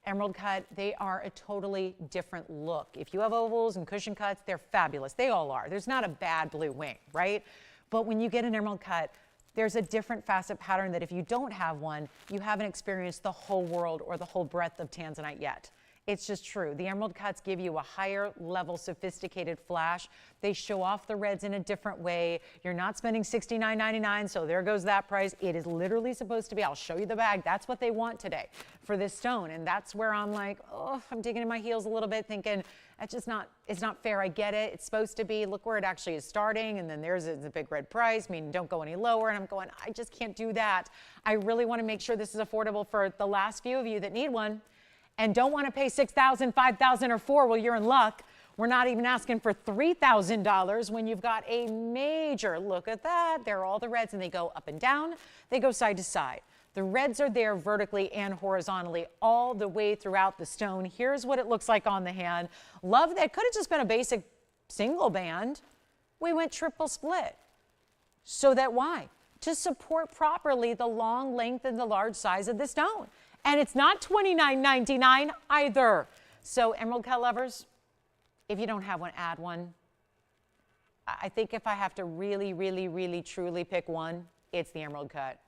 emerald cut, they are a totally different look. If you have ovals and cushion cuts, they're fabulous. They all are. There's not a bad blue wing, right? But when you get an emerald cut, there's a different facet pattern that if you don't have one, you haven't experienced the whole world or the whole breadth of Tanzanite yet. It's just true. The emerald cuts give you a higher level sophisticated flash. They show off the reds in a different way. You're not spending $69.99, so there goes that price. It is literally supposed to be, I'll show you the bag. That's what they want today for this stone. And that's where I'm like, oh, I'm digging in my heels a little bit thinking, that's just not, it's not fair. I get it. It's supposed to be, look where it actually is starting. And then there's a big red price, meaning don't go any lower. And I'm going, I just can't do that. I really want to make sure this is affordable for the last few of you that need one. And don't want to pay $6,000, $5,000, or $4,000, well, you're in luck. We're not even asking for $3,000 when you've got a major, look at that. There are all the reds, and they go up and down. They go side to side. The reds are there vertically and horizontally all the way throughout the stone. Here's what it looks like on the hand. Love that. Could have just been a basic single band. We went triple split. So that why? To support properly the long length and the large size of the stone. And it's not $29.99 either. So emerald cut lovers, if you don't have one, add one. I think if I have to really, really, really, truly pick one, it's the emerald cut.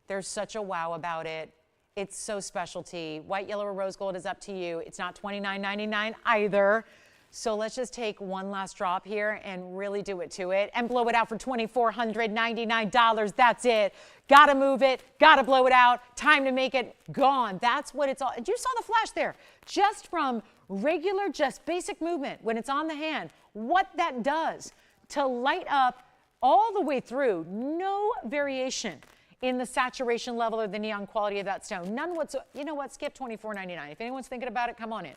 There's such a wow about it. It's so specialty. White, yellow, or rose gold is up to you. It's not $29.99 either. So let's just take one last drop here and really do it to it and blow it out for $2,499. That's it. Gotta move it, gotta blow it out, time to make it gone. That's what it's all. You saw the flash there. Just from regular, just basic movement when it's on the hand, what that does to light up all the way through, no variation in the saturation level or the neon quality of that stone. None whatsoever. You know what? Skip $24.99. If anyone's thinking about it, come on in.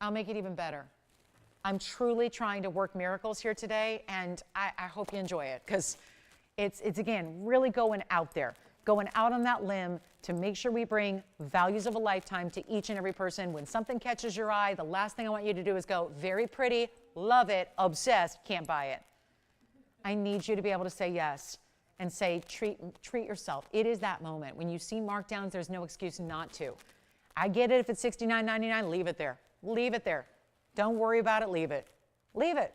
I'll make it even better. I'm truly trying to work miracles here today, and I hope you enjoy it, because it's again, really going out there, going out on that limb to make sure we bring values of a lifetime to each and every person. When something catches your eye, the last thing I want you to do is go, very pretty, love it, obsessed, can't buy it. I need you to be able to say yes and say, treat yourself. It is that moment. When you see markdowns, there's no excuse not to. I get it if it's $69.99, leave it there. Leave it there. Don't worry about it, leave it. Leave it.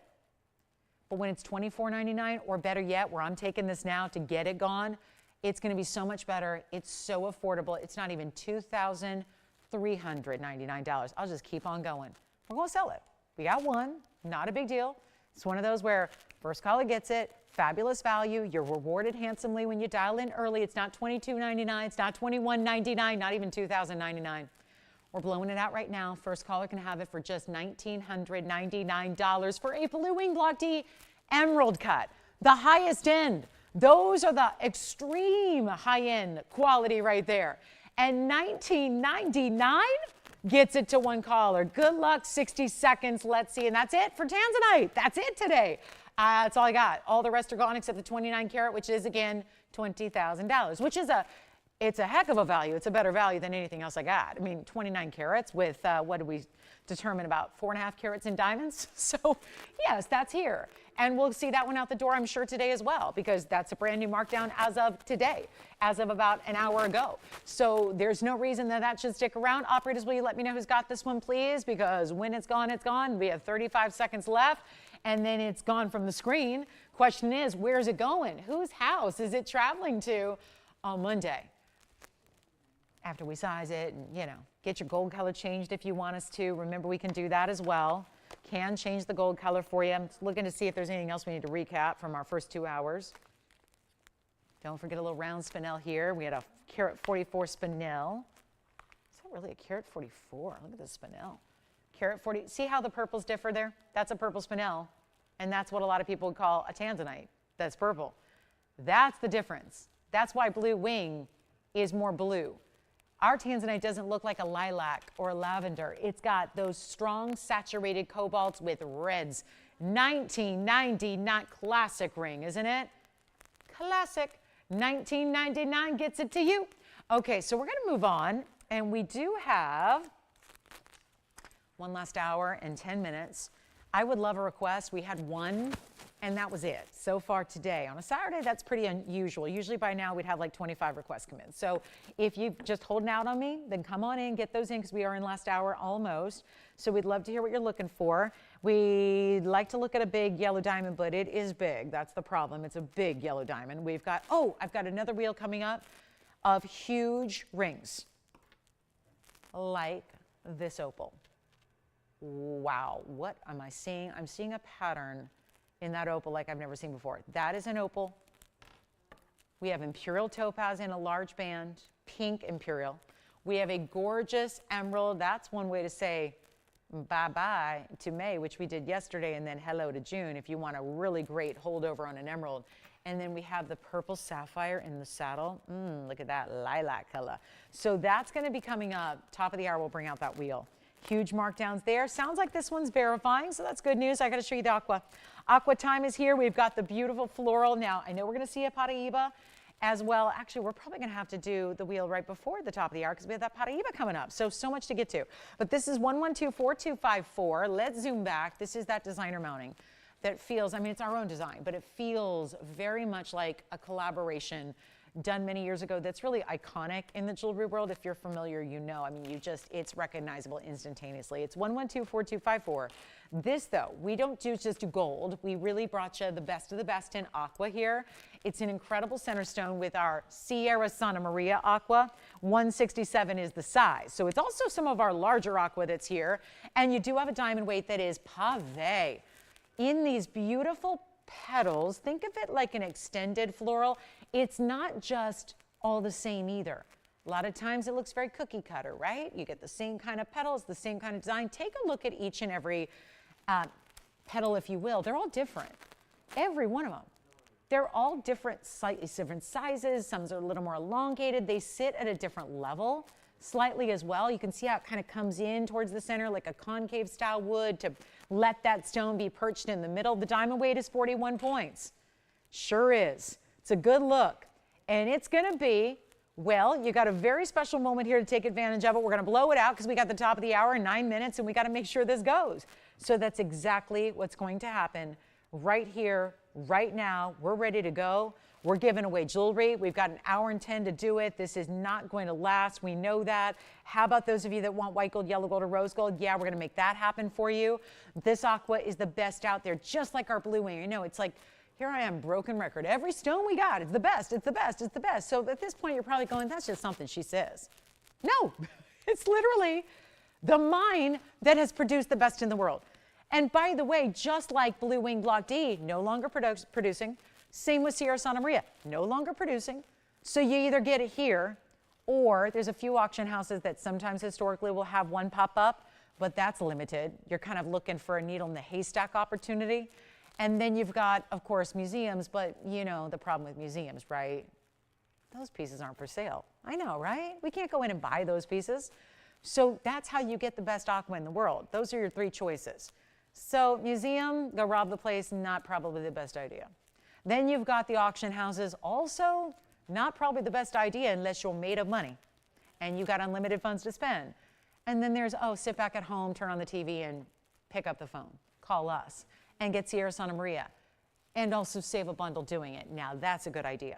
But when it's $24.99, or better yet, where I'm taking this now to get it gone, it's going to be so much better. It's so affordable. It's not even $2,399. I'll just keep on going. We're going to sell it. We got one. Not a big deal. It's one of those where first caller gets it. Fabulous value. You're rewarded handsomely when you dial in early. It's not $22.99. It's not $21.99. Not even $2,099. We're blowing it out right now. First caller can have it for just $1,999 for a Blue Wing Block D emerald cut. The highest end. Those are the extreme high-end quality right there. And $19.99 gets it to one caller. Good luck, 60 seconds. Let's see. And that's it for Tanzanite. That's it today. That's all I got. All the rest are gone except the 29 karat, which is, again, $20,000, which is it's a heck of a value. It's a better value than anything else I got. I mean, 29 carats with, what did we determine, about 4.5 carats in diamonds? So, yes, that's here. And we'll see that one out the door, I'm sure, today as well, because that's a brand new markdown as of today, as of about an hour ago. So there's no reason that should stick around. Operators, will you let me know who's got this one, please? Because when it's gone, it's gone. We have 35 seconds left, and then it's gone from the screen. Question is, where's it going? Whose house is it traveling to on Monday? after we size it and, you know, get your gold color changed if you want us to. Remember, we can do that as well. Can change the gold color for you. I'm looking to see if there's anything else we need to recap from our first 2 hours. Don't forget a little round spinel here. We had a carat 44 spinel. Is that really a carat 44? Look at this spinel. Carat 40. See how the purples differ there? That's a purple spinel. And that's what a lot of people would call a Tanzanite. That's purple. That's the difference. That's why blue wing is more blue. Our Tanzanite doesn't look like a lilac or a lavender. It's got those strong saturated cobalts with reds. 1990, not classic ring, isn't it? Classic. 1999 gets it to you. Okay, so we're going to move on. And we do have one last hour and 10 minutes. I would love a request. We had one, and that was it so far today. On a Saturday, that's pretty unusual. Usually by now, we'd have like 25 requests come in. So if you're just holding out on me, then come on in, get those in, because we are in last hour almost. So we'd love to hear what you're looking for. We'd like to look at a big yellow diamond, but it is big. That's the problem. It's a big yellow diamond. We've got, oh, I've got another wheel coming up of huge rings like this opal. Wow, what am I seeing? I'm seeing a pattern in that opal like I've never seen before. That is an opal. We have imperial topaz in a large band, pink imperial. We have a gorgeous emerald. That's one way to say bye-bye to May, which we did yesterday, and then hello to June if you want a really great holdover on an emerald. And then we have the purple sapphire in the saddle. Look at that lilac color. So that's going to be coming up. Top of the hour, we'll bring out that wheel. Huge markdowns there. Sounds like this one's verifying, so that's good news. I got to show you the aqua. Aqua time is here. We've got the beautiful floral. Now, I know we're going to see a Paraiba as well. Actually, we're probably going to have to do the wheel right before the top of the hour because we have that Paraiba coming up. So much to get to. But this is 1124254. Let's zoom back. This is that designer mounting that feels, I mean, it's our own design, but it feels very much like a collaboration done many years ago that's really iconic in the jewelry world. If you're familiar, you know. I mean, it's recognizable instantaneously. It's 1124254. This, though, we don't just do gold. We really brought you the best of the best in aqua here. It's an incredible center stone with our Sierra Santa Maria aqua. 167 is the size. So it's also some of our larger aqua that's here. And you do have a diamond weight that is pave. In these beautiful petals, think of it like an extended floral. It's not just all the same either. A lot of times it looks very cookie cutter, right? You get the same kind of petals, the same kind of design. Take a look at each and every petal, if you will. They're all different, every one of them. They're all different, slightly different sizes. Some are a little more elongated. They sit at a different level slightly as well. You can see how it kind of comes in towards the center like a concave style would to let that stone be perched in the middle. The diamond weight is 41 points. Sure is. It's a good look. And it's going to be, well, you got a very special moment here to take advantage of it. We're going to blow it out because we got the top of the hour in 9 minutes and we got to make sure this goes. So that's exactly what's going to happen right here, right now. We're ready to go. We're giving away jewelry. We've got an hour and 10 to do it. This is not going to last. We know that. How about those of you that want white gold, yellow gold, or rose gold? Yeah, we're going to make that happen for you. This aqua is the best out there, just like our blue wing. You know, it's like, here I am, broken record. Every stone we got, it's the best, it's the best, it's the best. So at this point, you're probably going, that's just something she says. No, it's literally the mine that has produced the best in the world. And by the way, just like Blue Wing Block D, no longer producing. Same with Sierra Santa Maria, no longer producing. So you either get it here, or there's a few auction houses that sometimes historically will have one pop up, but that's limited. You're kind of looking for a needle in the haystack opportunity. And then you've got, of course, museums, but you know the problem with museums, right? Those pieces aren't for sale. I know, right? We can't go in and buy those pieces. So that's how you get the best aqua in the world. Those are your three choices. So museum, go rob the place, not probably the best idea. Then you've got the auction houses, also not probably the best idea unless you're made of money and you got unlimited funds to spend. And then there's, oh, sit back at home, turn on the TV and pick up the phone, call us and get Sierra Santa Maria and also save a bundle doing it. Now that's a good idea.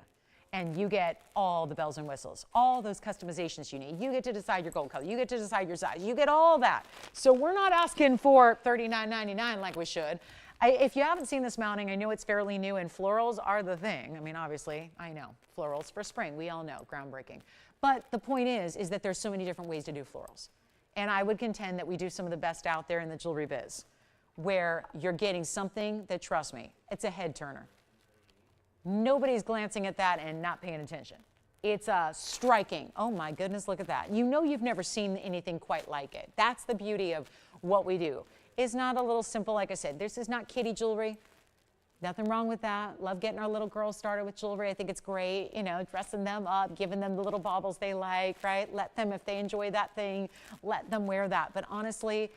And you get all the bells and whistles, all those customizations you need. You get to decide your gold color. You get to decide your size. You get all that. So we're not asking for $39.99 like we should. If you haven't seen this mounting, I know it's fairly new and florals are the thing. I mean, obviously, I know, florals for spring. We all know, groundbreaking. But the point is that there's so many different ways to do florals. And I would contend that we do some of the best out there in the jewelry biz, where you're getting something that, trust me, it's a head turner. Nobody's glancing at that and not paying attention. It's striking. Oh my goodness, look at that. You know you've never seen anything quite like it. That's the beauty of what we do. It's not a little simple, like I said. This is not kiddie jewelry. Nothing wrong with that. Love getting our little girls started with jewelry. I think it's great, you know, dressing them up, giving them the little baubles they like, right? Let them, if they enjoy that thing, let them wear that. But honestly,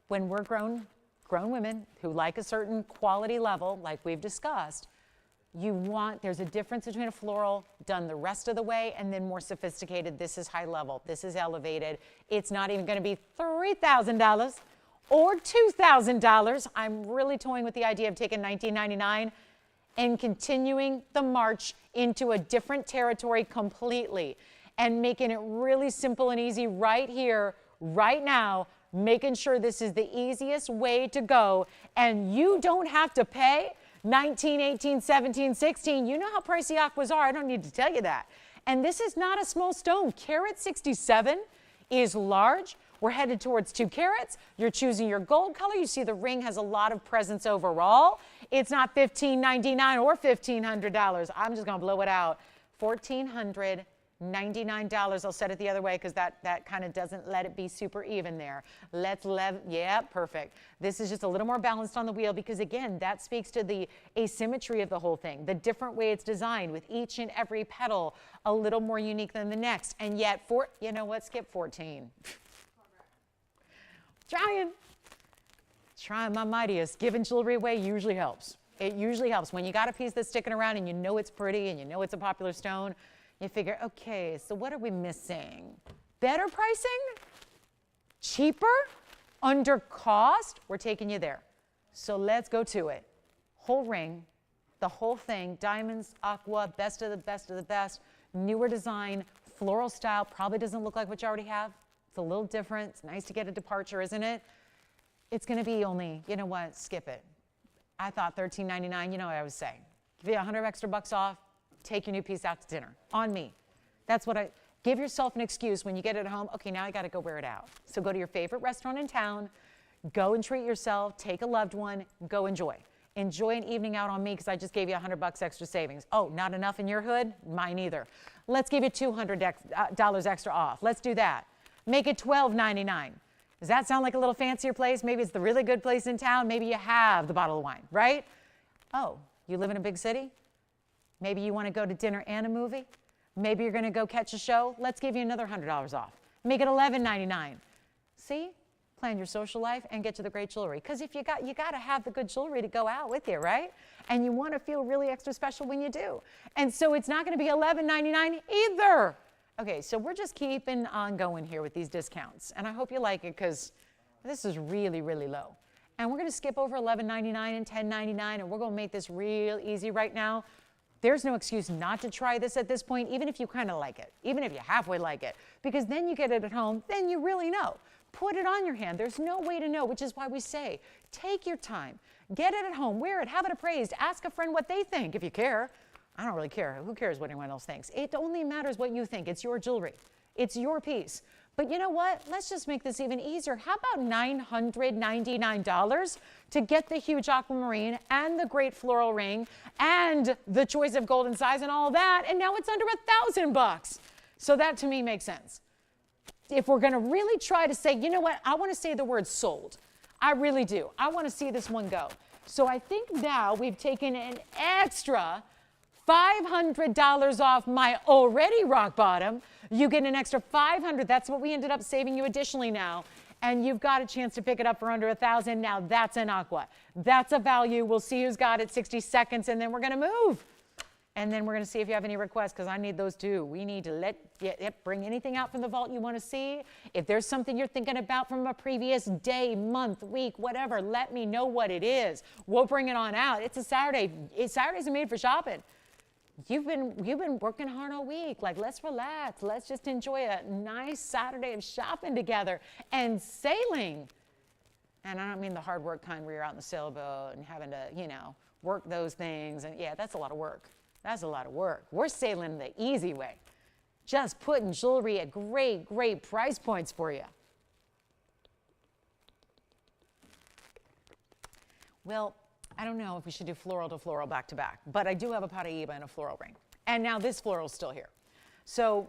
when we're grown women who like a certain quality level, like we've discussed, there's a difference between a floral done the rest of the way and then more sophisticated. This is high level. This is elevated. It's not even going to be $3,000 or $2,000. I'm really toying with the idea of taking $19.99 and continuing the march into a different territory completely and making it really simple and easy right here, right now, making sure this is the easiest way to go, and you don't have to pay 19, 18, 17, 16. You know how pricey aquas are. I don't need to tell you that. And this is not a small stone. Carat 67 is large. We're headed towards 2 carats. You're choosing your gold color. You see the ring has a lot of presence overall. It's not $1,599 or $1,500. I'm just going to blow it out. $1,499. I'll set it the other way because that kind of doesn't let it be super even there. Yeah, perfect. This is just a little more balanced on the wheel because, again, that speaks to the asymmetry of the whole thing, the different way it's designed with each and every petal a little more unique than the next. And yet, you know what, skip 14. Trying my mightiest. Giving jewelry away usually helps. It usually helps. When you got a piece that's sticking around and you know it's pretty and you know it's a popular stone, you figure, okay, so what are we missing? Better pricing? Cheaper? Under cost? We're taking you there. So let's go to it. Whole ring, the whole thing, diamonds, aqua, best of the best of the best, newer design, floral style, probably doesn't look like what you already have. It's a little different. It's nice to get a departure, isn't it? It's going to be only, you know what, skip it. I thought $13.99, you know what I was saying. Give you $100 extra off, take your new piece out to dinner. On me. That's what give yourself an excuse when you get it at home. Okay, now I got to go wear it out. So go to your favorite restaurant in town, go and treat yourself, take a loved one, go enjoy. Enjoy an evening out on me because I just gave you $100 extra savings. Oh, not enough in your hood? Mine either. Let's give you $200 extra off. Let's do that. Make it $12.99. Does that sound like a little fancier place? Maybe it's the really good place in town. Maybe you have the bottle of wine, right? Oh, you live in a big city? Maybe you want to go to dinner and a movie. Maybe you're going to go catch a show. Let's give you another $100 off. Make it $11.99. See? Plan your social life and get to the great jewelry. Because if you got to have the good jewelry to go out with you, right? And you want to feel really extra special when you do. And so it's not going to be $11.99 either. Okay, so we're just keeping on going here with these discounts. And I hope you like it because this is really, really low. And we're going to skip over $11.99 and $10.99, and we're going to make this real easy right now. There's no excuse not to try this at this point, even if you kind of like it, even if you halfway like it, because then you get it at home, then you really know. Put it on your hand. There's no way to know, which is why we say, take your time, get it at home, wear it, have it appraised, ask a friend what they think if you care. I don't really care. Who cares what anyone else thinks? It only matters what you think. It's your jewelry. It's your piece. But you know what? Let's just make this even easier. How about $999 to get the huge aquamarine and the great floral ring and the choice of golden size and all that, and now it's under $1,000. So that to me makes sense. If we're going to really try to say, you know what? I want to say the word sold. I really do. I want to see this one go. So I think now we've taken an extra $500 off my already rock bottom. You get an extra $500. That's what we ended up saving you additionally now. And you've got a chance to pick it up for under $1,000. Now that's an aqua. That's a value. We'll see who's got it 60 seconds, and then we're going to move. And then we're going to see if you have any requests, because I need those too. We need to bring anything out from the vault you want to see. If there's something you're thinking about from a previous day, month, week, whatever, let me know what it is. We'll bring it on out. It's a Saturday. Saturdays are made for shopping. You've been working hard all week. Like, let's relax. Let's just enjoy a nice Saturday of shopping together and sailing. And I don't mean the hard work kind where you're out in the sailboat and having to, work those things. And yeah, that's a lot of work. That's a lot of work. We're sailing the easy way. Just putting jewelry at great, great price points for you. Well, I don't know if we should do floral to floral back to back, but I do have a Paraiba and a floral ring. And now this floral is still here. So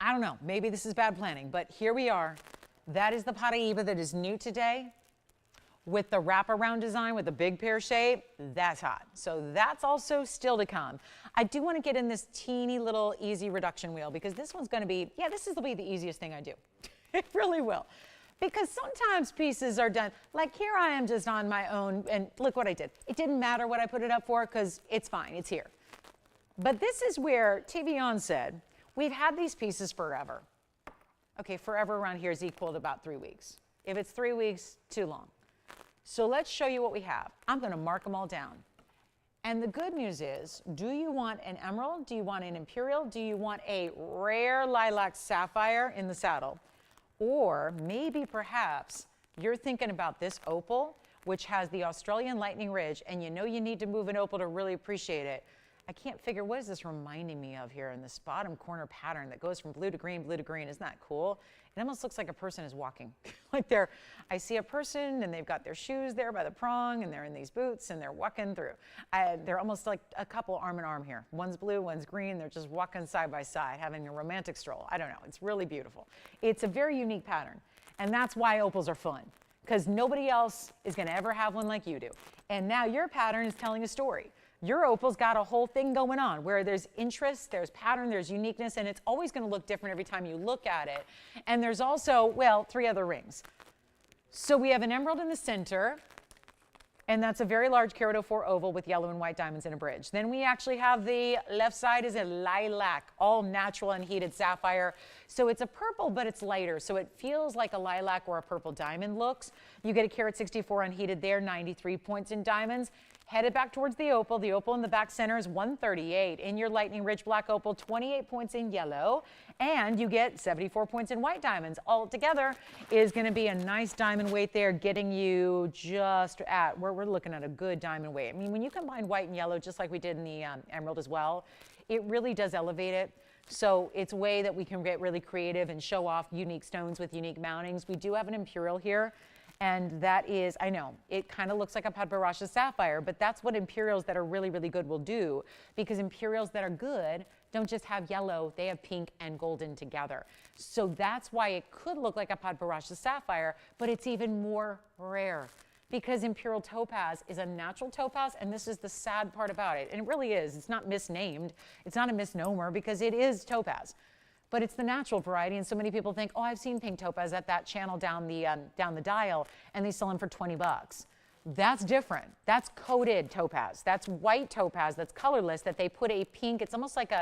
I don't know, maybe this is bad planning, but here we are. That is the Paraiba that is new today with the wraparound design with the big pear shape. That's hot. So that's also still to come. I do want to get in this teeny little easy reduction wheel because this one's going to be, yeah, this will be the easiest thing I do. It really will. Because sometimes pieces are done, like here I am just on my own, and look what I did. It didn't matter what I put it up for because it's fine, it's here. But this is where TVON said, we've had these pieces forever. Okay, forever around here is equal to about 3 weeks. If it's 3 weeks, too long. So let's show you what we have. I'm going to mark them all down. And the good news is, do you want an emerald? Do you want an imperial? Do you want a rare lilac sapphire in the saddle? Or maybe perhaps you're thinking about this opal, which has the Australian lightning ridge, and you know you need to move an opal to really appreciate it. I can't figure, what is this reminding me of here in this bottom corner pattern that goes from blue to green, blue to green? Isn't that cool? It almost looks like a person is walking. Like I see a person and they've got their shoes there by the prong and they're in these boots and they're walking through. They're almost like a couple arm in arm here. One's blue, one's green. They're just walking side by side, having a romantic stroll. I don't know. It's really beautiful. It's a very unique pattern. And that's why opals are fun, because nobody else is going to ever have one like you do. And now your pattern is telling a story. Your opal's got a whole thing going on where there's interest, there's pattern, there's uniqueness, and it's always going to look different every time you look at it. And there's also, well, 3 other rings. So we have an emerald in the center, and that's a very large carat 04 oval with yellow and white diamonds in a bridge. Then we actually have the left side is a lilac, all natural unheated sapphire. So it's a purple, but it's lighter. So it feels like a lilac or a purple diamond looks. You get a carat 64 unheated there, 93 points in diamonds. Headed back towards the opal. The opal in the back center is 138. In your lightning ridge black opal, 28 points in yellow. And you get 74 points in white diamonds. All together is going to be a nice diamond weight there, getting you just at where we're looking at a good diamond weight. I mean, when you combine white and yellow, just like we did in the emerald as well, it really does elevate it. So it's a way that we can get really creative and show off unique stones with unique mountings. We do have an imperial here. And that is, I know, it kind of looks like a Padparadscha sapphire, but that's what imperials that are really, really good will do, because imperials that are good don't just have yellow, they have pink and golden together. So that's why it could look like a Padparadscha sapphire, but it's even more rare, because imperial topaz is a natural topaz, and this is the sad part about it. And it really is. It's not misnamed. It's not a misnomer, because it is topaz. But it's the natural variety, and so many people think, oh, I've seen pink topaz at that channel down the dial, and they sell them for 20 bucks. That's different. That's coated topaz. That's white topaz that's colorless that they put a pink, it's almost like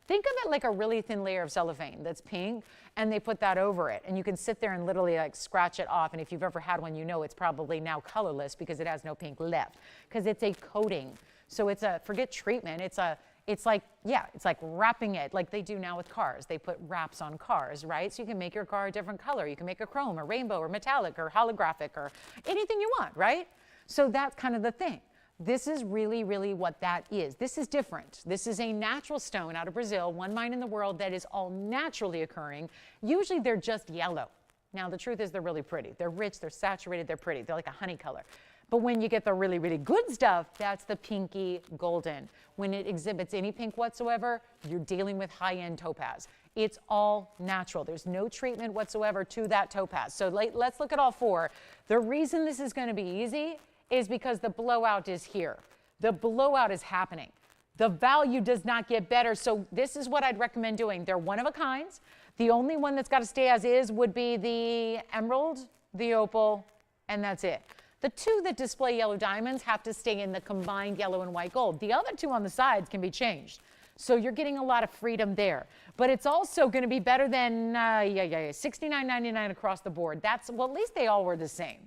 think of it like a really thin layer of cellophane that's pink, and they put that over it. And you can sit there and literally like scratch it off, and if you've ever had one, you know it's probably now colorless because it has no pink left, because it's a coating. So it's forget treatment, it's like wrapping it like they do now with cars. They put wraps on cars, right? So you can make your car a different color. You can make a chrome or rainbow or metallic or holographic or anything you want, right? So that's kind of the thing. This is really, really what that is. This is different. This is a natural stone out of Brazil, one mine in the world that is all naturally occurring. Usually they're just yellow. Now the truth is they're really pretty. They're rich, they're saturated, they're pretty. They're like a honey color. But when you get the really, really good stuff, that's the pinky golden. When it exhibits any pink whatsoever, you're dealing with high-end topaz. It's all natural. There's no treatment whatsoever to that topaz. So let's look at all 4. The reason this is going to be easy is because the blowout is here. The blowout is happening. The value does not get better. So this is what I'd recommend doing. They're one of a kinds. The only one that's got to stay as is would be the emerald, the opal, and that's it. The 2 that display yellow diamonds have to stay in the combined yellow and white gold. The other 2 on the sides can be changed. So you're getting a lot of freedom there. But it's also going to be better than $69.99 across the board. Well, at least they all were the same.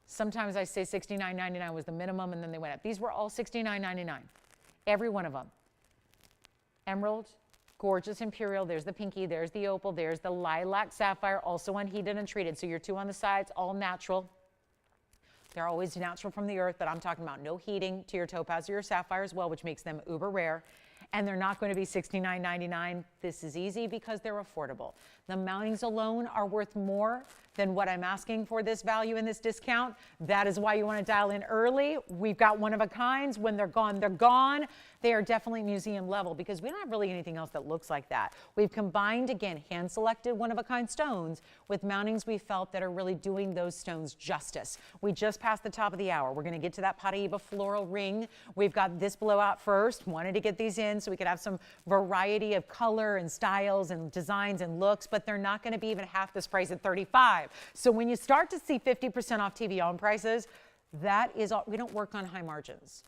Sometimes I say $69.99 was the minimum, and then they went up. These were all $69.99, every one of them. Emerald, gorgeous imperial. There's the pinky. There's the opal. There's the lilac sapphire, also unheated and treated. So your 2 on the sides, all natural. They're always natural from the earth, but I'm talking about no heating to your topaz or your sapphire as well, which makes them uber rare. and they're not going to be $69.99. This is easy because they're affordable. The mountings alone are worth more than what I'm asking for this value in this discount. That is why you want to dial in early. We've got one of a kinds. When they're gone, they're gone. They are definitely museum level because we don't have really anything else that looks like that. We've combined, again, hand-selected one-of-a-kind stones with mountings we felt that are really doing those stones justice. We just passed the top of the hour. We're going to get to that Paraiba floral ring. We've got this blowout first. Wanted to get these in so we could have some variety of color and styles and designs and looks, but they're not going to be even half this price at $35. So when you start to see 50% off TVON prices, that is all. We don't work on high margins.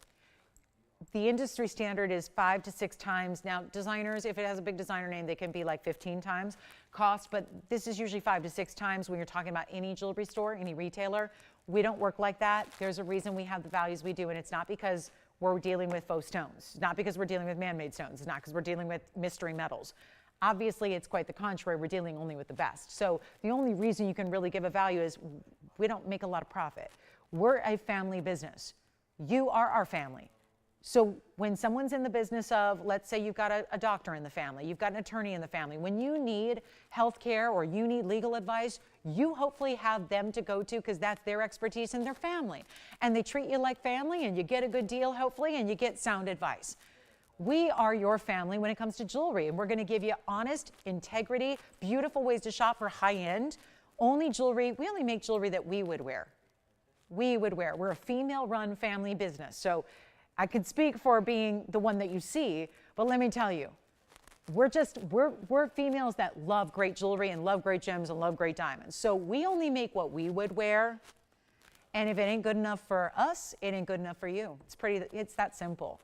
The industry standard is 5 to 6 times. Now, designers, if it has a big designer name, they can be like 15 times cost, but this is usually 5 to 6 times when you're talking about any jewelry store, any retailer. We don't work like that. There's a reason we have the values we do, and it's not because we're dealing with faux stones. It's not because we're dealing with man-made stones. It's not because we're dealing with mystery metals. Obviously, it's quite the contrary. We're dealing only with the best. So the only reason you can really give a value is we don't make a lot of profit. We're a family business. You are our family. So when someone's in the business of, let's say you've got a doctor in the family, you've got an attorney in the family, when you need health care or you need legal advice, you hopefully have them to go to because that's their expertise and their family. And they treat you like family and you get a good deal, hopefully, and you get sound advice. We are your family when it comes to jewelry, and we're going to give you honest, integrity, beautiful ways to shop for high-end, only jewelry. We only make jewelry that we would wear. We would wear. We're a female-run family business. So I could speak for being the one that you see, but let me tell you, we're females that love great jewelry and love great gems and love great diamonds. So we only make what we would wear, and if it ain't good enough for us, it ain't good enough for you. It's that simple.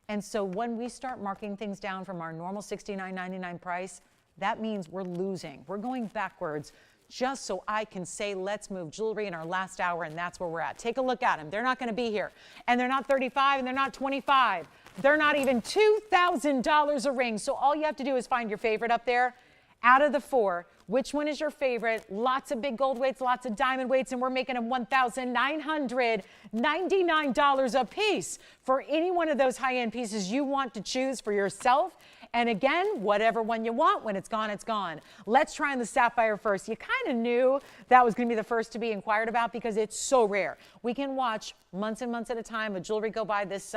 And so when we start marking things down from our normal $69.99 price, that means we're losing. We're going backwards just so I can say, let's move jewelry in our last hour, and that's where we're at. Take a look at them. They're not going to be here. And they're not $35, and they're not $25. They're not even $2,000 a ring. So all you have to do is find your favorite up there. Out of the 4, which one is your favorite? Lots of big gold weights, lots of diamond weights, and we're making them $1,999 a piece for any one of those high-end pieces you want to choose for yourself. And again, whatever one you want, when it's gone, it's gone. Let's try on the sapphire first. You kind of knew that was going to be the first to be inquired about because it's so rare. We can watch months and months at a time of jewelry go by this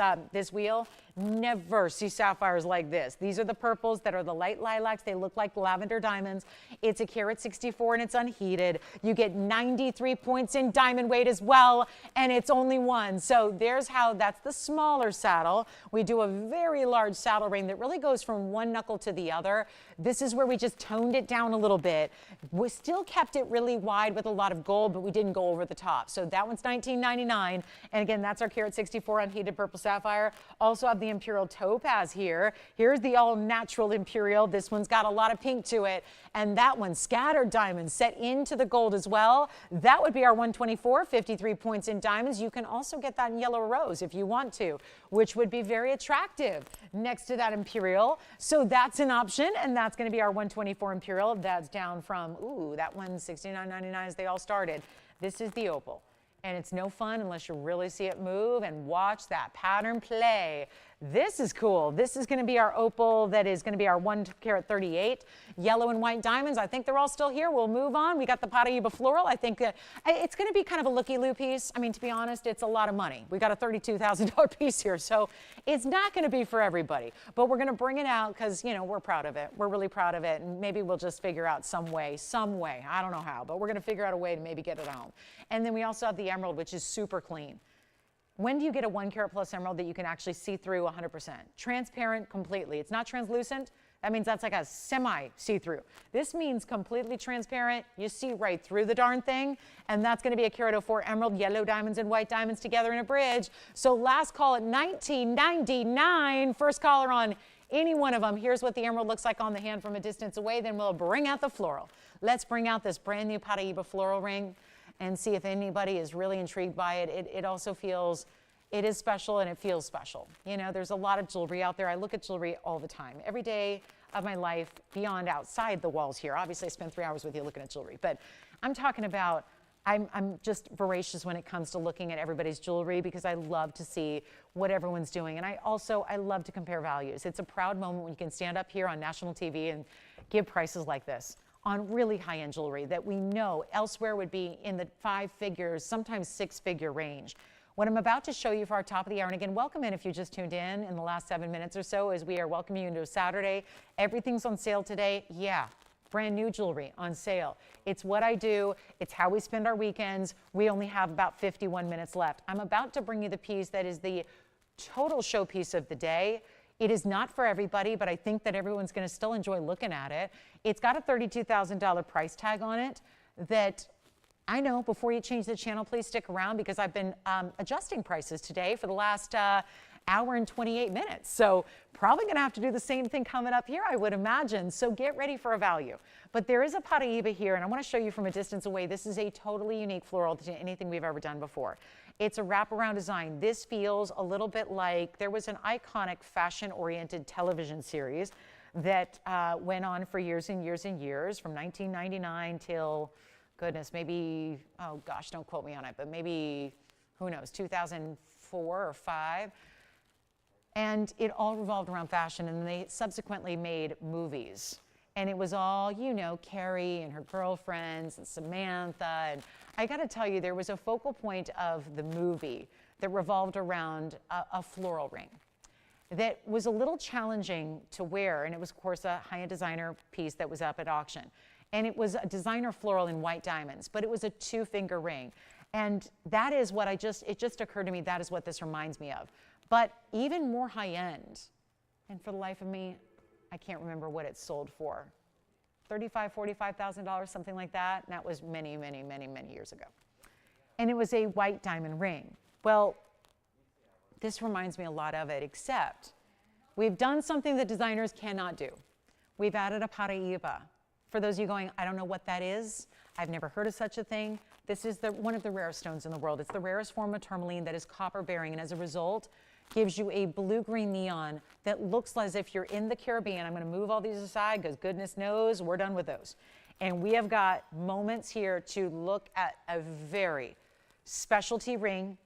wheel. Never see sapphires like this. These are the purples that are the light lilacs. They look like lavender diamonds. It's a carat 64 and it's unheated. You get 93 points in diamond weight as well, and it's only one. So there's how that's the smaller saddle. We do a very large saddle ring that really goes from one knuckle to the other. This is where we just toned it down a little bit. We still kept it really wide with a lot of gold, but we didn't go over the top. So that one's $19.99. And again, that's our carat 64 unheated purple sapphire. Also have the imperial topaz here. Here's the all natural imperial. This one's got a lot of pink to it. And that one, scattered diamonds set into the gold as well. That would be our 124, 53 points in diamonds. You can also get that in yellow rose if you want to, which would be very attractive next to that imperial. So that's an option, and that's going to be our 124 imperial. That's down from, ooh, that one's $69.99 as they all started. This is the opal. And it's no fun unless you really see it move and watch that pattern play. This is cool. This is going to be our opal that is going to be our 1 carat 38. Yellow and white diamonds. I think they're all still here. We'll move on. We got the Paraiba floral. I think it's going to be kind of a looky-loo piece. I mean, to be honest, it's a lot of money. We got a $32,000 piece here, so it's not going to be for everybody. But we're going to bring it out because, you know, we're proud of it. We're really proud of it, and maybe we'll just figure out some way. I don't know how, but we're going to figure out a way to maybe get it home. And then we also have the emerald, which is super clean. When do you get a 1 carat plus emerald that you can actually see through 100%? Transparent completely. It's not translucent. That means that's like a semi-see-through. This means completely transparent. You see right through the darn thing. And that's going to be a carat 04 emerald, yellow diamonds and white diamonds together in a bridge. So last call at $19.99. First caller on any one of them. Here's what the emerald looks like on the hand from a distance away. Then we'll bring out the floral. Let's bring out this brand new Paraiba floral ring and see if anybody is really intrigued by it. It also feels, it is special and it feels special. You know, there's a lot of jewelry out there. I look at jewelry all the time, every day of my life, beyond outside the walls here. Obviously, I spent 3 hours with you looking at jewelry, but I'm talking about I'm just voracious when it comes to looking at everybody's jewelry because I love to see what everyone's doing. And I love to compare values. It's a proud moment when you can stand up here on national TV and give prices like this on really high-end jewelry that we know elsewhere would be in the 5 figures, sometimes 6-figure range. What I'm about to show you for our top of the hour, and again, welcome in if you just tuned in the last 7 minutes or so as we are welcoming you into a Saturday. Everything's on sale today. Yeah. Brand new jewelry on sale. It's what I do. It's how we spend our weekends. We only have about 51 minutes left. I'm about to bring you the piece that is the total showpiece of the day. It is not for everybody, but I think that everyone's going to still enjoy looking at it. It's got a $32,000 price tag on it that I know. Before you change the channel, please stick around because I've been adjusting prices today for the last hour and 28 minutes. So probably going to have to do the same thing coming up here, I would imagine. So get ready for a value. But there is a Paraiba here, and I want to show you from a distance away. This is a totally unique floral to anything we've ever done before. It's a wraparound design. This feels a little bit like there was an iconic fashion-oriented television series that went on for years and years and years, from 1999 till, goodness, maybe, oh gosh, don't quote me on it, but maybe, who knows, 2004 or 5. And it all revolved around fashion, and they subsequently made movies. And it was all, you know, Carrie and her girlfriends and Samantha. And I got to tell you, there was a focal point of the movie that revolved around a floral ring that was a little challenging to wear. And it was, of course, a high-end designer piece that was up at auction. And it was a designer floral in white diamonds, but it was a 2-finger ring. And that is what it just occurred to me, that is what this reminds me of. But even more high-end, and for the life of me, I can't remember what it sold for. $35,000, $45,000, something like that. And that was many, many, many, many years ago. And it was a white diamond ring. Well, this reminds me a lot of it, except we've done something that designers cannot do. We've added a Paraiba. For those of you going, I don't know what that is, I've never heard of such a thing. This is one of the rarest stones in the world. It's the rarest form of tourmaline that is copper-bearing, and as a result, gives you a blue-green neon that looks as if you're in the Caribbean. I'm going to move all these aside because goodness knows we're done with those. And we have got moments here to look at a very specialty ring,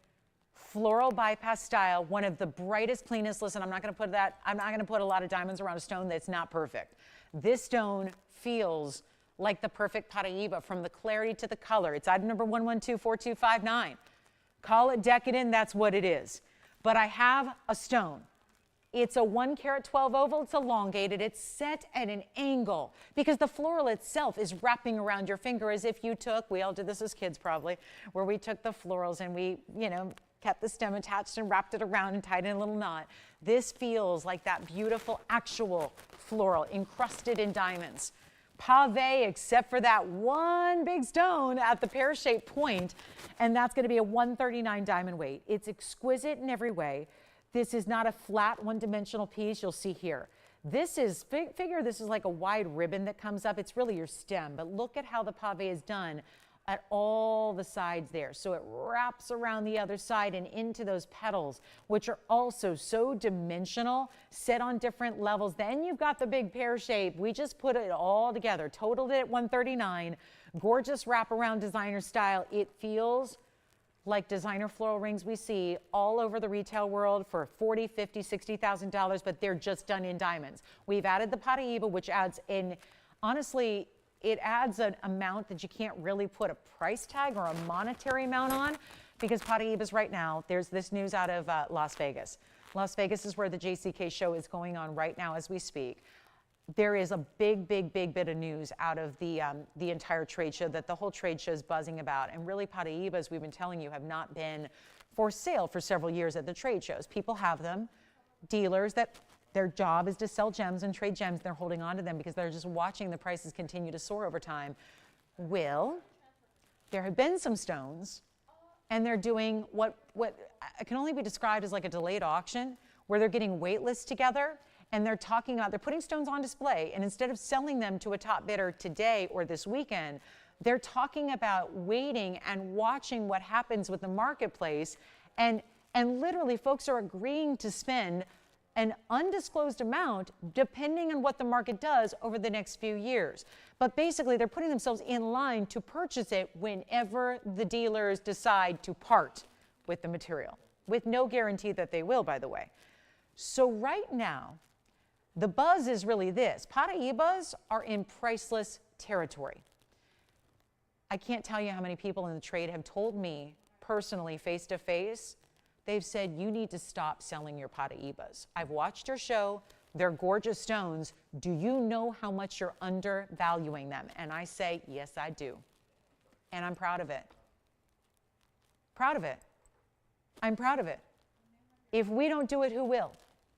floral bypass style, one of the brightest, cleanest. Listen, I'm not going to put a lot of diamonds around a stone that's not perfect. This stone feels like the perfect Paraiba from the clarity to the color. It's item number 1124259. Call it decadent, that's what it is. But I have a stone. It's a 1 carat 12 oval. It's elongated. It's set at an angle because the floral itself is wrapping around your finger as if you took, we all did this as kids probably, where we took the florals and we, you know, kept the stem attached and wrapped it around and tied in a little knot. This feels like that beautiful actual floral encrusted in diamonds. Pave, except for that one big stone at the pear-shaped point, and that's going to be a 139 diamond weight. It's exquisite in every way. This is not a flat one-dimensional piece you'll see here. This is, figure this is like a wide ribbon that comes up. It's really your stem, but look at how the pave is done at all the sides there. So it wraps around the other side and into those petals, which are also so dimensional, set on different levels. Then you've got the big pear shape. We just put it all together, totaled it at 139. Gorgeous wraparound designer style. It feels like designer floral rings we see all over the retail world for $40,000, $50,000, $60,000, but they're just done in diamonds. We've added the Paraiba, which adds in, honestly, it adds an amount that you can't really put a price tag or a monetary amount on because Paraibas right now, there's this news out of Las Vegas. Las Vegas is where the JCK show is going on right now as we speak. There is a big, big, big bit of news out of the entire trade show that the whole trade show is buzzing about. And really, Paraibas, we've been telling you, have not been for sale for several years at the trade shows. People have them, dealers that their job is to sell gems and trade gems. They're holding on to them because they're just watching the prices continue to soar over time. Well, there have been some stones, and they're doing what can only be described as like a delayed auction, where they're getting wait lists together, and they're talking about, they're putting stones on display, and instead of selling them to a top bidder today or this weekend, they're talking about waiting and watching what happens with the marketplace, and literally folks are agreeing to spend an undisclosed amount depending on what the market does over the next few years. But basically, they're putting themselves in line to purchase it whenever the dealers decide to part with the material, with no guarantee that they will, by the way. So right now, the buzz is really this. Paraibas are in priceless territory. I can't tell you how many people in the trade have told me personally, face to face, they've said, you need to stop selling your Paraibas. I've watched your show. They're gorgeous stones. Do you know how much you're undervaluing them? And I say, yes, I do. And I'm proud of it. Proud of it. I'm proud of it. If we don't do it, who will?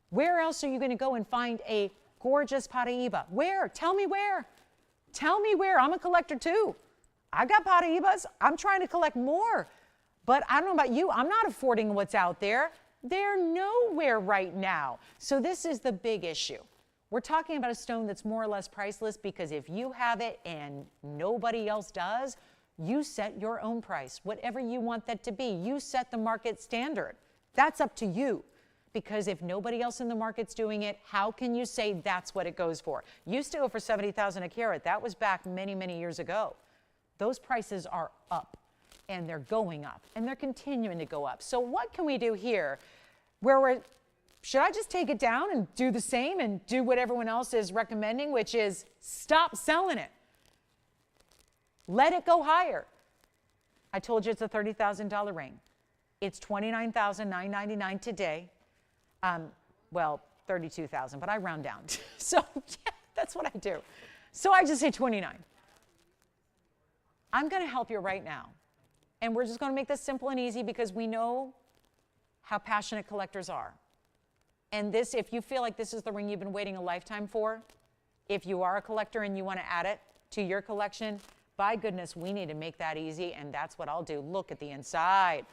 Where else are you going to go and find a gorgeous Paraiba? Where? Tell me where. Tell me where. I'm a collector too. I got Paraibas. I'm trying to collect more. But I don't know about you, I'm not affording what's out there. They're nowhere right now. So this is the big issue. We're talking about a stone that's more or less priceless because if you have it and nobody else does, you set your own price, whatever you want that to be. You set the market standard. That's up to you. Because if nobody else in the market's doing it, how can you say that's what it goes for? Used to go for $70,000 a carat. That was back many, many years ago. Those prices are up. And they're going up, and they're continuing to go up. So what can we do here where should I just take it down and do the same and do what everyone else is recommending, which is stop selling it. Let it go higher. I told you it's a $30,000 ring. It's $29,999 today. Well, $32,000, but I round down. So yeah, that's what I do. So I just say 29. I'm going to help you right now. And we're just going to make this simple and easy because we know how passionate collectors are. And this, if you feel like this is the ring you've been waiting a lifetime for, if you are a collector and you want to add it to your collection, by goodness, we need to make that easy, and that's what I'll do. Look at the inside.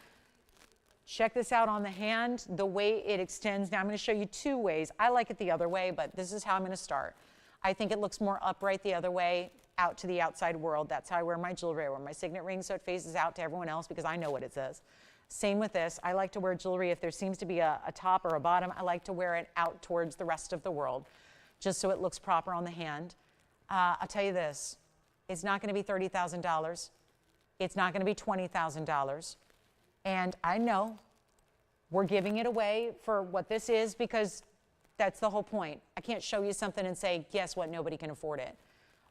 Check this out on the hand, the way it extends. Now, I'm going to show you two ways. I like it the other way, but this is how I'm going to start. I think it looks more upright the other way, out to the outside world. That's how I wear my jewelry. I wear my signet ring so it faces out to everyone else because I know what it says. Same with this. I like to wear jewelry if there seems to be a top or a bottom. I like to wear it out towards the rest of the world just so it looks proper on the hand. I'll tell you this. It's not going to be $30,000. It's not going to be $20,000. And I know we're giving it away for what this is because that's the whole point. I can't show you something and say, guess what, nobody can afford it.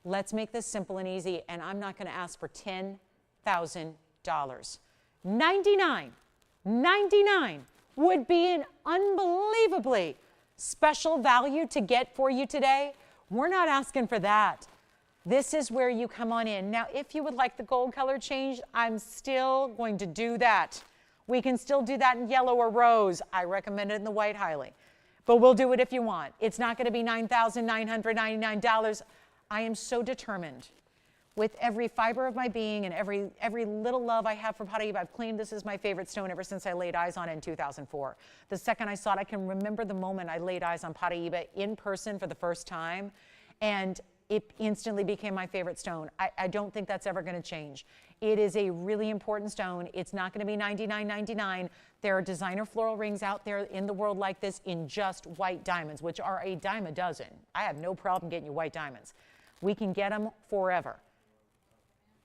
Let's make this simple and easy, and I'm not going to ask for $10,000. $99 would be an unbelievably special value to get for you today. We're not asking for that. This is where you come on in. Now, if you would like the gold color changed, I'm still going to do that. We can still do that in yellow or rose. I recommend it in the white highly, but we'll do it if you want. It's not going to be $9,999. I am so determined with every fiber of my being and every little love I have for Paraiba. I've claimed this is my favorite stone ever since I laid eyes on it in 2004. The second I saw it, I can remember the moment I laid eyes on Paraiba in person for the first time, and it instantly became my favorite stone. I don't think that's ever going to change. It is a really important stone. It's not going to be $99.99. There are designer floral rings out there in the world like this in just white diamonds, which are a dime a dozen. I have no problem getting you white diamonds. We can get them forever.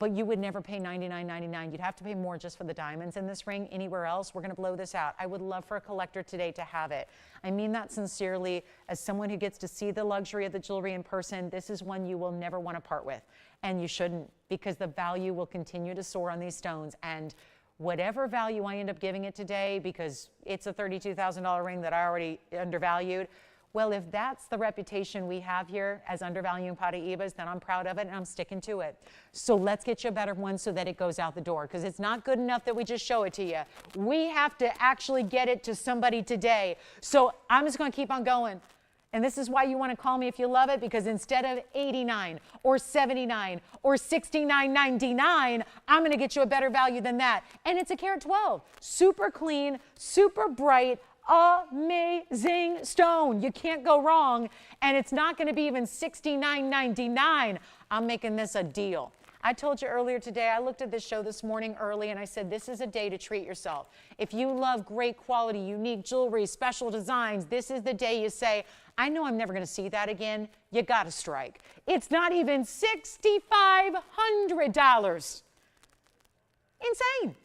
But you would never pay $99.99. You'd have to pay more just for the diamonds in this ring. Anywhere else, we're going to blow this out. I would love for a collector today to have it. I mean that sincerely. As someone who gets to see the luxury of the jewelry in person, this is one you will never want to part with. And you shouldn't, because the value will continue to soar on these stones. And whatever value I end up giving it today, because it's a $32,000 ring that I already undervalued, well, if that's the reputation we have here as undervaluing Paraibas, then I'm proud of it and I'm sticking to it. So let's get you a better one so that it goes out the door, because it's not good enough that we just show it to you. We have to actually get it to somebody today. So I'm just going to keep on going. And this is why you want to call me if you love it, because instead of $89 or $79 or $69.99, I'm going to get you a better value than that. And it's a carat 12. Super clean, super bright, amazing stone. You can't go wrong. And it's not going to be even $69.99. I'm making this a deal. I told you earlier today, I looked at this show this morning early and I said, this is a day to treat yourself. If you love great quality, unique jewelry, special designs, this is the day you say, I know I'm never going to see that again. You got to strike. It's not even $6,500. Insane.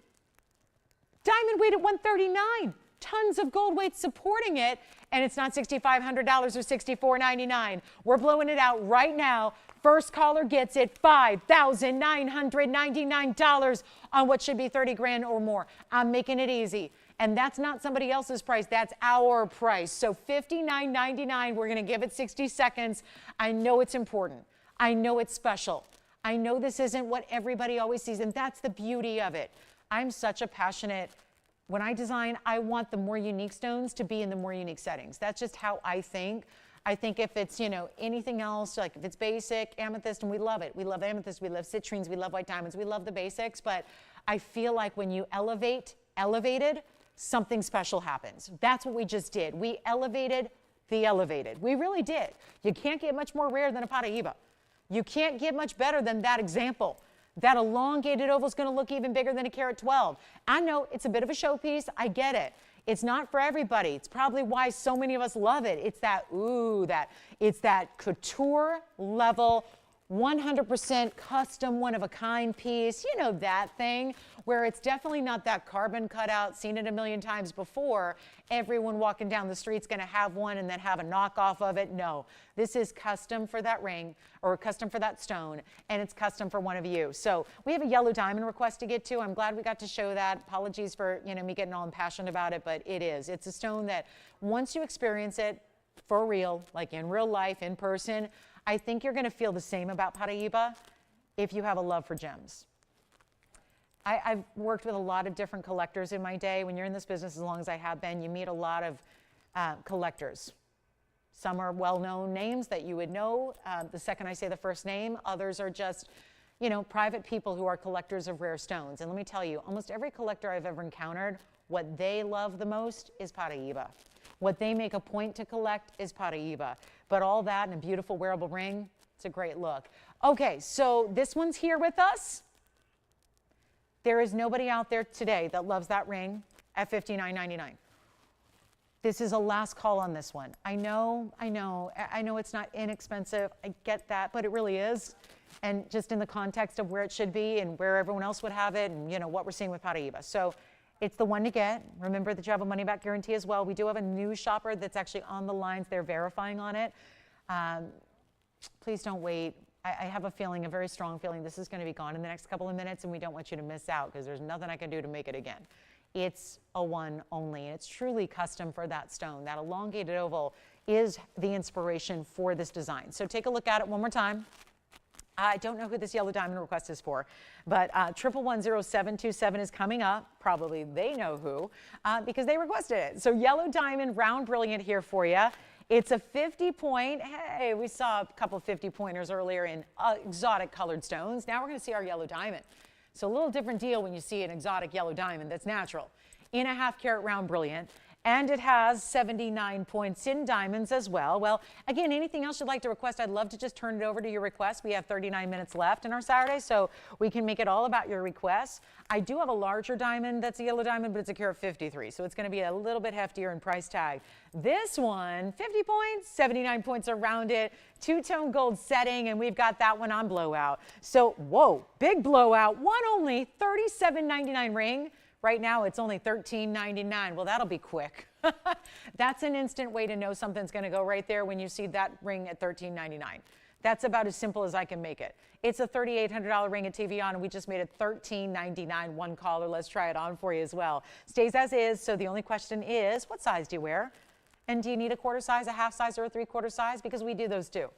Diamond weight at 139. Tons of gold weight supporting it, and it's not $6,500 or $6,499. We're blowing it out right now. First caller gets it $5,999 on what should be 30 grand or more. I'm making it easy. And that's not somebody else's price, that's our price. So $59.99, we're gonna give it 60 seconds. I know it's important. I know it's special. I know this isn't what everybody always sees, and that's the beauty of it. I'm such a passionate, when I design, I want the more unique stones to be in the more unique settings. That's just how I think. I think if it's, you know, anything else, like if it's basic, amethyst, and we love it. We love amethyst, we love citrines, we love white diamonds, we love the basics, but I feel like when you elevated, something special happens. That's what we just did. We elevated the elevated. We really did. You can't get much more rare than a Paraiba. You can't get much better than that example. That elongated oval is going to look even bigger than a carat 12. I know it's a bit of a showpiece. I get it. It's not for everybody. It's probably why so many of us love it. It's that, ooh, it's that couture level, 100% custom, one-of-a-kind piece. You know that thing where it's definitely not that carbon cutout, seen it a million times before. Everyone walking down the street's going to have one and then have a knockoff of it. No, this is custom for that ring or custom for that stone, and it's custom for one of you. So we have a yellow diamond request to get to. I'm glad we got to show that. Apologies for, you know, me getting all impassioned about it, but it is. It's a stone that once you experience it for real, like in real life, in person, I think you're going to feel the same about Paraiba if you have a love for gems. I've worked with a lot of different collectors in my day. When you're in this business as long as I have been, you meet a lot of collectors. Some are well-known names that you would know the second I say the first name. Others are just, you know, private people who are collectors of rare stones. And let me tell you, almost every collector I've ever encountered, what they love the most is Paraiba. What they make a point to collect is Paraiba. But all that in a beautiful wearable ring, it's a great look. Okay, so this one's here with us. There is nobody out there today that loves that ring at $59.99. This is a last call on this one. I know it's not inexpensive. I get that, but it really is. And just in the context of where it should be and where everyone else would have it and, you know, what we're seeing with Paraiba. So it's the one to get. Remember that you have a money-back guarantee as well. We do have a new shopper that's actually on the lines. They're verifying on it. Please don't wait. I have a feeling, a very strong feeling, this is going to be gone in the next couple of minutes, and we don't want you to miss out because there's nothing I can do to make it again. It's a one only, and it's truly custom for that stone. That elongated oval is the inspiration for this design. So take a look at it one more time. I don't know who this yellow diamond request is for, but 1110727 is coming up. Probably they know who because they requested it. So yellow diamond, round brilliant here for you. It's a 50-point. Hey, we saw a couple 50-pointers earlier in exotic colored stones. Now we're going to see our yellow diamond. So a little different deal when you see an exotic yellow diamond that's natural. In a half-carat round brilliant. And it has 79 points in diamonds as well. Well, again, anything else you'd like to request, I'd love to just turn it over to your request. We have 39 minutes left in our Saturday, so we can make it all about your requests. I do have a larger diamond that's a yellow diamond, but it's a carat 53, so it's going to be a little bit heftier in price tag. This one, 50 points, 79 points around it, two-tone gold setting, and we've got that one on blowout. So, whoa, big blowout, one only, $37.99 ring. Right now, it's only $13.99. Well, that'll be quick. That's an instant way to know something's going to go right there when you see that ring at $13.99. That's about as simple as I can make it. It's a $3,800 ring at TVON, and we just made it $13.99. One caller. Let's try it on for you as well. Stays as is, so the only question is, what size do you wear? And do you need a quarter size, a half size, or a three-quarter size? Because we do those too.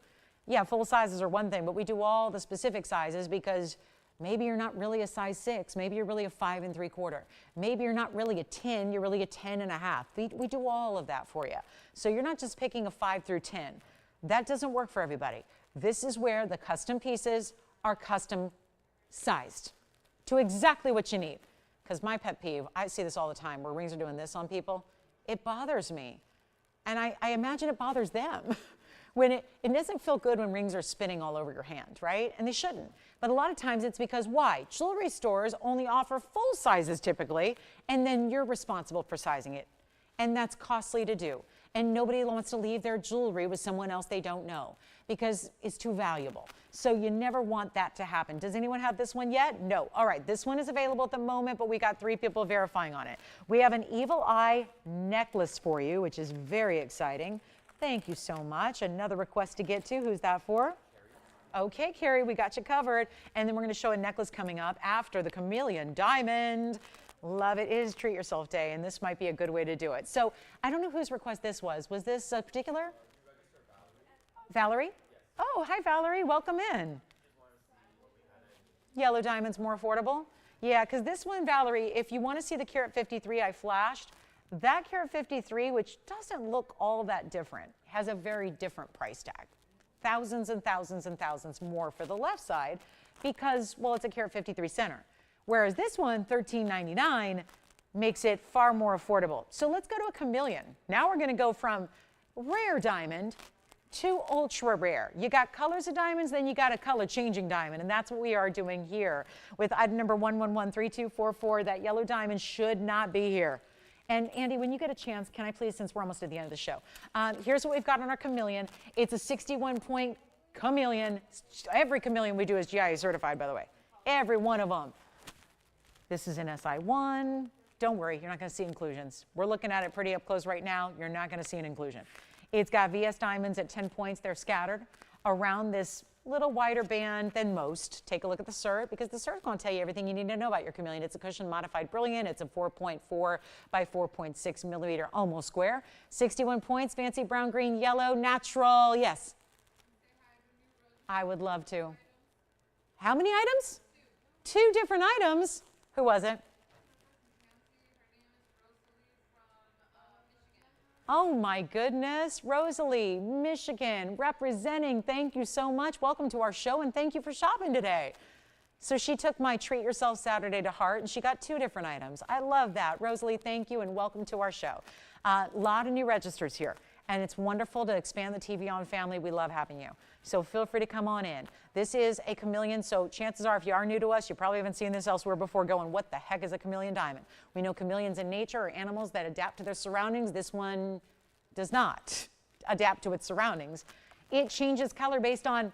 Yeah, full sizes are one thing, but we do all the specific sizes because maybe you're not really a size 6. Maybe you're really a 5 3/4. Maybe you're not really a 10. You're really a 10 1/2. We do all of that for you. So you're not just picking a 5 through 10. That doesn't work for everybody. This is where the custom pieces are custom sized to exactly what you need. Because my pet peeve, I see this all the time where rings are doing this on people. It bothers me. And I imagine it bothers them. When it doesn't feel good when rings are spinning all over your hand, right? And they shouldn't. But a lot of times it's because why? Jewelry stores only offer full sizes typically, and then you're responsible for sizing it. And that's costly to do. And nobody wants to leave their jewelry with someone else they don't know because it's too valuable. So you never want that to happen. Does anyone have this one yet? No. All right, this one is available at the moment, but we got 3 people verifying on it. We have an evil eye necklace for you, which is very exciting. Thank you so much. Another request to get to. Who's that for? Okay, Carrie, we got you covered. And then we're going to show a necklace coming up after the Chameleon diamond. Love it. It is Treat Yourself Day, and this might be a good way to do it. So I don't know whose request this was. Was this a particular? Valerie? Oh, hi, Valerie. Welcome in. Yellow diamonds more affordable? Yeah, because this one, Valerie, if you want to see the carat 53 I flashed, that carat 53, which doesn't look all that different, has a very different price tag. Thousands and thousands and thousands more for the left side because, well, it's a carat 53 center. Whereas this one, $13.99, makes it far more affordable. So let's go to a Chameleon. Now we're going to go from rare diamond to ultra rare. You got colors of diamonds, then you got a color changing diamond, and that's what we are doing here with item number 1113244. That yellow diamond should not be here. And Andy, when you get a chance, can I please, since we're almost at the end of the show, here's what we've got on our Chameleon. It's a 61-point Chameleon. Every Chameleon we do is GIA certified, by the way. Every one of them. This is an SI1. Don't worry, you're not going to see inclusions. We're looking at it pretty up close right now. You're not going to see an inclusion. It's got VS diamonds at 10 points. They're scattered around this little wider band than most. Take a look at the cert, because the cert is going to tell you everything you need to know about your Chameleon. It's a cushion modified brilliant. It's a 4.4 by 4.6 millimeter almost square. 61 points, fancy brown, green, yellow, natural. Yes? I would love to. How many items? 2 different items. Who was it? Oh my goodness, Rosalie, Michigan, representing. Thank you so much. Welcome to our show, and thank you for shopping today. So she took my Treat Yourself Saturday to heart, and she got 2 different items. I love that. Rosalie, thank you, and welcome to our show. A lot of new registers here, and it's wonderful to expand the TVON family. We love having you. So feel free to come on in. This is a Chameleon, so chances are if you are new to us, you probably haven't seen this elsewhere before going, what the heck is a Chameleon diamond? We know chameleons in nature are animals that adapt to their surroundings. This one does not adapt to its surroundings. It changes color based on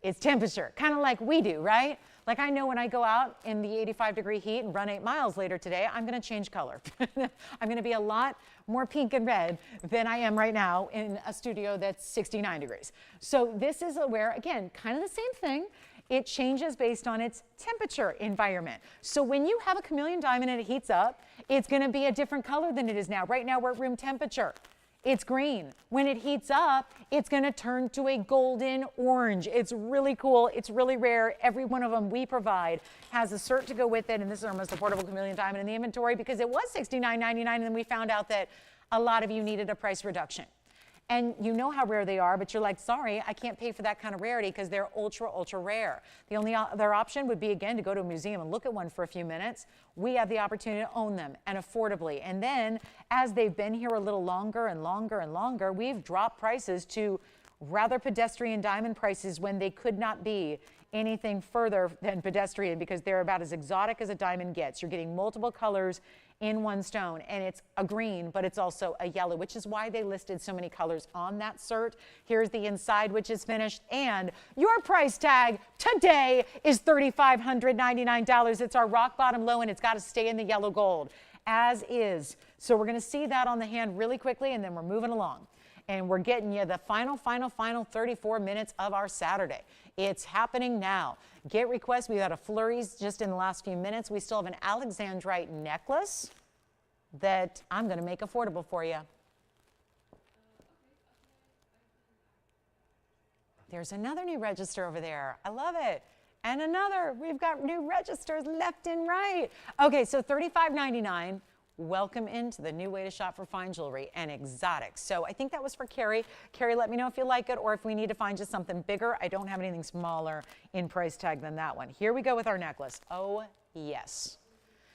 its temperature, kind of like we do, right? Like I know when I go out in the 85-degree heat and run 8 miles later today, I'm going to change color. I'm going to be a lot more pink and red than I am right now in a studio that's 69 degrees. So this is where, again, kind of the same thing. It changes based on its temperature environment. So when you have a Chameleon diamond and it heats up, it's going to be a different color than it is now. Right now we're at room temperature. It's green. When it heats up, it's going to turn to a golden orange. It's really cool. It's really rare. Every one of them we provide has a cert to go with it, and this is our most affordable Chameleon diamond in the inventory because it was $69.99, and then we found out that a lot of you needed a price reduction. And you know how rare they are, but you're like, sorry, I can't pay for that kind of rarity because they're ultra, ultra rare. The only other option would be, again, to go to a museum and look at one for a few minutes. We have the opportunity to own them, and affordably. And then, as they've been here a little longer and longer and longer, we've dropped prices to rather pedestrian diamond prices when they could not be anything further than pedestrian because they're about as exotic as a diamond gets. You're getting multiple colors in one stone, and it's a green, but it's also a yellow, which is why they listed so many colors on that cert. Here's the inside, which is finished, and your price tag today is $3,599. It's our rock bottom low, and it's got to stay in the yellow gold, as is. So we're going to see that on the hand really quickly, and then we're moving along. And we're getting you the final 34 minutes of our Saturday. It's happening now. Get requests. We've had a flurries just in the last few minutes. We still have an Alexandrite necklace that I'm going to make affordable for you. There's another new register over there. I love it. And another. We've got new registers left and right. Okay, so $35.99. Welcome into the new way to shop for fine jewelry and exotics. So I think that was for Carrie. Carrie, let me know if you like it or if we need to find just something bigger. I don't have anything smaller in price tag than that one. Here we go with our necklace. Oh, yes.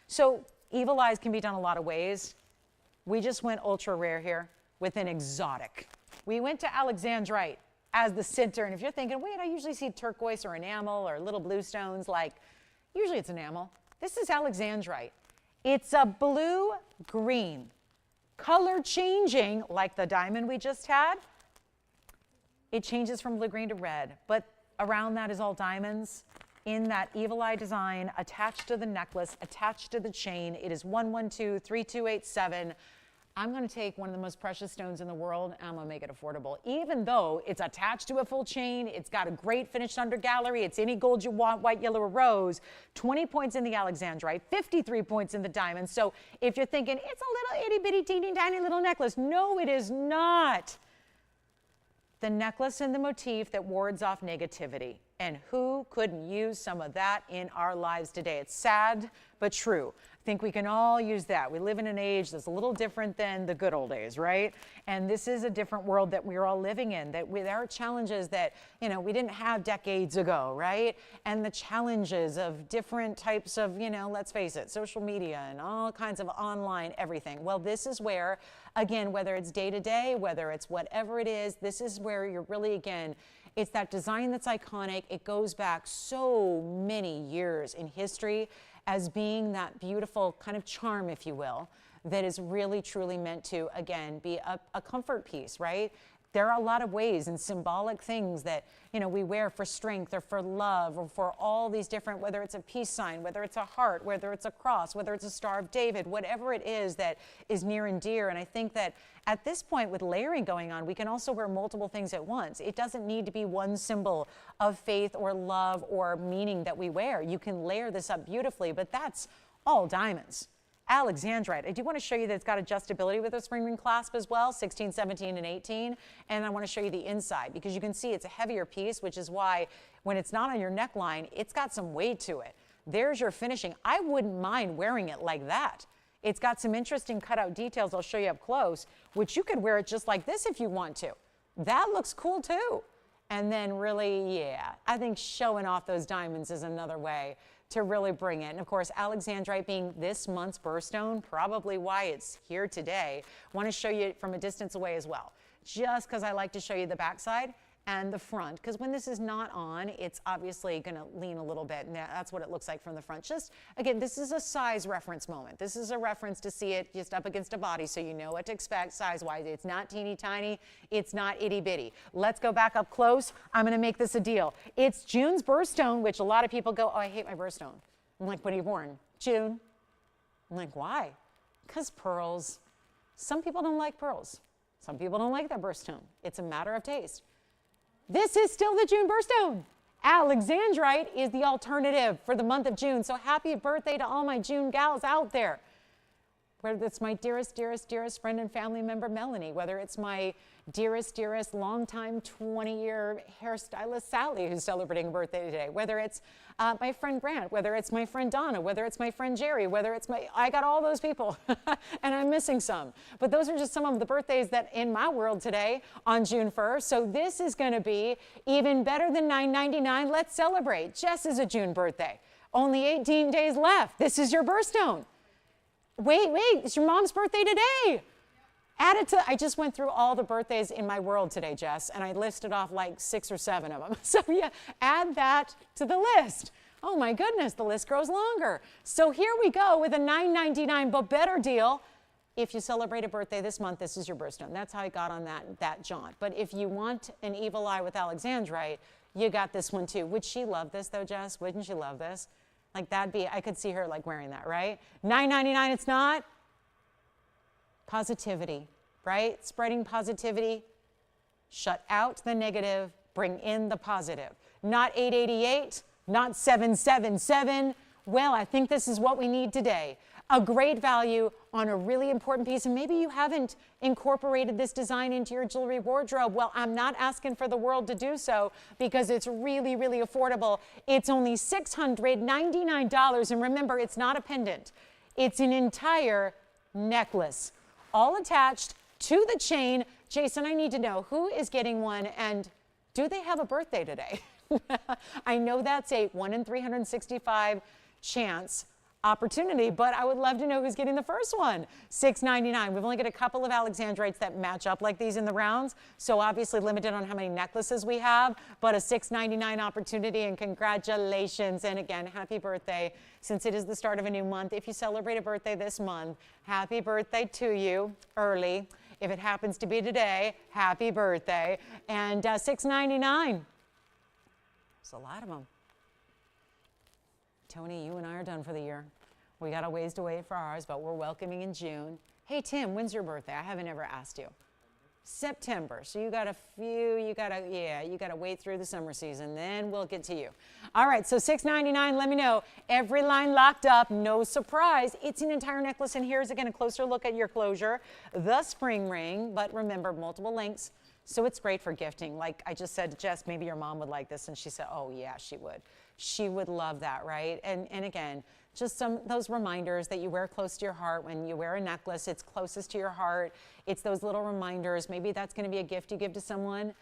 So evil eyes can be done a lot of ways. We just went ultra rare here with an exotic. We went to Alexandrite. as the center. And if you're thinking, wait, I usually see turquoise or enamel or little blue stones, like usually it's enamel. This is Alexandrite. It's a blue-green, color changing like the diamond we just had. It changes from blue-green to red, but around that is all diamonds in that evil eye design attached to the necklace, attached to the chain. It is 112-3287. I'm going to take one of the most precious stones in the world and I'm going to make it affordable. Even though it's attached to a full chain, it's got a great finished under gallery, it's any gold you want, white, yellow, or rose. 20 points in the Alexandrite, 53 points in the diamond. So if you're thinking, it's a little itty bitty teeny tiny little necklace, no, it is not. The necklace and the motif that wards off negativity. And who couldn't use some of that in our lives today? It's sad, but true. I think we can all use that. We live in an age that's a little different than the good old days, right? And this is a different world that we're all living in, that there are challenges that, we didn't have decades ago, right? And the challenges of different types of, let's face it, social media and all kinds of online everything. Well, this is where, again, whether it's day to day, whether it's whatever it is, this is where you're really, again, it's that design that's iconic. It goes back so many years in history as being that beautiful kind of charm, if you will, that is really truly meant to, again, be a comfort piece, right? There are a lot of ways and symbolic things that, we wear for strength or for love or for all these different, whether it's a peace sign, whether it's a heart, whether it's a cross, whether it's a Star of David, whatever it is that is near and dear. And I think that at this point with layering going on, we can also wear multiple things at once. It doesn't need to be one symbol of faith or love or meaning that we wear. You can layer this up beautifully, but that's all diamonds. Alexandrite. I do want to show you that it's got adjustability with a spring ring clasp as well, 16, 17, and 18. And I want to show you the inside because you can see it's a heavier piece, which is why when it's not on your neckline, it's got some weight to it. There's your finishing. I wouldn't mind wearing it like that. It's got some interesting cutout details I'll show you up close, which you could wear it just like this if you want to. That looks cool too. And then really, yeah, I think showing off those diamonds is another way to really bring it. And of course, Alexandrite being this month's birthstone, probably why it's here today. I want to show you from a distance away as well, just because I like to show you the backside and the front, because when this is not on, it's obviously going to lean a little bit, and that's what it looks like from the front. Just, again, this is a size reference moment. This is a reference to see it just up against a body so you know what to expect size-wise. It's not teeny tiny. It's not itty-bitty. Let's go back up close. I'm going to make this a deal. It's June's birthstone, which a lot of people go, oh, I hate my birthstone. I'm like, when are you born? June. I'm like, why? Because pearls. Some people don't like pearls. Some people don't like their birthstone. It's a matter of taste. This is still the June birthstone. Alexandrite is the alternative for the month of June. So happy birthday to all my June gals out there. Whether it's my dearest, dearest, dearest friend and family member, Melanie, whether it's my dearest, dearest, longtime 20-year hairstylist, Sally, who's celebrating a birthday today, whether it's my friend Grant, whether it's my friend Donna, whether it's my friend Jerry, whether it's I got all those people, and I'm missing some. But those are just some of the birthdays that in my world today on June 1st. So this is going to be even better than $9.99. Let's celebrate. Jess is a June birthday. Only 18 days left. This is your birthstone. Wait, it's your mom's birthday today. Add it to, I just went through all the birthdays in my world today, Jess, and I listed off like 6 or 7 of them. So yeah, add that to the list. Oh my goodness, the list grows longer. So here we go with a $9.99 but better deal. If you celebrate a birthday this month, this is your birthstone. That's how I got on that jaunt. But if you want an evil eye with Alexandrite, you got this one too. Would she love this though, Jess? Wouldn't she love this? Like that'd be, I could see her like wearing that, right? $9.99 it's not. Positivity, right? Spreading positivity. Shut out the negative, bring in the positive. Not 888, not 777. Well, I think this is what we need today. A great value on a really important piece, and maybe you haven't incorporated this design into your jewelry wardrobe. Well, I'm not asking for the world to do so because it's really, really affordable. It's only $699, and remember, it's not a pendant. It's an entire necklace, all attached to the chain. Jason, I need to know who is getting one, and do they have a birthday today? I know that's a 1 in 365 chance. opportunity, but I would love to know who's getting the first one. $6.99. We've only got a couple of Alexandrites that match up like these in the rounds, so obviously limited on how many necklaces we have, but a $6.99 opportunity, and congratulations. And again, happy birthday. Since it is the start of a new month, if you celebrate a birthday this month, happy birthday to you early. If it happens to be today, happy birthday. And $6.99. There's a lot of them. Tony, you and I are done for the year. We got a ways to wait for ours, but we're welcoming in June. Hey, Tim, when's your birthday? I haven't ever asked you. September. So you got a few, you got to wait through the summer season, then we'll get to you. All right, so $6.99, let me know. Every line locked up, no surprise. It's an entire necklace, and here's again a closer look at your closure. The spring ring, but remember, multiple links. So it's great for gifting. Like I just said to Jess, maybe your mom would like this, and she said, oh yeah, she would. She would love that, right? And again, just those reminders that you wear close to your heart. When you wear a necklace, it's closest to your heart. It's those little reminders. Maybe that's going to be a gift you give to someone.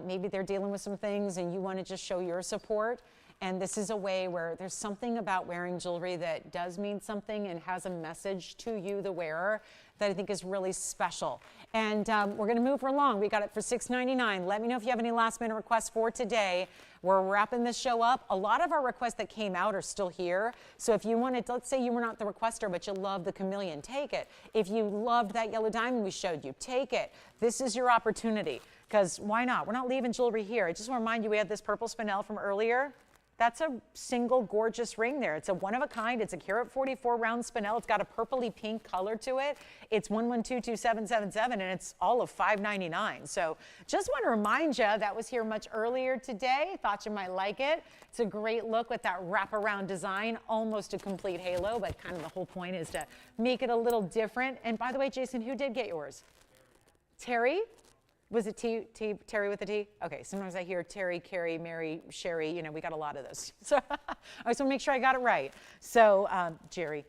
Maybe they're dealing with some things and you want to just show your support. And this is a way where there's something about wearing jewelry that does mean something and has a message to you, the wearer, that I think is really special. And we're going to move along. We got it for $6.99. Let me know if you have any last minute requests for today. We're wrapping this show up. A lot of our requests that came out are still here. So if you wanted, let's say you were not the requester, but you love the chameleon, take it. If you loved that yellow diamond we showed you, take it. This is your opportunity, because why not? We're not leaving jewelry here. I just want to remind you, we had this purple spinel from earlier. That's a single gorgeous ring there. It's a one of a kind. It's a carat 44 round spinel. It's got a purpley pink color to it. It's 11227777, and it's all of $5.99. So just want to remind you that was here much earlier today. Thought you might like it. It's a great look with that wraparound design, almost a complete halo, but kind of the whole point is to make it a little different. And by the way, Jason, who did get yours? Terry? Was it Terry with a T? Okay, sometimes I hear Terry, Carrie, Mary, Sherry, you know, we got a lot of those. So I just want to make sure I got it right. So Jerry,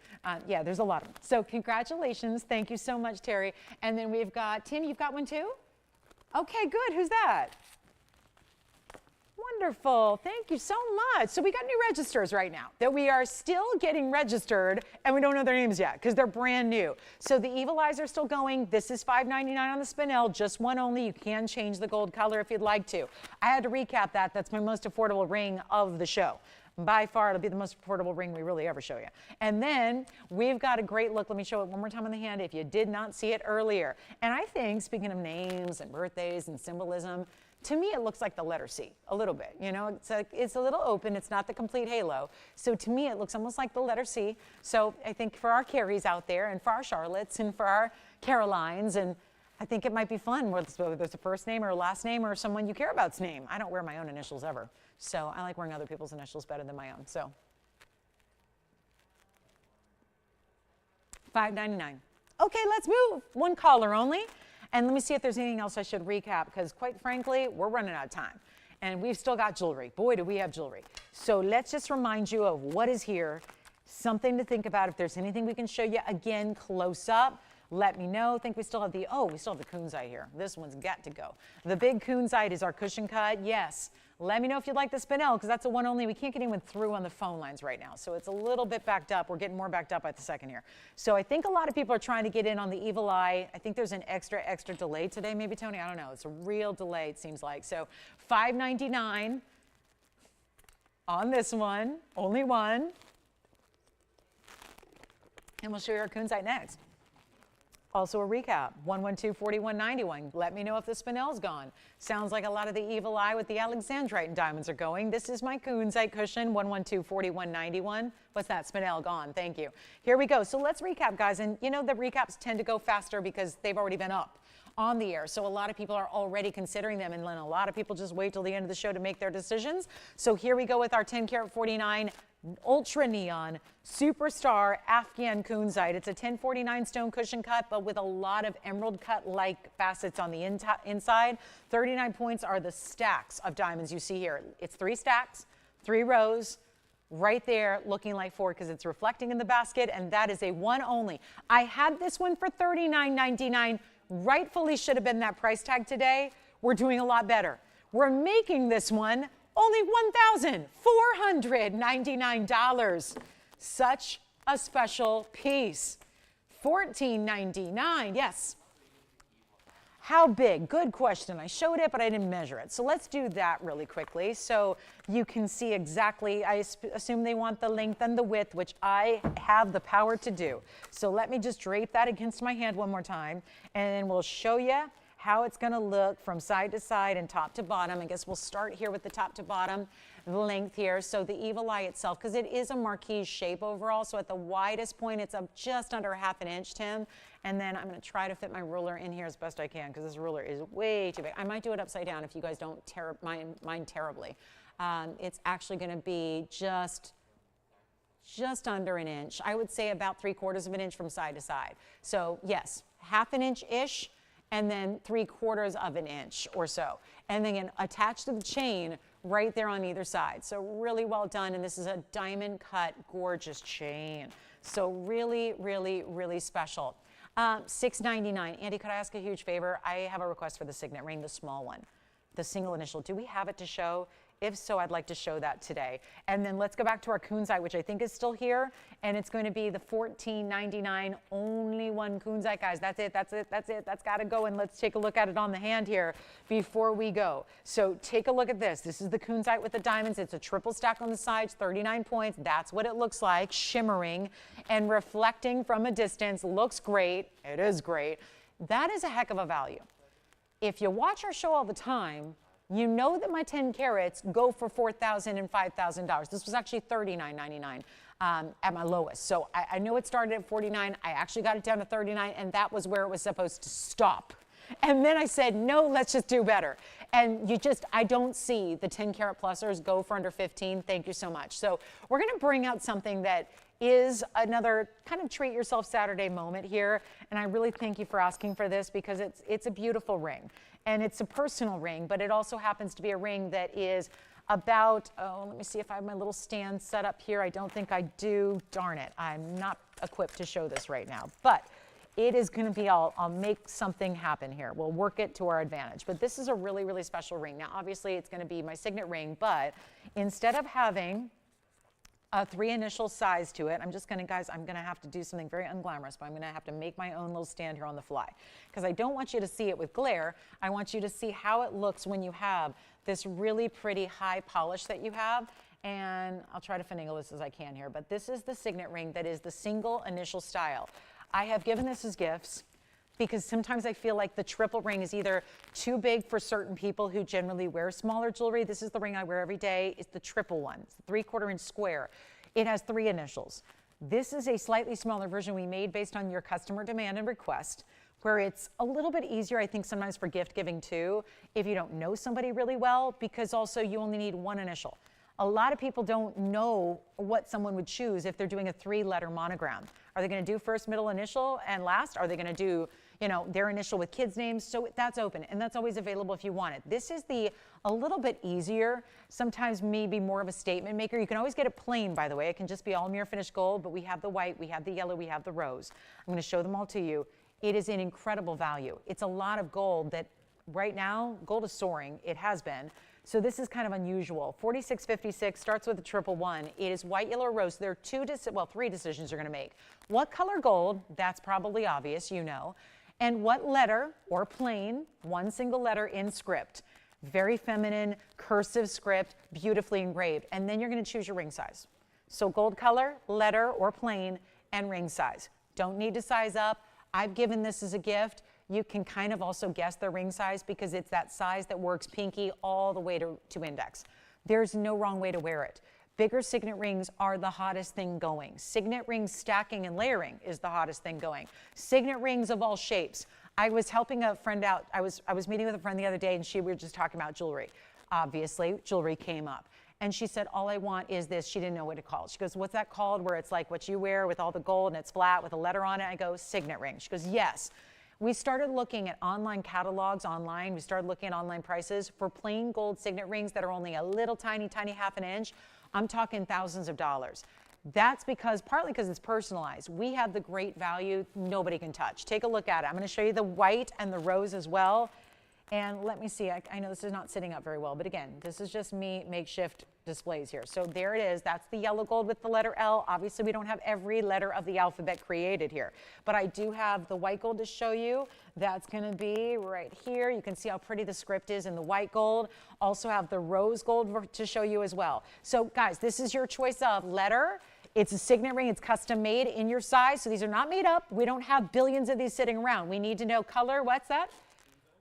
yeah, there's a lot of them. So congratulations, thank you so much, Terry. And then we've got, Tim, you've got one too? Okay, good, who's that? Wonderful, thank you so much. So we got new registers right now that we are still getting registered, and we don't know their names yet because they're brand new. So the Evil Eyes are still going. This is $5.99 on the spinel, just one only. You can change the gold color if you'd like to. I had to recap that. That's my most affordable ring of the show. By far, it'll be the most affordable ring we really ever show you. And then we've got a great look. Let me show it one more time on the hand if you did not see it earlier. And I think, speaking of names and birthdays and symbolism, to me, it looks like the letter C a little bit. You know, it's a little open. It's not the complete halo. So to me, it looks almost like the letter C. So I think for our Carries out there and for our Charlottes and for our Carolines, and I think it might be fun, whether it's a first name or a last name or someone you care about's name. I don't wear my own initials ever. So I like wearing other people's initials better than my own. So $5.99. Okay, let's move. One caller only. And let me see if there's anything else I should recap, because quite frankly, we're running out of time. And we've still got jewelry. Boy, do we have jewelry. So let's just remind you of what is here. Something to think about. If there's anything we can show you again close up, let me know. I think we still have the, we still have the kunzite here. This one's got to go. The big kunzite is our cushion cut. Yes. Let me know if you'd like the spinel, because that's a one only. We can't get anyone through on the phone lines right now. So it's a little bit backed up. We're getting more backed up at the second here. So I think a lot of people are trying to get in on the Evil Eye. I think there's an extra delay today, maybe, Tony? I don't know. It's a real delay, it seems like. So $5.99 on this one. Only one. And we'll show you our kunzite next. Also a recap, 112-4191. Let me know if the spinel's gone. Sounds like a lot of the Evil Eye with the Alexandrite and diamonds are going. This is my kunzite cushion, 112-4191. What's that? Spinel gone. Thank you. Here we go. So let's recap, guys. And you know the recaps tend to go faster because they've already been up on the air. So a lot of people are already considering them, and then a lot of people just wait till the end of the show to make their decisions. So here we go with our 10 karat 49 ultra neon superstar Afghan kunzite. It's a 1049 stone cushion cut, but with a lot of emerald cut like facets on the inside. 39 points are the stacks of diamonds you see here. It's 3 stacks, 3 rows, right there looking like 4 because it's reflecting in the basket, and that is a one only. I had this one for $39.99. Rightfully should have been that price tag today. We're doing a lot better. We're making this one only $1,499. Such a special piece. $14.99. Yes. How big? Good question. I showed it, but I didn't measure it. So let's do that really quickly so you can see exactly. I assume they want the length and the width, which I have the power to do. So let me just drape that against my hand one more time, and then we'll show you how it's going to look from side to side and top to bottom. I guess we'll start here with the top to bottom length here. So the evil eye itself, because it is a marquise shape overall, so at the widest point it's up just under ½ inch, Tim. And then I'm going to try to fit my ruler in here as best I can, because this ruler is way too big. I might do it upside down if you guys don't mind terribly. It's actually going to be just under an inch. I would say about 3/4 of an inch from side to side. So yes, ½ an inch-ish, and then 3/4 of an inch or so. And then attached to the chain right there on either side. So really well done. And this is a diamond cut, gorgeous chain. So really, really, really special. $6.99. Andy, could I ask a huge favor? I have a request for the signet ring, the small one, the single initial. Do we have it to show? If so, I'd like to show that today. And then let's go back to our kunzite, which I think is still here. And it's going to be the $14.99, only one kunzite, guys. That's it, that's it, that's it. That's got to go. And let's take a look at it on the hand here before we go. So take a look at this. This is the kunzite with the diamonds. It's a triple stack on the sides, 39 points. That's what it looks like, shimmering and reflecting from a distance. Looks great. It is great. That is a heck of a value. If you watch our show all the time, you know that my 10 carats go for $4,000 and $5,000. This was actually $39.99 at my lowest. So I know it started at $49. I actually got it down to $39, and that was where it was supposed to stop. And then I said, no, let's just do better. And I don't see the 10 carat plusers go for under 15. Thank you so much. So we're going to bring out something that is another kind of treat yourself Saturday moment here. And I really thank you for asking for this, because it's a beautiful ring. And it's a personal ring, but it also happens to be a ring that is about, let me see if I have my little stand set up here. I don't think I do. Darn it. I'm not equipped to show this right now. But it is going to be, I'll make something happen here. We'll work it to our advantage. But this is a really, really special ring. Now, obviously, it's going to be my signet ring, but instead of having a 3 initial size to it. I'm just gonna, guys, I'm gonna have to do something very unglamorous, but I'm gonna have to make my own little stand here on the fly, because I don't want you to see it with glare. I want you to see how it looks when you have this really pretty high polish that you have. And I'll try to finagle this as I can here, but this is the signet ring that is the single initial style. I have given this as gifts, because sometimes I feel like the triple ring is either too big for certain people who generally wear smaller jewelry. This is the ring I wear every day. It's the triple one. It's the 3/4 inch square. It has 3 initials. This is a slightly smaller version we made based on your customer demand and request, where it's a little bit easier, I think, sometimes for gift giving too, if you don't know somebody really well, because also you only need 1 initial. A lot of people don't know what someone would choose if they're doing a 3-letter monogram. Are they going to do first, middle, initial, and last? Are they going to do, you know, their initial with kids' names? So that's open, and that's always available if you want it. This is a little bit easier, sometimes maybe more of a statement maker. You can always get it plain, by the way. It can just be all mirror finished gold, but we have the white, we have the yellow, we have the rose. I'm going to show them all to you. It is an incredible value. It's a lot of gold that right now, gold is soaring. It has been. So this is kind of unusual. $46.56 starts with a 111. It is white, yellow, or rose. There are 3 decisions you're going to make. What color gold? That's probably obvious, you know. And what letter, or plain, 1 single letter in script. Very feminine, cursive script, beautifully engraved. And then you're going to choose your ring size. So gold color, letter, or plain, and ring size. Don't need to size up. I've given this as a gift. You can kind of also guess the ring size, because it's that size that works pinky all the way to index. There's no wrong way to wear it. Bigger signet rings are the hottest thing going. Signet rings stacking and layering is the hottest thing going. Signet rings of all shapes. I was helping a friend out. I was meeting with a friend the other day, and we were just talking about jewelry. Obviously, jewelry came up. And she said, all I want is this. She didn't know what to call it. She goes, what's that called, where it's like what you wear with all the gold and it's flat with a letter on it? I go, signet ring. She goes, yes. We started looking at online catalogs online. We started looking at online prices for plain gold signet rings that are only a little tiny, tiny ½ an inch. I'm talking thousands of dollars. That's partly because it's personalized. We have the great value nobody can touch. Take a look at it. I'm going to show you the white and the rose as well. And let me see, I know this is not sitting up very well, but again, this is just me makeshift displays here. So there it is. That's the yellow gold with the letter L. Obviously, we don't have every letter of the alphabet created here, but I do have the white gold to show you. That's going to be right here. You can see how pretty the script is in the white gold. Also have the rose gold to show you as well. So guys, this is your choice of letter. It's a signet ring. It's custom made in your size. So these are not made up. We don't have billions of these sitting around. We need to know color. What's that?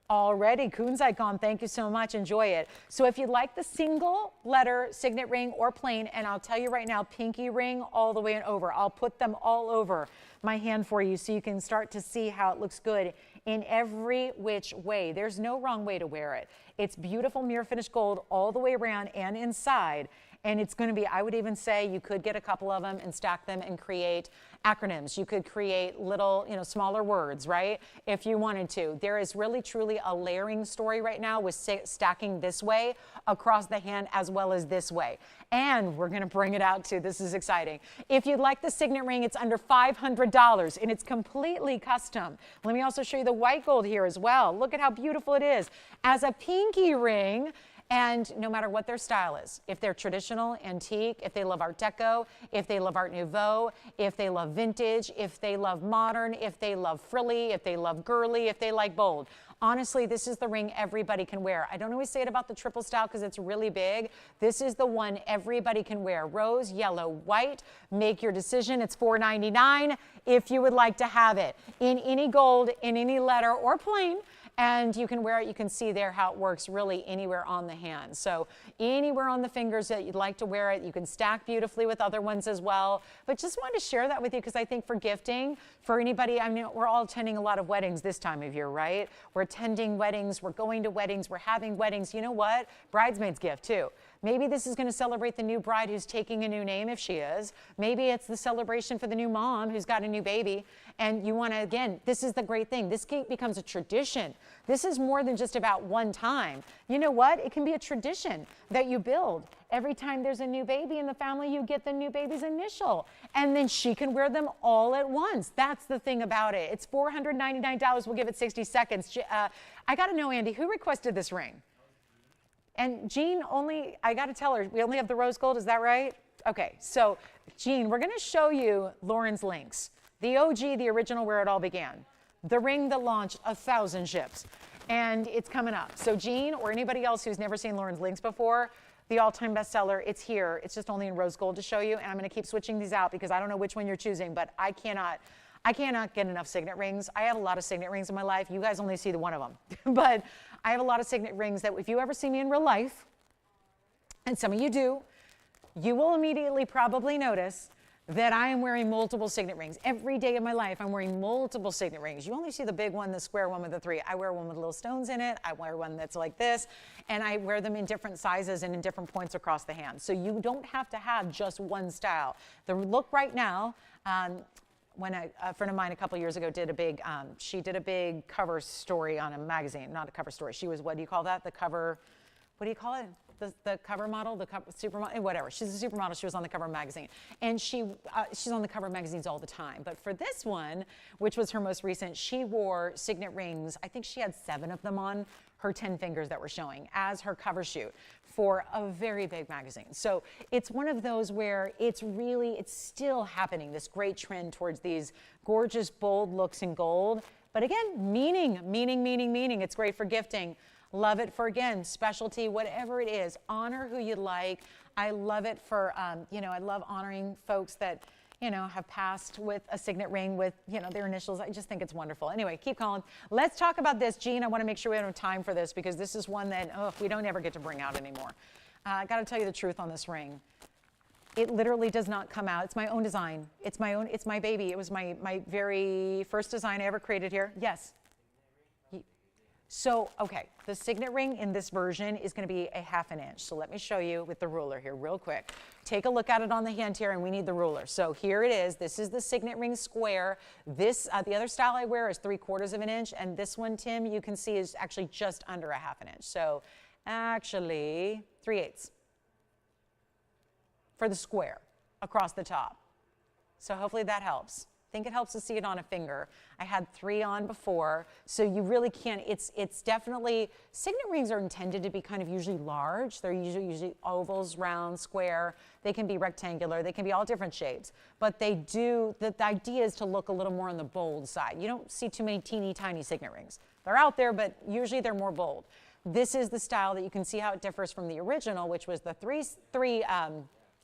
Already, Coon's icon, thank you so much, enjoy it. So if you'd like the single letter signet ring or plain, and I'll tell you right now, pinky ring all the way and over. I'll put them all over my hand for you so you can start to see how it looks good in every which way. There's no wrong way to wear it. It's beautiful mirror finish gold all the way around and inside. And it's going to be, I would even say you could get a couple of them and stack them and create acronyms. You could create little, smaller words, right? If you wanted to. There is really, truly a layering story right now with stacking this way across the hand as well as this way. And we're going to bring it out too. This is exciting. If you'd like the signet ring, it's under $500 and it's completely custom. Let me also show you the white gold here as well. Look at how beautiful it is. As a pinky ring, and no matter what their style is, if they're traditional, antique, if they love Art Deco, if they love Art Nouveau, if they love vintage, if they love modern, if they love frilly, if they love girly, if they like bold. Honestly, this is the ring everybody can wear. I don't always say it about the triple style because it's really big. This is the one everybody can wear. Rose, yellow, white. Make your decision. It's $4.99 if you would like to have it in any gold, in any letter, or plain. And you can wear it. You can see there how it works really anywhere on the hand. So anywhere on the fingers that you'd like to wear it, you can stack beautifully with other ones as well. But just wanted to share that with you because I think for gifting, for anybody, I mean, we're all attending a lot of weddings this time of year, right? We're attending weddings, we're going to weddings, we're having weddings. You know what? Bridesmaid's gift too. Maybe this is going to celebrate the new bride who's taking a new name if she is. Maybe it's the celebration for the new mom who's got a new baby. And you want to, again, this is the great thing. This becomes a tradition. This is more than just about one time. You know what? It can be a tradition that you build. Every time there's a new baby in the family, you get the new baby's initial. And then she can wear them all at once. That's the thing about it. It's $499. We'll give it 60 seconds. I got to know, Andy, who requested this ring? And Jean I got to tell her, we only have the rose gold, is that right? Okay, so Jean, we're going to show you Lauren's links. The OG, the original where it all began. The ring that launched 1,000 ships. And it's coming up. So Jean, or anybody else who's never seen Lauren's links before, the all-time bestseller, it's here. It's just only in rose gold to show you. And I'm going to keep switching these out because I don't know which one you're choosing, but I cannot get enough signet rings. I have a lot of signet rings in my life. You guys only see the one of them. But I have a lot of signet rings that if you ever see me in real life, and some of you do, you will immediately probably notice that I am wearing multiple signet rings. Every day of my life, I'm wearing multiple signet rings. You only see the big one, the square one with the 3. I wear one with little stones in it. I wear one that's like this. And I wear them in different sizes and in different points across the hand. So you don't have to have just one style. The look right now, when a friend of mine a couple years ago did a big, she did a big cover story on a magazine, not a cover story. She was, what do you call that? The cover, what do you call it? The cover model, the supermodel, whatever. She's a supermodel. She was on the cover of a magazine. And she's on the cover of magazines all the time. But for this one, which was her most recent, she wore signet rings. I think she had 7 of them on her 10 fingers that were showing as her cover shoot for a very big magazine. So it's one of those where it's still happening, this great trend towards these gorgeous, bold looks in gold. But again, meaning. It's great for gifting. Love it for, again, specialty, whatever it is. Honor who you like. I love it for, I love honoring folks that, have passed with a signet ring with, their initials. I just think it's wonderful. Anyway, keep calling. Let's talk about this. Jean, I want to make sure we have time for this because this is one that, we don't ever get to bring out anymore. I got to tell you the truth on this ring. It literally does not come out. It's my own design. It's my baby. It was my very first design I ever created here. Yes. So, okay, the signet ring in this version is going to be a ½ inch. So let me show you with the ruler here real quick. Take a look at it on the hand here, and we need the ruler. So here it is. This is the signet ring square. This, the other style I wear is 3/4 inch, and this one, Tim, you can see is actually just under a ½ inch. So actually 3/8 for the square across the top. So hopefully that helps. think it helps to see it on a finger. I had 3 on before, so you really can't, it's definitely, signet rings are intended to be kind of usually large. They're usually ovals, round, square. They can be rectangular. They can be all different shapes. But they do, the idea is to look a little more on the bold side. You don't see too many teeny tiny signet rings. They're out there, but usually they're more bold. This is the style that you can see how it differs from the original, which was the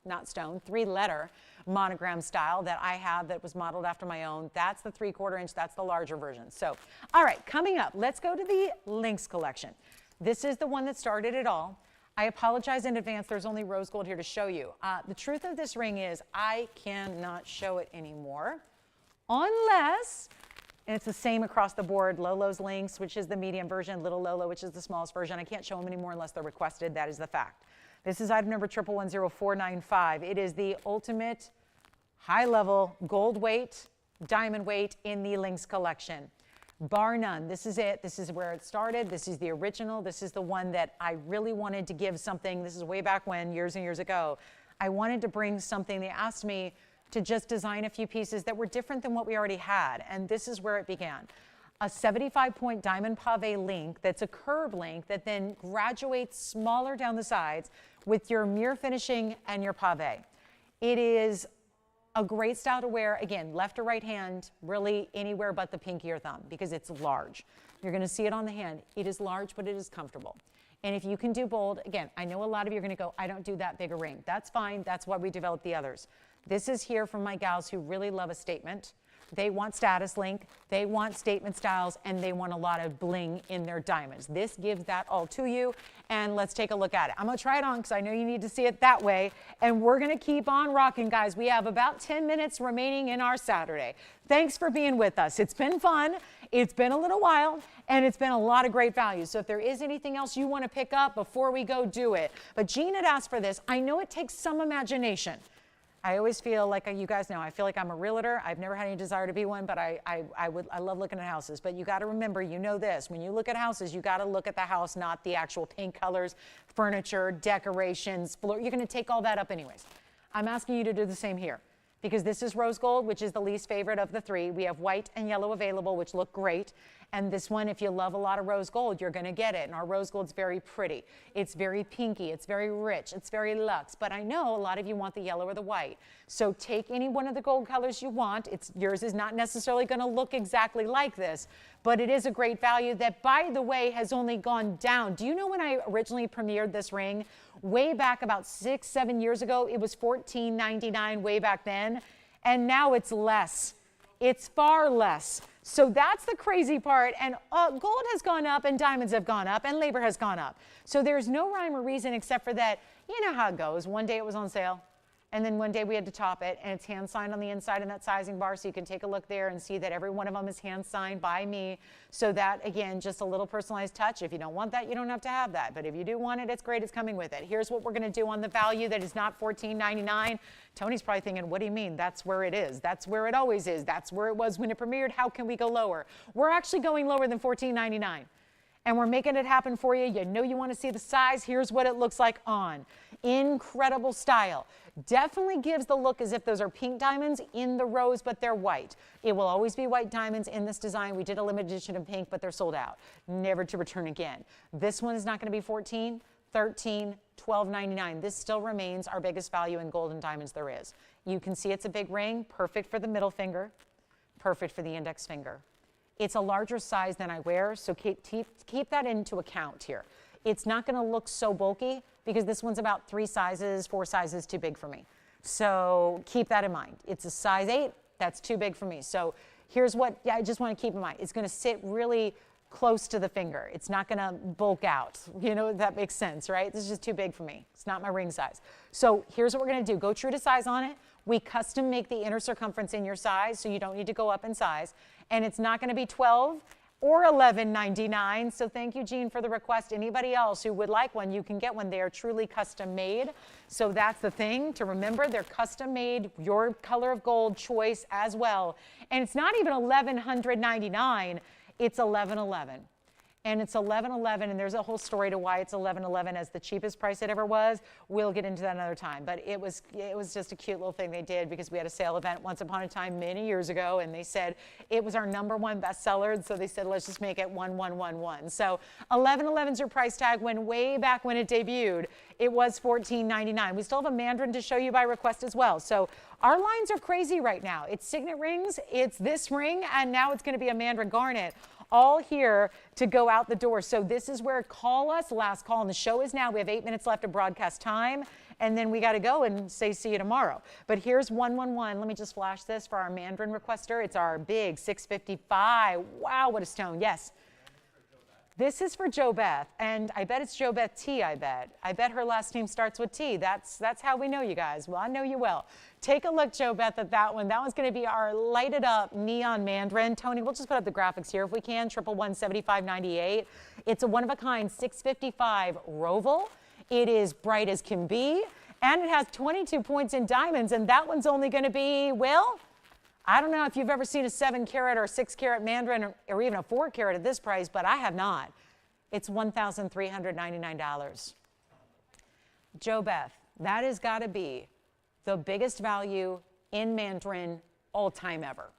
three-letter monogram style that I have that was modeled after my own. That's the 3/4 inch, that's the larger version. So, all right, coming up, let's go to the Lynx collection. This is the one that started it all. I apologize in advance, there's only rose gold here to show you. The truth of this ring is I cannot show it anymore unless, and it's the same across the board, Lolo's Lynx, which is the medium version, Little Lolo, which is the smallest version. I can't show them anymore unless they're requested, that is the fact. This is item number 1110495. It is the ultimate high-level gold weight, diamond weight in the Lynx collection. Bar none. This is it. This is where it started. This is the original. This is the one that I really wanted to give something. This is way back when, years and years ago. I wanted to bring something. They asked me to just design a few pieces that were different than what we already had, and this is where it began. A 75-point diamond pave link that's a curb link that then graduates smaller down the sides with your mirror finishing and your pave. It is a great style to wear, again, left or right hand, really anywhere but the pinky or thumb, because it's large. You're gonna see it on the hand. It is large, but it is comfortable. And if you can do bold, again, I know a lot of you are gonna go, I don't do that big a ring. That's fine, that's why we developed the others. This is here from my gals who really love a statement. They want status link, they want statement styles, and they want a lot of bling in their diamonds. This gives that all to you, and let's take a look at it. I'm gonna try it on because I know you need to see it that way, and we're gonna keep on rocking, guys. We have about 10 minutes remaining in our Saturday. Thanks for being with us. It's been fun, it's been a little while, and it's been a lot of great value. So if there is anything else you wanna pick up before we go, do it. But Jean had asked for this. I know it takes some imagination. I always feel like, you guys know, I feel like I'm a realtor. I've never had any desire to be one, but I love looking at houses. But you got to remember, you know this, when you look at houses, you got to look at the house, not the actual paint colors, furniture, decorations, floor. You're going to take all that up anyways. I'm asking you to do the same here, because this is rose gold, which is the least favorite of the 3. We have white and yellow available, which look great. And this one, if you love a lot of rose gold, you're going to get it. And our rose gold's very pretty. It's very pinky. It's very rich. It's very luxe. But I know a lot of you want the yellow or the white. So take any one of the gold colors you want. Yours is not necessarily going to look exactly like this, but it is a great value that, by the way, has only gone down. Do you know when I originally premiered this ring? Way back about 6-7 years ago, it was $14.99 way back then. And now it's less. It's far less. So that's the crazy part. And gold has gone up and diamonds have gone up and labor has gone up. So there's no rhyme or reason except for that, you know how it goes. One day it was on sale, and then one day we had to top it, and it's hand signed on the inside in that sizing bar, so you can take a look there and see that every one of them is hand signed by me. So that, again, just a little personalized touch. If you don't want that, you don't have to have that. But if you do want it, it's great. It's coming with it. Here's what we're going to do on the value that is not $14.99. Tony's probably thinking, what do you mean? That's where it is. That's where it always is. That's where it was when it premiered. How can we go lower? We're actually going lower than $14.99. And we're making it happen for you. You know you want to see the size. Here's what it looks like on. Incredible style. Definitely gives the look as if those are pink diamonds in the rose, but they're white. It will always be white diamonds in this design. We did a limited edition in pink, but they're sold out. Never to return again. This one is not going to be $14, $13, $12.99. This still remains our biggest value in gold and diamonds there is. You can see it's a big ring, perfect for the middle finger, perfect for the index finger. It's a larger size than I wear, so keep that into account here. It's not going to look so bulky because this one's about 3 sizes, 4 sizes too big for me. So keep that in mind. It's a size 8, that's too big for me. So here's what I just want to keep in mind. It's going to sit really close to the finger. It's not going to bulk out. You know, that makes sense, right? This is just too big for me. It's not my ring size. So here's what we're going to do. Go true to size on it. We custom make the inner circumference in your size, so you don't need to go up in size. And it's not going to be $12 or $11.99. So thank you, Jean, for the request. Anybody else who would like one, you can get one. They are truly custom made. So that's the thing to remember. They're custom made, your color of gold choice as well. And it's not even $1,199. It's $1,111. and it's $11.11, and there's a whole story to why it's $11.11 as the cheapest price it ever was. We'll get into that another time, but it was just a cute little thing they did because we had a sale event once upon a time many years ago, and they said it was our #1 bestseller, and so they said let's just make it 1111. So $11.11 is your price tag. When way back when it debuted, it was $14.99. We still have a Mandarin to show you by request as well. So our lines are crazy right now. It's signet rings, it's this ring, and now it's going to be a Mandarin garnet, all here to go out the door. So this is where call us, last call, and the show is now. We have 8 minutes left of broadcast time, and then we got to go and say see you tomorrow. But here's 111. Let me just flash this for our Mandarin requester. It's our big 655. Wow, what a stone. Yes. This is for Jo Beth, and I bet it's Jo Beth T, I bet. I bet her last name starts with T. That's how we know you guys. Well, I know you well. Take a look, Jo Beth, at that one. That one's going to be our lighted up neon Mandarin. Tony, we'll just put up the graphics here if we can. 111-7598. It's a one-of-a-kind 655 Roval. It is bright as can be, and it has 22 points in diamonds, and that one's only going to be, well, I don't know if you've ever seen a 7-carat or 6-carat Mandarin or even a 4-carat at this price, but I have not. It's $1,399. Jo Beth, that has got to be the biggest value in Mandarin all time ever.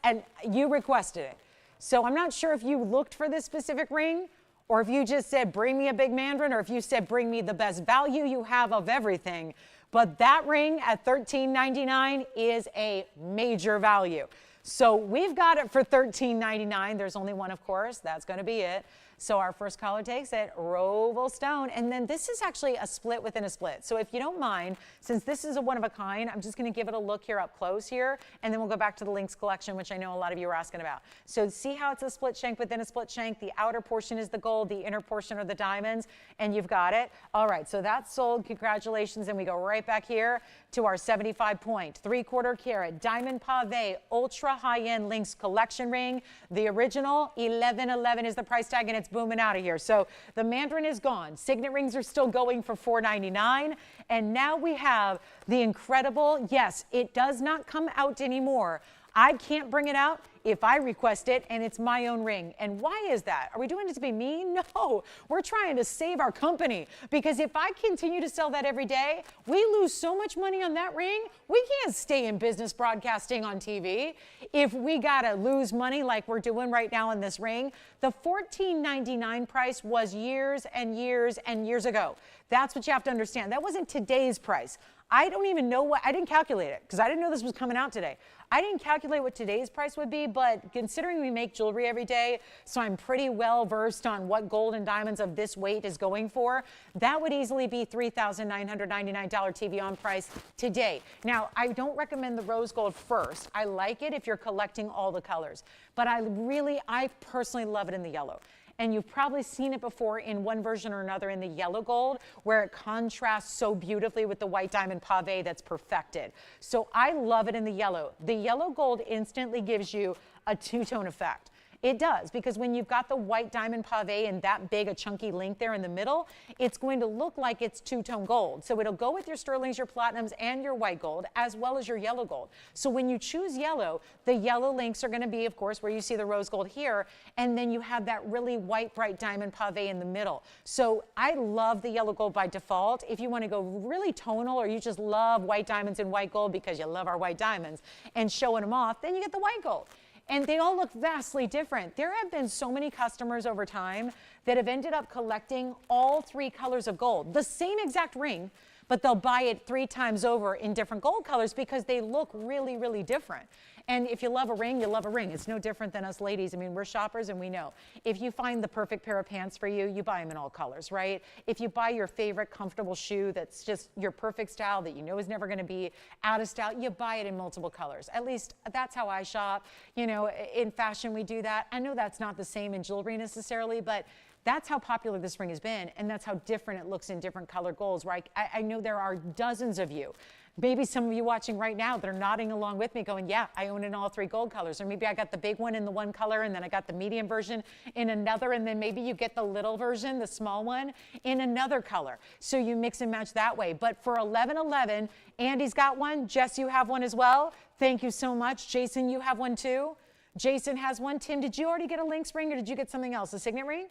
And you requested it. So I'm not sure if you looked for this specific ring, or if you just said, bring me a big Mandarin, or if you said, bring me the best value you have of everything. But that ring at $13.99 is a major value. So we've got it for $13.99. There's only one, of course. That's going to be it. So our first caller takes it, Roval Stone. And then this is actually a split within a split. So if you don't mind, since this is a one of a kind, I'm just going to give it a look here up close here, and then we'll go back to the links collection, which I know a lot of you are asking about. So see how it's a split shank within a split shank? The outer portion is the gold, the inner portion are the diamonds, and you've got it. All right, so that's sold. Congratulations. And we go right back here to our 75-point, 3/4 carat diamond pave, ultra high-end links collection ring. The original, $11.11 is the price tag, and it's booming out of here. So the Mandarin is gone. Signet rings are still going for $4.99. And now we have the incredible, yes, it does not come out anymore. I can't bring it out if I request it, and it's my own ring. And why is that? Are we doing it to be mean? No, we're trying to save our company, because if I continue to sell that every day, we lose so much money on that ring. We can't stay in business broadcasting on TV if we gotta lose money like we're doing right now on this ring. The $14.99 price was years and years and years ago. That's what you have to understand. That wasn't today's price. I don't even know I didn't calculate it because I didn't know this was coming out today. I didn't calculate what today's price would be, but considering we make jewelry every day, so I'm pretty well versed on what gold and diamonds of this weight is going for, that would easily be $3,999 TVON price today. Now, I don't recommend the rose gold first. I like it if you're collecting all the colors, but I personally love it in the yellow. And you've probably seen it before in one version or another in the yellow gold, where it contrasts so beautifully with the white diamond pave that's perfected. So I love it in the yellow. The yellow gold instantly gives you a two-tone effect. It does, because when you've got the white diamond pave and that big a chunky link there in the middle, it's going to look like it's two-tone gold. So it'll go with your sterlings, your platinums, and your white gold, as well as your yellow gold. So when you choose yellow, the yellow links are going to be, of course, where you see the rose gold here, and then you have that really white, bright diamond pave in the middle. So I love the yellow gold by default. If you want to go really tonal, or you just love white diamonds and white gold because you love our white diamonds and showing them off, then you get the white gold. And they all look vastly different. There have been so many customers over time that have ended up collecting all 3 colors of gold, the same exact ring, but they'll buy it 3 times over in different gold colors because they look really, really different. And if you love a ring, you love a ring. It's no different than us ladies. I mean, we're shoppers and we know. If you find the perfect pair of pants for you, you buy them in all colors, right? If you buy your favorite comfortable shoe that's just your perfect style that you know is never going to be out of style, you buy it in multiple colors. At least that's how I shop. You know, in fashion we do that. I know that's not the same in jewelry necessarily, but that's how popular this ring has been, and that's how different it looks in different color golds, right? I know there are dozens of you, maybe some of you watching right now that are nodding along with me going, yeah, I own it in all 3 gold colors. Or maybe I got the big one in the one color, and then I got the medium version in another, and then maybe you get the little version, the small one, in another color. So you mix and match that way. But for $11.11, Andy's got one. Jess, you have one as well. Thank you so much. Jason, you have one too. Jason has one. Tim, did you already get a lynx ring or did you get something else, a signet ring?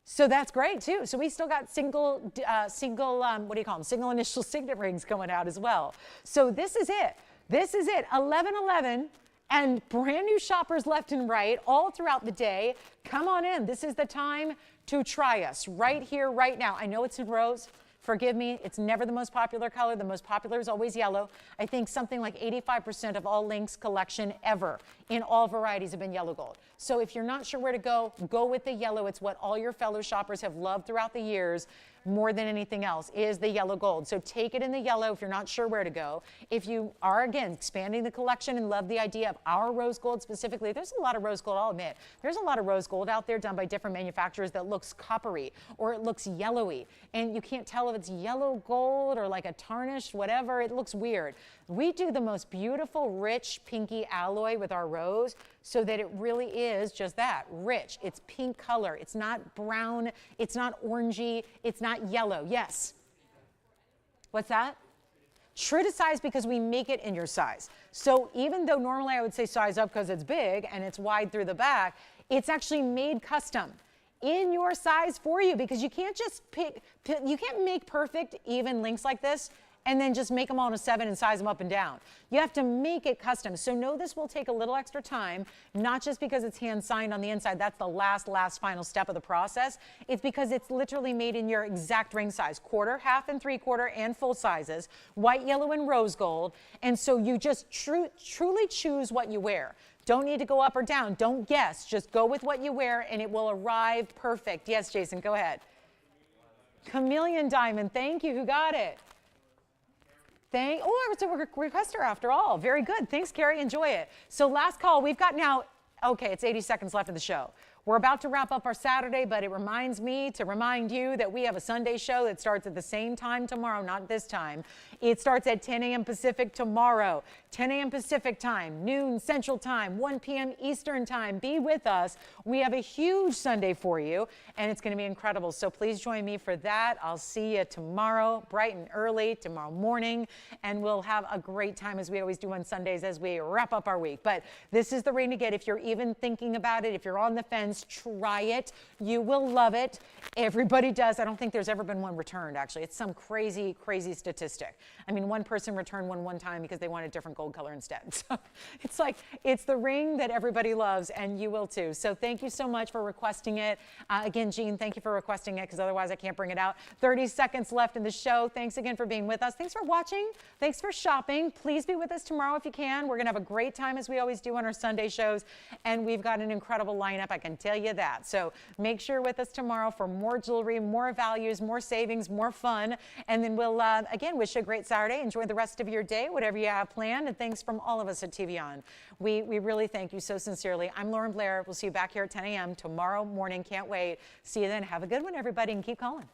So that's great too. So we still got single what do you call them? Single initial signet rings going out as well. So this is it. This is it. 11/11 and brand new shoppers left and right all throughout the day. Come on in. This is the time to try us right here, right now. I know it's in rose. Forgive me, it's never the most popular color. The most popular is always yellow. I think something like 85% of all lynx collection ever in all varieties have been yellow gold. So if you're not sure where to go with the yellow. It's what all your fellow shoppers have loved throughout the years more than anything else is the yellow gold. So take it in the yellow if you're not sure where to go. If you are, again, expanding the collection and love the idea of our rose gold specifically, there's a lot of rose gold, I'll admit. There's a lot of rose gold out there done by different manufacturers that looks coppery or it looks yellowy. And you can't tell if it's yellow gold or like a tarnished, whatever. It looks weird. We do the most beautiful, rich, pinky alloy with our rose so that it really is just that, rich. It's pink color. It's not brown. It's not orangey. It's not yellow. Yes? What's that? True to size because we make it in your size. So even though normally I would say size up because it's big and it's wide through the back, it's actually made custom in your size for you because you can't just you can't make perfect even links like this and then just make them all in a 7 and size them up and down. You have to make it custom. So know this will take a little extra time, not just because it's hand signed on the inside. That's the last final step of the process. It's because it's literally made in your exact ring size, quarter, half and 3/4 and full sizes, white, yellow, and rose gold. And so you just truly choose what you wear. Don't need to go up or down. Don't guess. Just go with what you wear and it will arrive perfect. Yes, Jason, go ahead. Chameleon diamond. Thank you. Who got it? Oh, it's a requester after all. Very good. Thanks, Carrie. Enjoy it. So last call. We've got now, okay, it's 80 seconds left of the show. We're about to wrap up our Saturday, but it reminds me to remind you that we have a Sunday show that starts at the same time tomorrow, not this time. It starts at 10 a.m. Pacific tomorrow, 10 a.m. Pacific time, noon Central time, 1 p.m. Eastern time. Be with us. We have a huge Sunday for you, and it's going to be incredible. So please join me for that. I'll see you tomorrow, bright and early, tomorrow morning, and we'll have a great time as we always do on Sundays as we wrap up our week. But this is the ring to get if you're even thinking about it, if you're on the fence. Try it. You will love it. Everybody does. I don't think there's ever been one returned, actually. It's some crazy, crazy statistic. I mean, one person returned one time because they wanted a different gold color instead. So it's like, it's the ring that everybody loves, and you will too. So thank you so much for requesting it. Again, Jean, thank you for requesting it because otherwise I can't bring it out. 30 seconds left in the show. Thanks again for being with us. Thanks for watching. Thanks for shopping. Please be with us tomorrow if you can. We're going to have a great time as we always do on our Sunday shows, and we've got an incredible lineup. I can tell you that. So make sure you're with us tomorrow for more jewelry, more values, more savings, more fun. And then we'll, again, wish you a great Saturday. Enjoy the rest of your day, whatever you have planned. And thanks from all of us at TVON. We really thank you so sincerely. I'm Lauren Blair. We'll see you back here at 10 a.m. tomorrow morning. Can't wait. See you then. Have a good one, everybody, and keep calling.